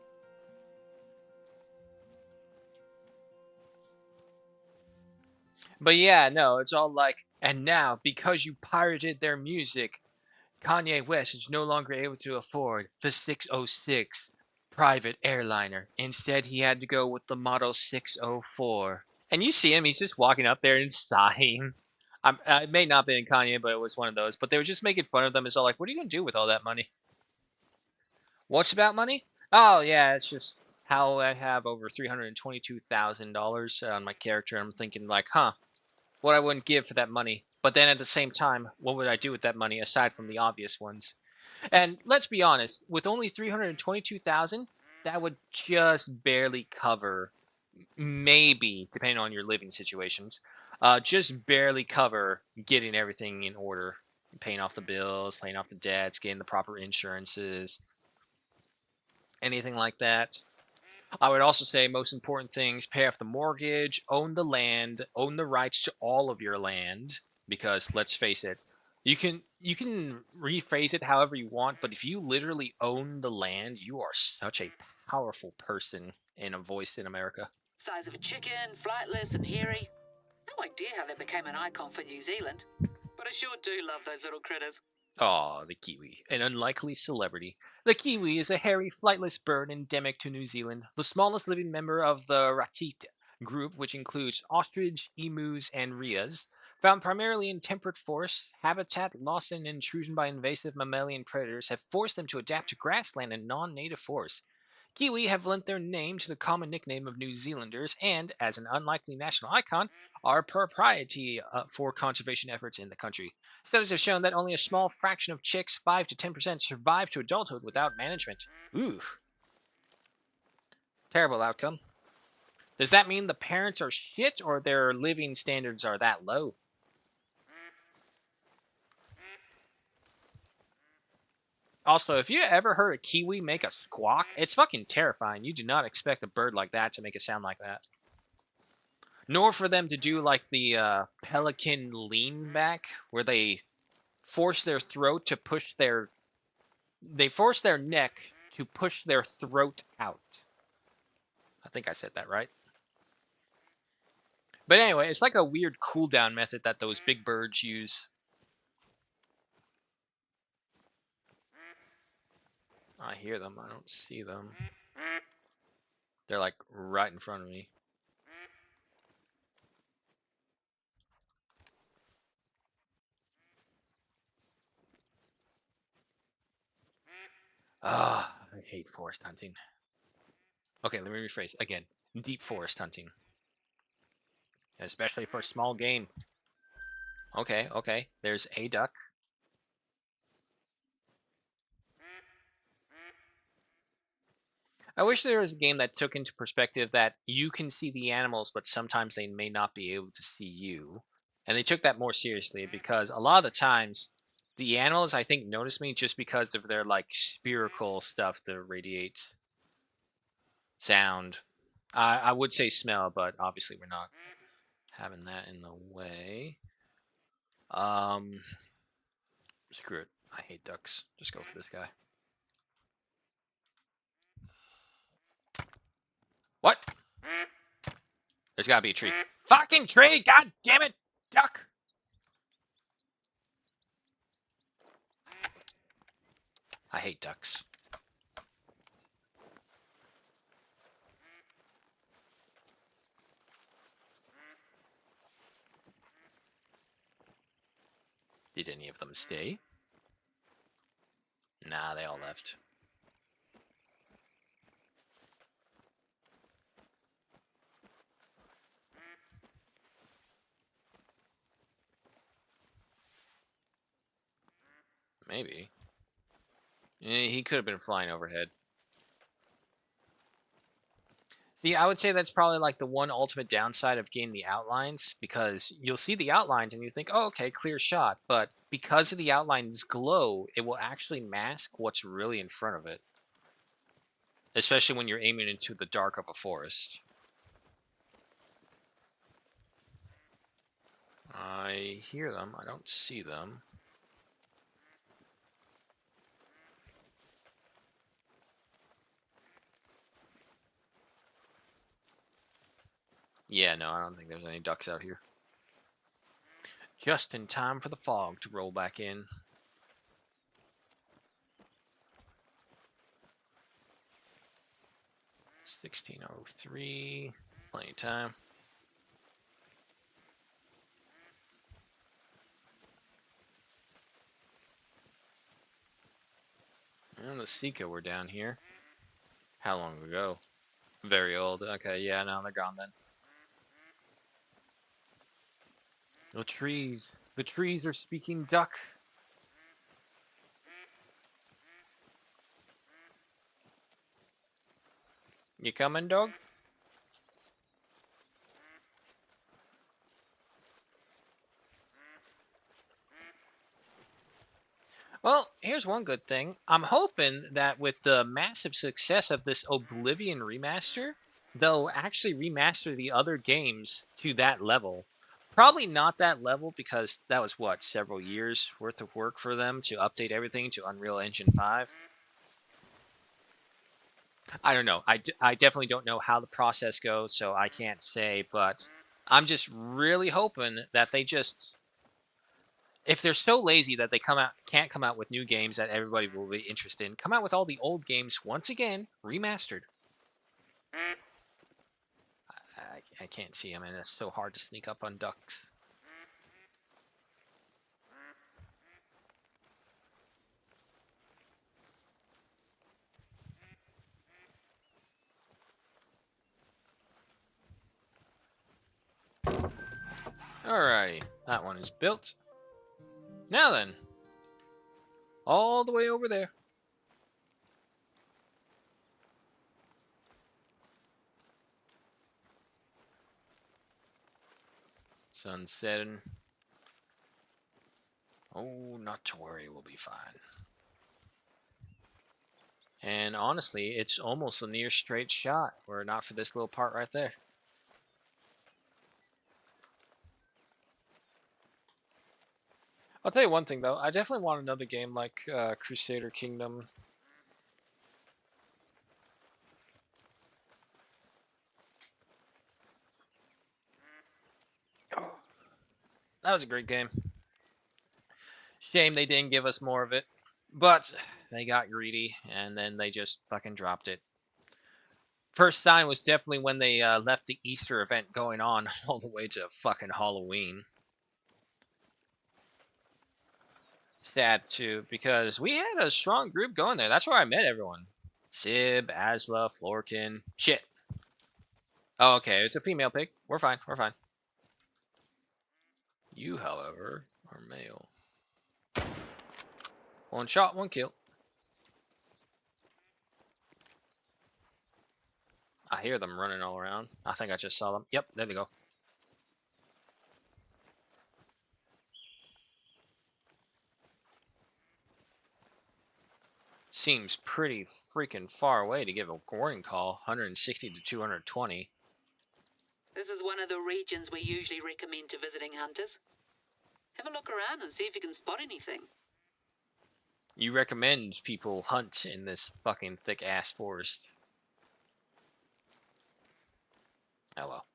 But yeah, no, it's all like, and now because you pirated their music, Kanye West is no longer able to afford the 606 private airliner. Instead, he had to go with the Model 604. And you see him, he's just walking up there and sighing. It may not be in Kanye, but it was one of those. But they were just making fun of them. It's all like, what are you going to do with all that money? What's about money? Oh, yeah, it's just how I have over $322,000 on my character. I'm thinking, like, huh, what I wouldn't give for that money. But then at the same time, what would I do with that money aside from the obvious ones? And let's be honest, with only 322,000, that would just barely cover, maybe depending on your living situations, just barely cover getting everything in order, paying off the bills, paying off the debts, getting the proper insurances, anything like that. I would also say most important things: pay off the mortgage, own the land, own the rights to all of your land. Because let's face it, you can rephrase it however you want, but if you literally own the land, you are such a powerful person and a voice in America. Size of a chicken, flightless and hairy. No idea how they became an icon for New Zealand, but I sure do love those little critters. Aw, the kiwi, an unlikely celebrity. The kiwi is a hairy, flightless bird endemic to New Zealand, the smallest living member of the ratite group, which includes ostrich, emus, and rheas. Found primarily in temperate forests, habitat loss and intrusion by invasive mammalian predators have forced them to adapt to grassland and non-native forests. Kiwi have lent their name to the common nickname of New Zealanders and, as an unlikely national icon, are propriety for conservation efforts in the country. Studies have shown that only a small fraction of chicks, 5 to 10%, survive to adulthood without management. Ooh, terrible outcome. Does that mean the parents are shit or their living standards are that low? Also, if you ever heard a kiwi make a squawk, it's fucking terrifying. You do not expect a bird like that to make a sound like that. Nor for them to do like the pelican lean back, where they force their throat to push their. They force their neck to push their throat out. I think I said that right. But anyway, it's like a weird cooldown method that those big birds use. I hear them. I don't see them. They're like right in front of me. Ah, I hate forest hunting. Okay, let me rephrase again. Deep forest hunting, especially for small game. Okay, okay. There's a duck. I wish there was a game that took into perspective that you can see the animals, but sometimes they may not be able to see you. And they took that more seriously because a lot of the times the animals I think notice me just because of their like spherical stuff that radiates sound. I would say smell, but obviously we're not having that in the way. Um, Screw it. I hate ducks. Just go for this guy. What? There's gotta be a tree. Fucking tree! God damn it! Duck! I hate ducks. Did any of them stay? Nah, they all left. Maybe. He could have been flying overhead. See, I would say that's probably like the one ultimate downside of getting the outlines because you'll see the outlines and you think, oh, okay, clear shot. But because of the outlines glow, it will actually mask what's really in front of it, especially when you're aiming into the dark of a forest. I hear them. I don't see them. Yeah, no, I don't think there's any ducks out here. Just in time for the fog to roll back in. 1603. Plenty of time. And the Sika were down here. How long ago? Very old. Okay, yeah, now they're gone then. The trees. The trees are speaking duck. You coming, dog? Well, here's one good thing. I'm hoping that with the massive success of this Oblivion remaster, they'll actually remaster the other games to that level. Probably not that level because that was what, several years worth of work for them to update everything to Unreal Engine 5. I don't know. I definitely don't know how the process goes, so I can't say, but I'm just really hoping that they just, if they're so lazy that they can't come out with new games that everybody will be interested in, come out with all the old games once again remastered. I can't see him, and it's so hard to sneak up on ducks. Alrighty, that one is built. Now then, all the way over there. Sun setting. Oh, not to worry, we'll be fine. And honestly, it's almost a near straight shot, were it not for this little part right there. I'll tell you one thing though, I definitely want another game like Crusader Kingdom. That was a great game. Shame they didn't give us more of it, but they got greedy and then they just fucking dropped it. First sign was definitely when they left the Easter event going on all the way to fucking Halloween. Sad too, because we had a strong group going there. That's where I met everyone. Sib, Asla, Florkin. Shit. Oh, okay. It's a female pig. We're fine. We're fine. You, however, are male. One shot, one kill. I hear them running all around. I think I just saw them. Yep, there they go. Seems pretty freaking far away to give a warning call. 160 to 220. This is one of the regions we usually recommend to visiting hunters. Have a look around and see if you can spot anything. You recommend people hunt in this fucking thick ass forest. Oh well.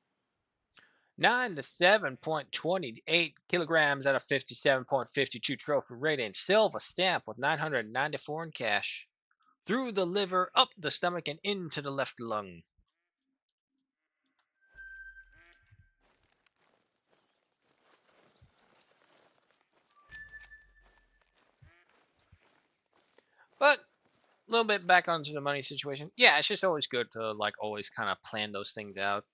9 to 7.28 kilograms out of 57.52 trophy rating. Silver stamp with 994 in cash. Through the liver, up the stomach, and into the left lung. But a little bit back onto the money situation. Yeah, it's just always good to like always kind of plan those things out.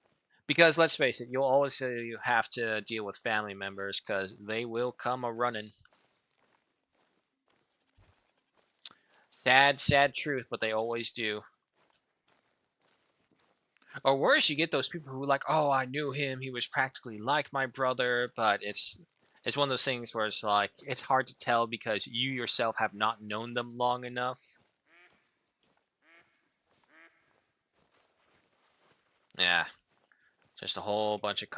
Because let's face it, you'll always you have to deal with family members because they will come a running. Sad, sad truth, but they always do. Or worse, you get those people who like, oh, I knew him. He was practically like my brother, but it's one of those things where it's like it's hard to tell because you yourself have not known them long enough. Yeah, just a whole bunch of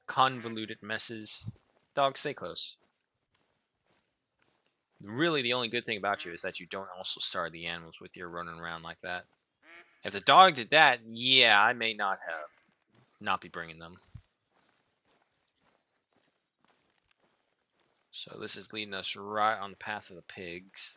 convoluted messes. Dog, stay close. Really, the only good thing about you is that you don't also start the animals with your running around like that. If the dog did that, yeah, I may not be bringing them. So this is leading us right on the path of the pigs.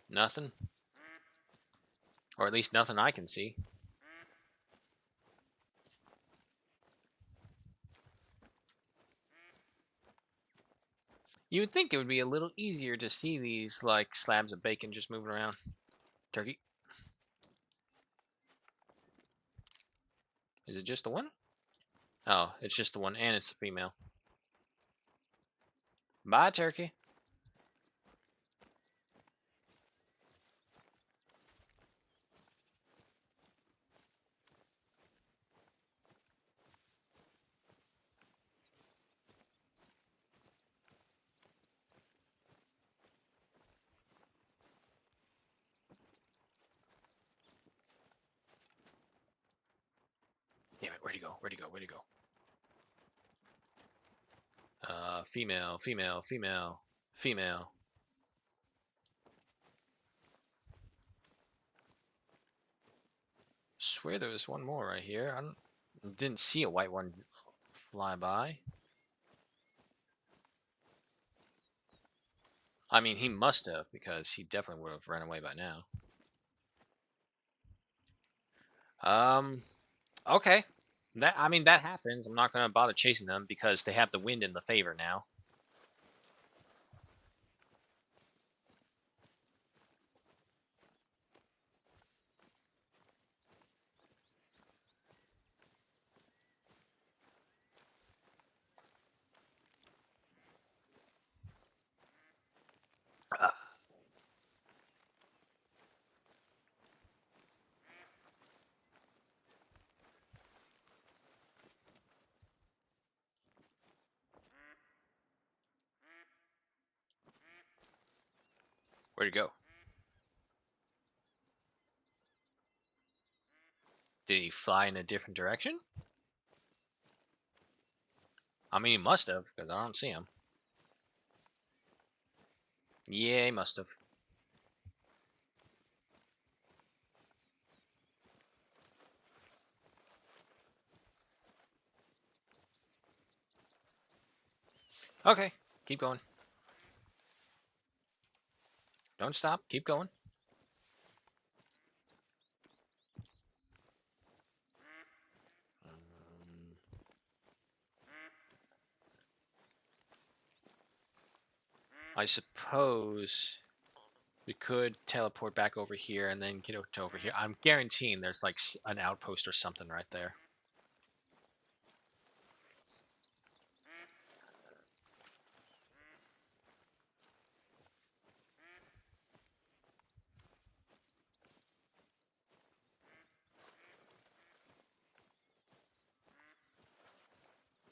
Nothing? Or at least nothing I can see. You would think it would be a little easier to see these, like, slabs of bacon just moving around. Turkey. Is it just the one? Oh, it's just the one, and it's a female. Bye, turkey. Damn it, where'd he go? Where'd he go? Where'd he go? Female, female, female, female. Swear there was one more right here. Didn't see a white one fly by. I mean, he must have, because he definitely would have run away by now. Okay. I mean, that happens. I'm not gonna bother chasing them because they have the wind in the favor now. Where'd he go? Did he fly in a different direction? I mean, he must have, because I don't see him. Yeah, he must have. Okay, keep going. Don't stop. Keep going. I suppose we could teleport back over here and then get over here. I'm guaranteeing there's like an outpost or something right there.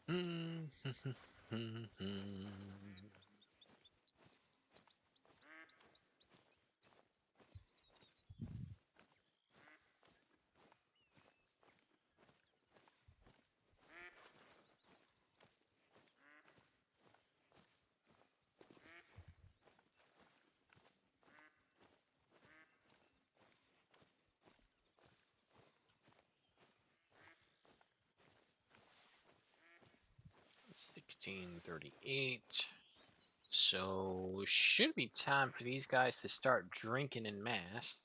Mm-hmm. 1638. So should be time for these guys to start drinking in mass.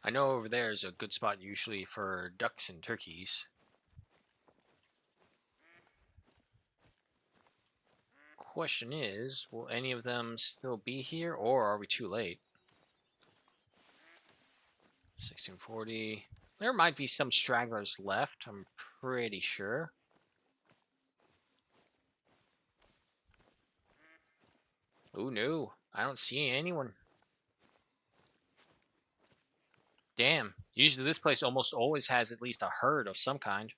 I know over there is a good spot usually for ducks and turkeys. question is, will any of them still be here, or are we too late? 1640. There might be some stragglers left, I'm pretty sure. Oh no, I don't see anyone. Damn, usually this place almost always has at least a herd of some kind.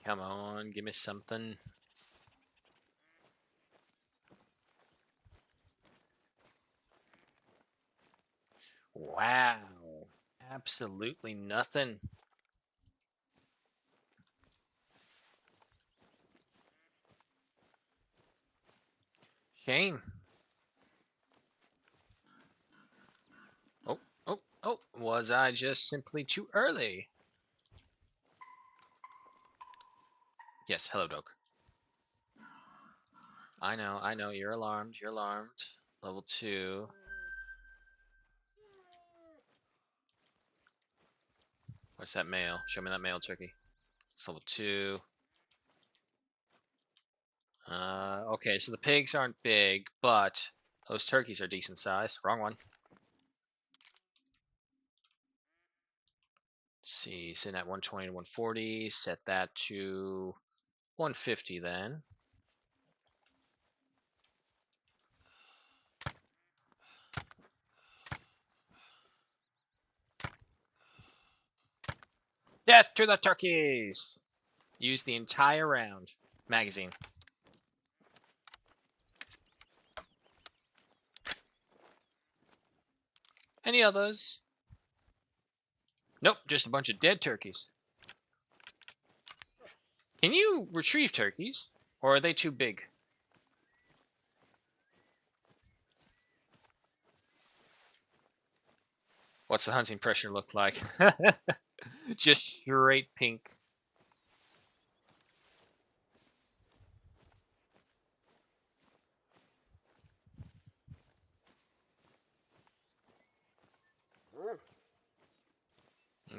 Come on, give me something. Wow. Absolutely nothing. Shame. Oh, oh, oh. Was I just simply too early? Yes, hello, dog. I know, you're alarmed, you're alarmed. Level 2. What's that male? Show me that male turkey. It's level 2. Okay, so the pigs aren't big, but those turkeys are decent size. Wrong one. Let's see, sitting at 120 to 140. Set that to 150 then. Death to the turkeys! Use the entire round. Magazine. Any others? Nope, just a bunch of dead turkeys. Can you retrieve turkeys? Or are they too big? What's the hunting pressure look like? Just straight pink.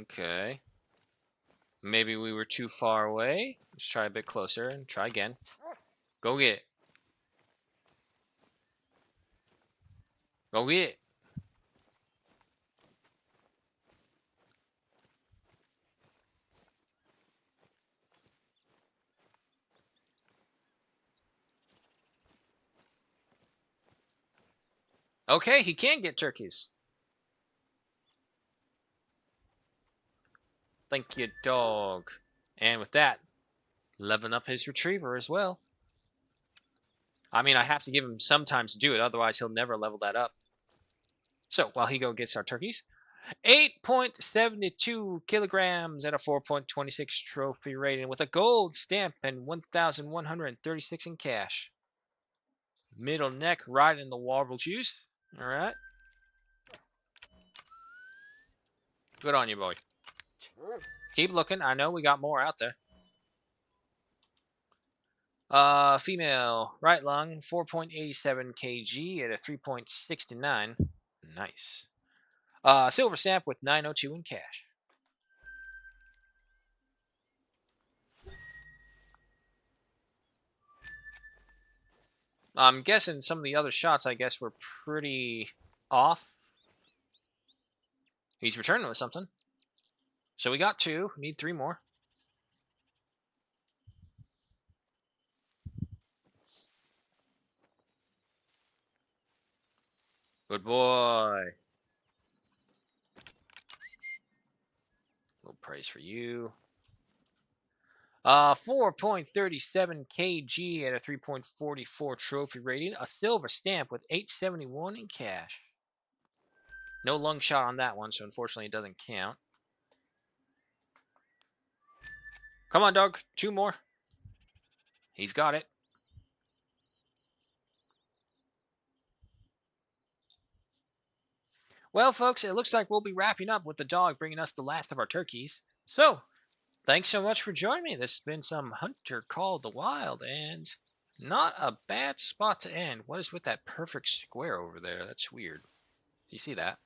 Okay. Maybe we were too far away. Let's try a bit closer and try again. Go get it. Go get it. Okay, he can get turkeys. Thank you, dog. And with that, leveling up his retriever as well. I mean, I have to give him some time to do it, otherwise he'll never level that up. So, while he gets our turkeys, 8.72 kilograms at a 4.26 trophy rating with a gold stamp and 1,136 in cash. Middle neck right in the warble juice. All right. Good on you, boy. Keep looking. I know we got more out there. Female, right lung, 4.87 kg at a 3.69. Nice. Silver stamp with 902 in cash. I'm guessing some of the other shots, I guess, were pretty off. He's returning with something. So we got 2. We need 3 more. Good boy. Little praise for you. 4.37 kg at a 3.44 trophy rating. A silver stamp with 871 in cash. No lung shot on that one, so unfortunately it doesn't count. Come on, dog. 2 more. He's got it. Well, folks, it looks like we'll be wrapping up with the dog bringing us the last of our turkeys. So, thanks so much for joining me. This has been some Hunter Call the Wild, and not a bad spot to end. What is with that perfect square over there? That's weird. You see that?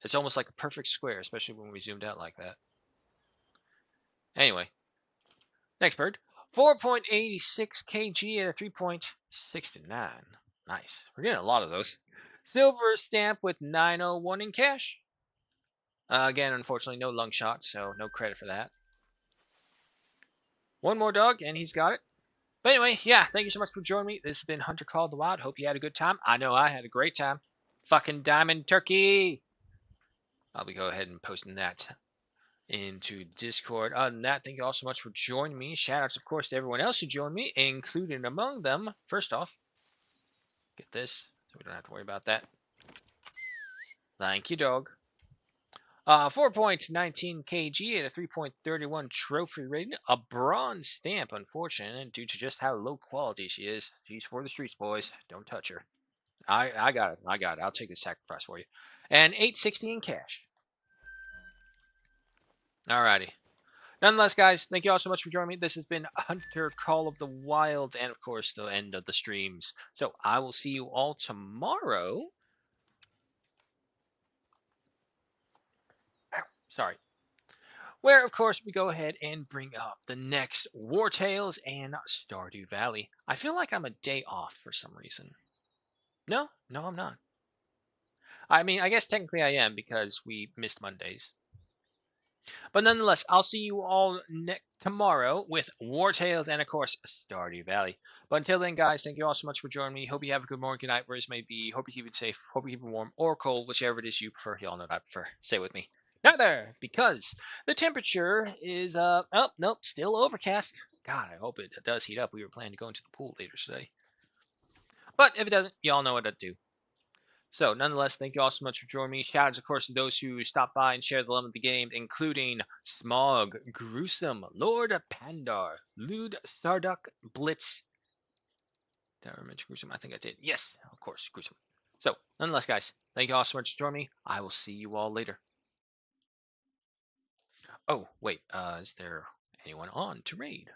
It's almost like a perfect square, especially when we zoomed out like that. Anyway, next bird. 4.86 kg at a 3.69. Nice. We're getting a lot of those. Silver stamp with 901 in cash. Again, unfortunately, no lung shot, so no credit for that. One more dog, and he's got it. But anyway, yeah, thank you so much for joining me. This has been Hunter Called the Wild. Hope you had a good time. I know I had a great time. Fucking diamond turkey. I'll be go ahead and posting that into Discord. Other than that, thank you all so much for joining me. Shout outs, of course, to everyone else who joined me, including among them. First off, get this, so we don't have to worry about that. Thank you, dog. 4.19 kg at a 3.31 trophy rating. A bronze stamp, unfortunate, due to just how low quality she is. She's for the streets, boys. Don't touch her. I got it. I got it. I'll take the sacrifice for you. And 860 in cash. Alrighty. Nonetheless, guys, thank you all so much for joining me. This has been Hunter Call of the Wild, and of course, the end of the streams. So I will see you all tomorrow. Sorry. Where, of course, we go ahead and bring up the next War Tales and Stardew Valley. I feel like I'm a day off for some reason. No, I'm not. I mean, I guess technically I am because we missed Mondays. But nonetheless, I'll see you all tomorrow with War Tales and, of course, Stardew Valley. But until then, guys, thank you all so much for joining me. Hope you have a good morning, good night, wherever it may be. Hope you keep it safe. Hope you keep it warm or cold, whichever it is you prefer. You all know what I prefer. Say with me. Neither, because the temperature is, oh, nope, still overcast. God, I hope it does heat up. We were planning to go into the pool later today. But if it doesn't, you all know what to do. So, nonetheless, thank you all so much for joining me. Shout outs, of course, to those who stopped by and shared the love of the game, including Smog, Gruesome, Lord Pandar, Lude, Sarduk, Blitz. Did I mention Gruesome? I think I did. Yes, of course, Gruesome. So, nonetheless, guys, thank you all so much for joining me. I will see you all later. Oh, wait, is there anyone on to raid?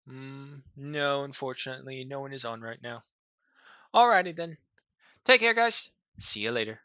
No, unfortunately, no one is on right now. Alrighty then. Take care, guys. See you later.